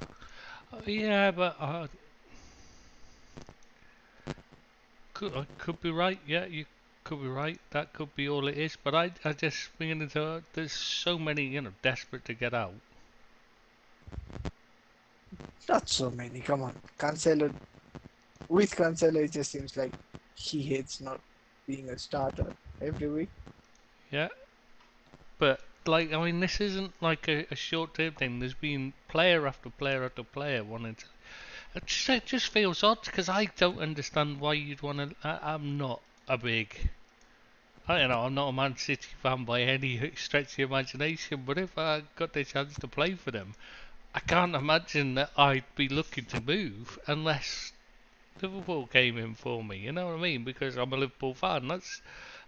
Yeah, but I could be right. Yeah, you could be right. That could be all it is. But I just thinking there's so many, desperate to get out. Not so many. Come on, Cancelo. With Cancelo, it just seems like he hates not being a starter every week. Yeah, but like, I mean, this isn't like a short-term thing. There's been player after player after player wanting to. It just feels odd because I don't understand why you'd want to. I'm not a big. I'm not a Man City fan by any stretch of the imagination, but if I got the chance to play for them, I can't imagine that I'd be looking to move unless Liverpool came in for me. You know what I mean? Because I'm a Liverpool fan.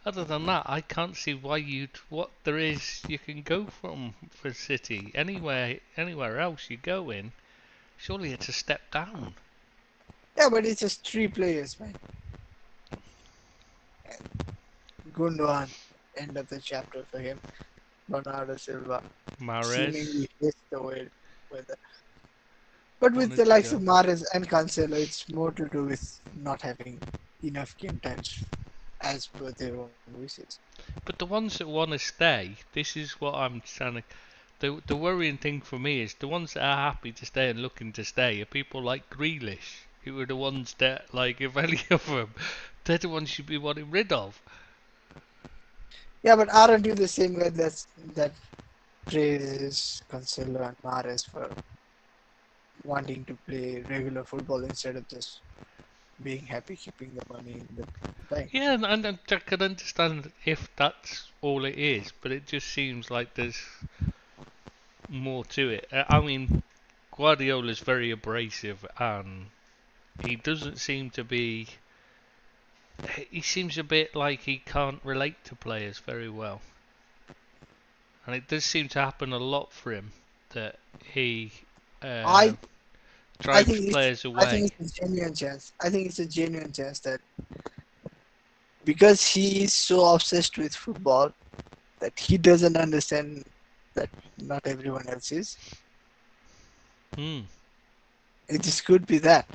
Other than that, I can't see why what there is you can go from for City anywhere else you go in. Surely it's a step down. Yeah, but it's just three players, man. Gundogan, end of the chapter for him. Bernardo Silva, Mahrez seemingly hates the weather. But with wanted the to likes of go. Mahrez and Cancelo, it's more to do with not having enough game times as per their own wishes. But the ones that want to stay, this is what I'm trying to. The worrying thing for me is the ones that are happy to stay and looking to stay are people like Grealish, who are the ones that, like, if any of them, they're the ones you'd be wanting rid of. Yeah, but aren't you the same guy that praises Cancelo and Mahrez for wanting to play regular football instead of just being happy keeping the money in the bank? Yeah, and I can understand if that's all it is, but it just seems like there's more to it. I mean, Guardiola's very abrasive, and he doesn't seem to be. He seems a bit like he can't relate to players very well, and it does seem to happen a lot for him that he I I drives think it's players I think away. it's a genuine chance. I think it's a genuine chance that because he is so obsessed with football that he doesn't understand that not everyone else is. Hmm. It just could be that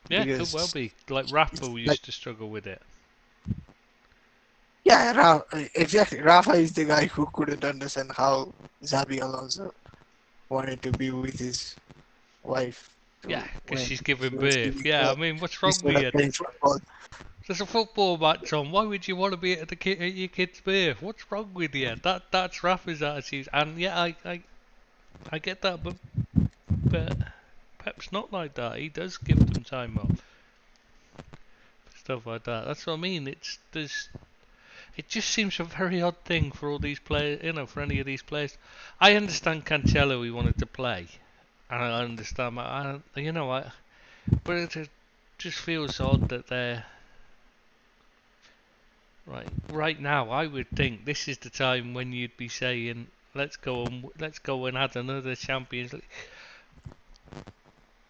Yeah, could well because be. Like Rafa it's like used to struggle with it. yeah, exactly. Rafa is the guy who couldn't understand how Xabi Alonso wanted to be with his wife Yeah, to because when she's giving she was birth. giving Yeah, I birth mean, what's wrong instead with of you? playing football. There's a football match on. Why would you want to be at at your kid's birth? What's wrong with you? That's Rafa's attitude. And yeah, I get that, but Pep's not like that. He does give them time off, stuff like that. That's what I mean. It just seems a very odd thing for all these players. For any of these players. I understand Cancelo. He wanted to play, and I understand. But it just feels odd that they're. Right now, I would think this is the time when you'd be saying, let's go and add another Champions League."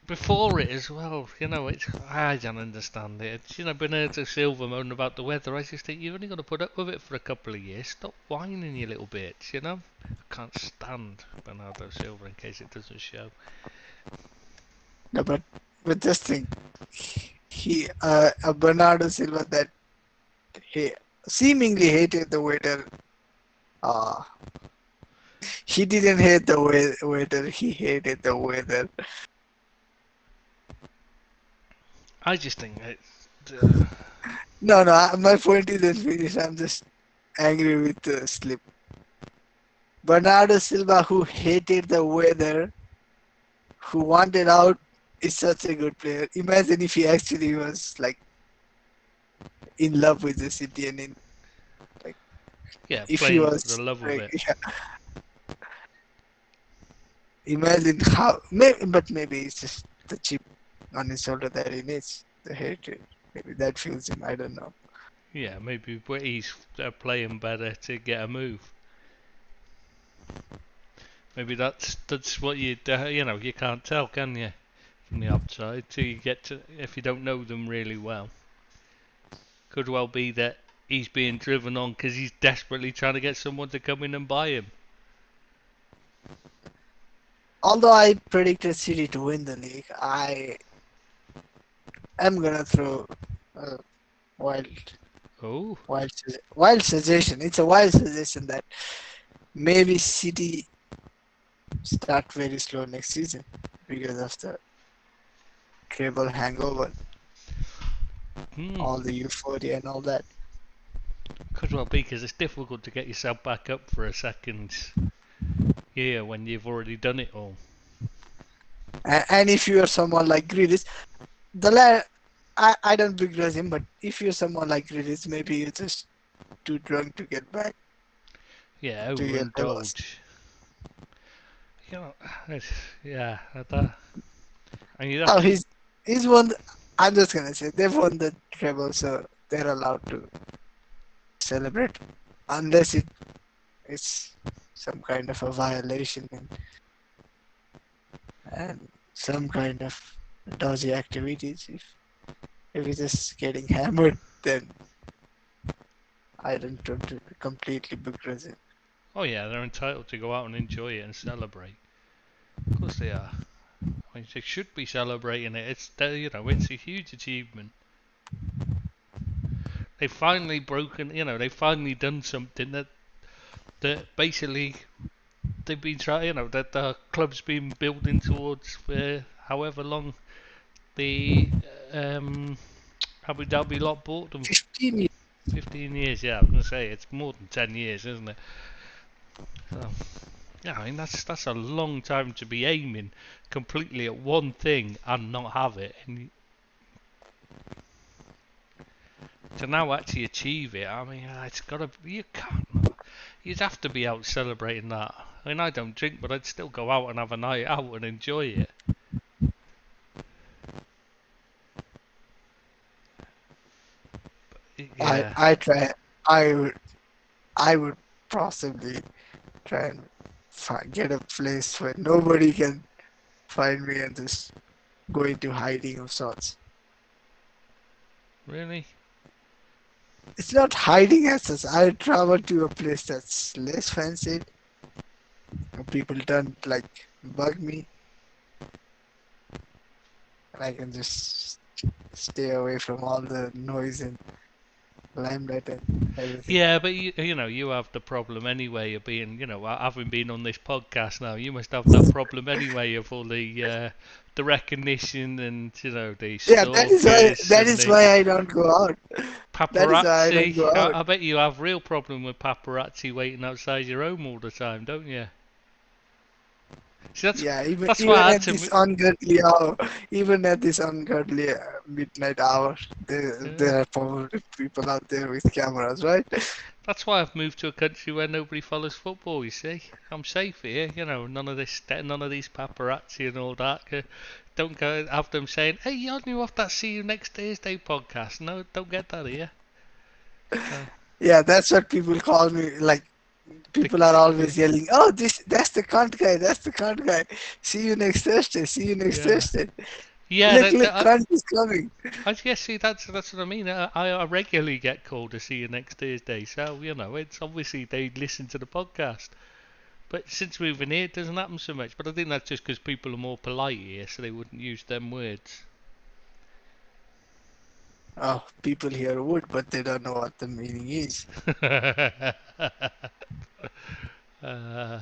Before it as well, I don't understand it. Bernardo Silva moaning about the weather. I just think you're only going to put up with it for a couple of years. Stop whining, you little bitch. I can't stand Bernardo Silva in case it doesn't show. No, but just think, Bernardo Silva that he seemingly hated the waiter. Uh, he didn't hate the waiter. He hated the weather. I just think it. No, no. My point isn't finished. I'm just angry with the slip. Bernardo Silva, who hated the weather, who wanted out, is such a good player. Imagine if he actually was like in love with the city and in like Yeah, if he playing for the was love of like, it. yeah, imagine how. But maybe it's just the chip on his shoulder that he needs, the hatred. Maybe that fuels him. I don't know. Yeah, maybe but he's playing better to get a move. Maybe that's what you can't tell, can you, from the outside till you get to if you don't know them really well. Could well be that he's being driven on because he's desperately trying to get someone to come in and buy him. Although I predicted City to win the league, I am gonna throw a wild, Oh, wild suggestion. It's a wild suggestion that maybe City start very slow next season because of the treble hangover, hmm. all the euphoria and all that. Could well be because it's difficult to get yourself back up for a second year when you've already done it all. And if you are someone like Grealish, the la- I don't begrudge him, but if you're someone like Grealish, maybe you're just too drunk to get back Yeah, to your levels. overindulge. You know, yeah, that. And you'd have Oh, to. he's won. I'm just gonna say they've won the treble, so they're allowed to celebrate, unless it's some kind of a violation and some kind of dodgy activities. If he's just getting hammered, then I don't want to completely begrudge it. Oh yeah, they're entitled to go out and enjoy it and celebrate. Of course they are. I mean, they should be celebrating it. It's a huge achievement. They've finally broken. They've finally done something that basically they've been trying. That the club's been building towards for however long the Abu Dhabi lot bought them. 15 years. 15 years. Yeah, I was gonna say it's more than 10 years, isn't it? So, yeah, I mean that's a long time to be aiming completely at one thing and not have it, and to now actually achieve it. I mean, it's gotta. You can't. You'd have to be out celebrating that. I mean, I don't drink, but I'd still go out and have a night out and enjoy it. I Yeah. I try. I would possibly try and get a place where nobody can find me and just go into hiding of sorts. Really? It's not hiding as such. I travel to a place that's less fancy. People don't like bug me. And I can just stay away from all the noise and limelight and everything. Yeah, but you have the problem anyway of being, having been on this podcast now, you must have that problem anyway of all the recognition and the Yeah, that is why stalkers that and is the why I don't go out. That is why I don't paparazzi. go out. I bet you have real problem with paparazzi waiting outside your home all the time, don't you? See, Yeah, that's even why I had at to. this ungodly hour, even at this ungodly midnight hour, Yeah. there are probably people out there with cameras, right? That's why I've moved to a country where nobody follows football. You see, I'm safe here. None of none of these paparazzi and all that. Don't go have them saying, "Hey, you're new off that See You Next Thursday podcast." No, don't get that here. So, Yeah, that's what people call me. Like the, people are always yelling, "Oh, that's the cunt guy. That's the cunt guy. See you next Thursday. See you next yeah, Thursday. yeah. Look, cunt is coming." I guess see that's what I mean. I regularly get called to See You Next Thursday, so it's obviously they listen to the podcast. But since moving here, it doesn't happen so much. But I think that's just because people are more polite here, so they wouldn't use them words. Oh, people here would, but they don't know what the meaning is. uh,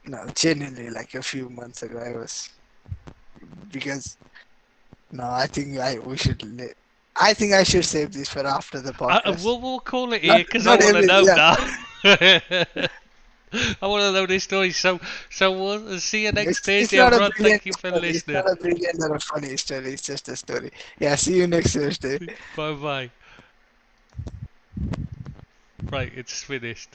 No, genuinely, like a few months ago, I was because no, I think we should. I think I should save this for after the podcast. we'll call it here Not, because I not want to every, know yeah, now. I want to know this story. So we'll see you next It's Thursday, not a everyone. brilliant Thank you for story. It's listening. not a brilliant or a funny story. It's just a story. Yeah, see you next Thursday. Bye bye. Right, it's finished.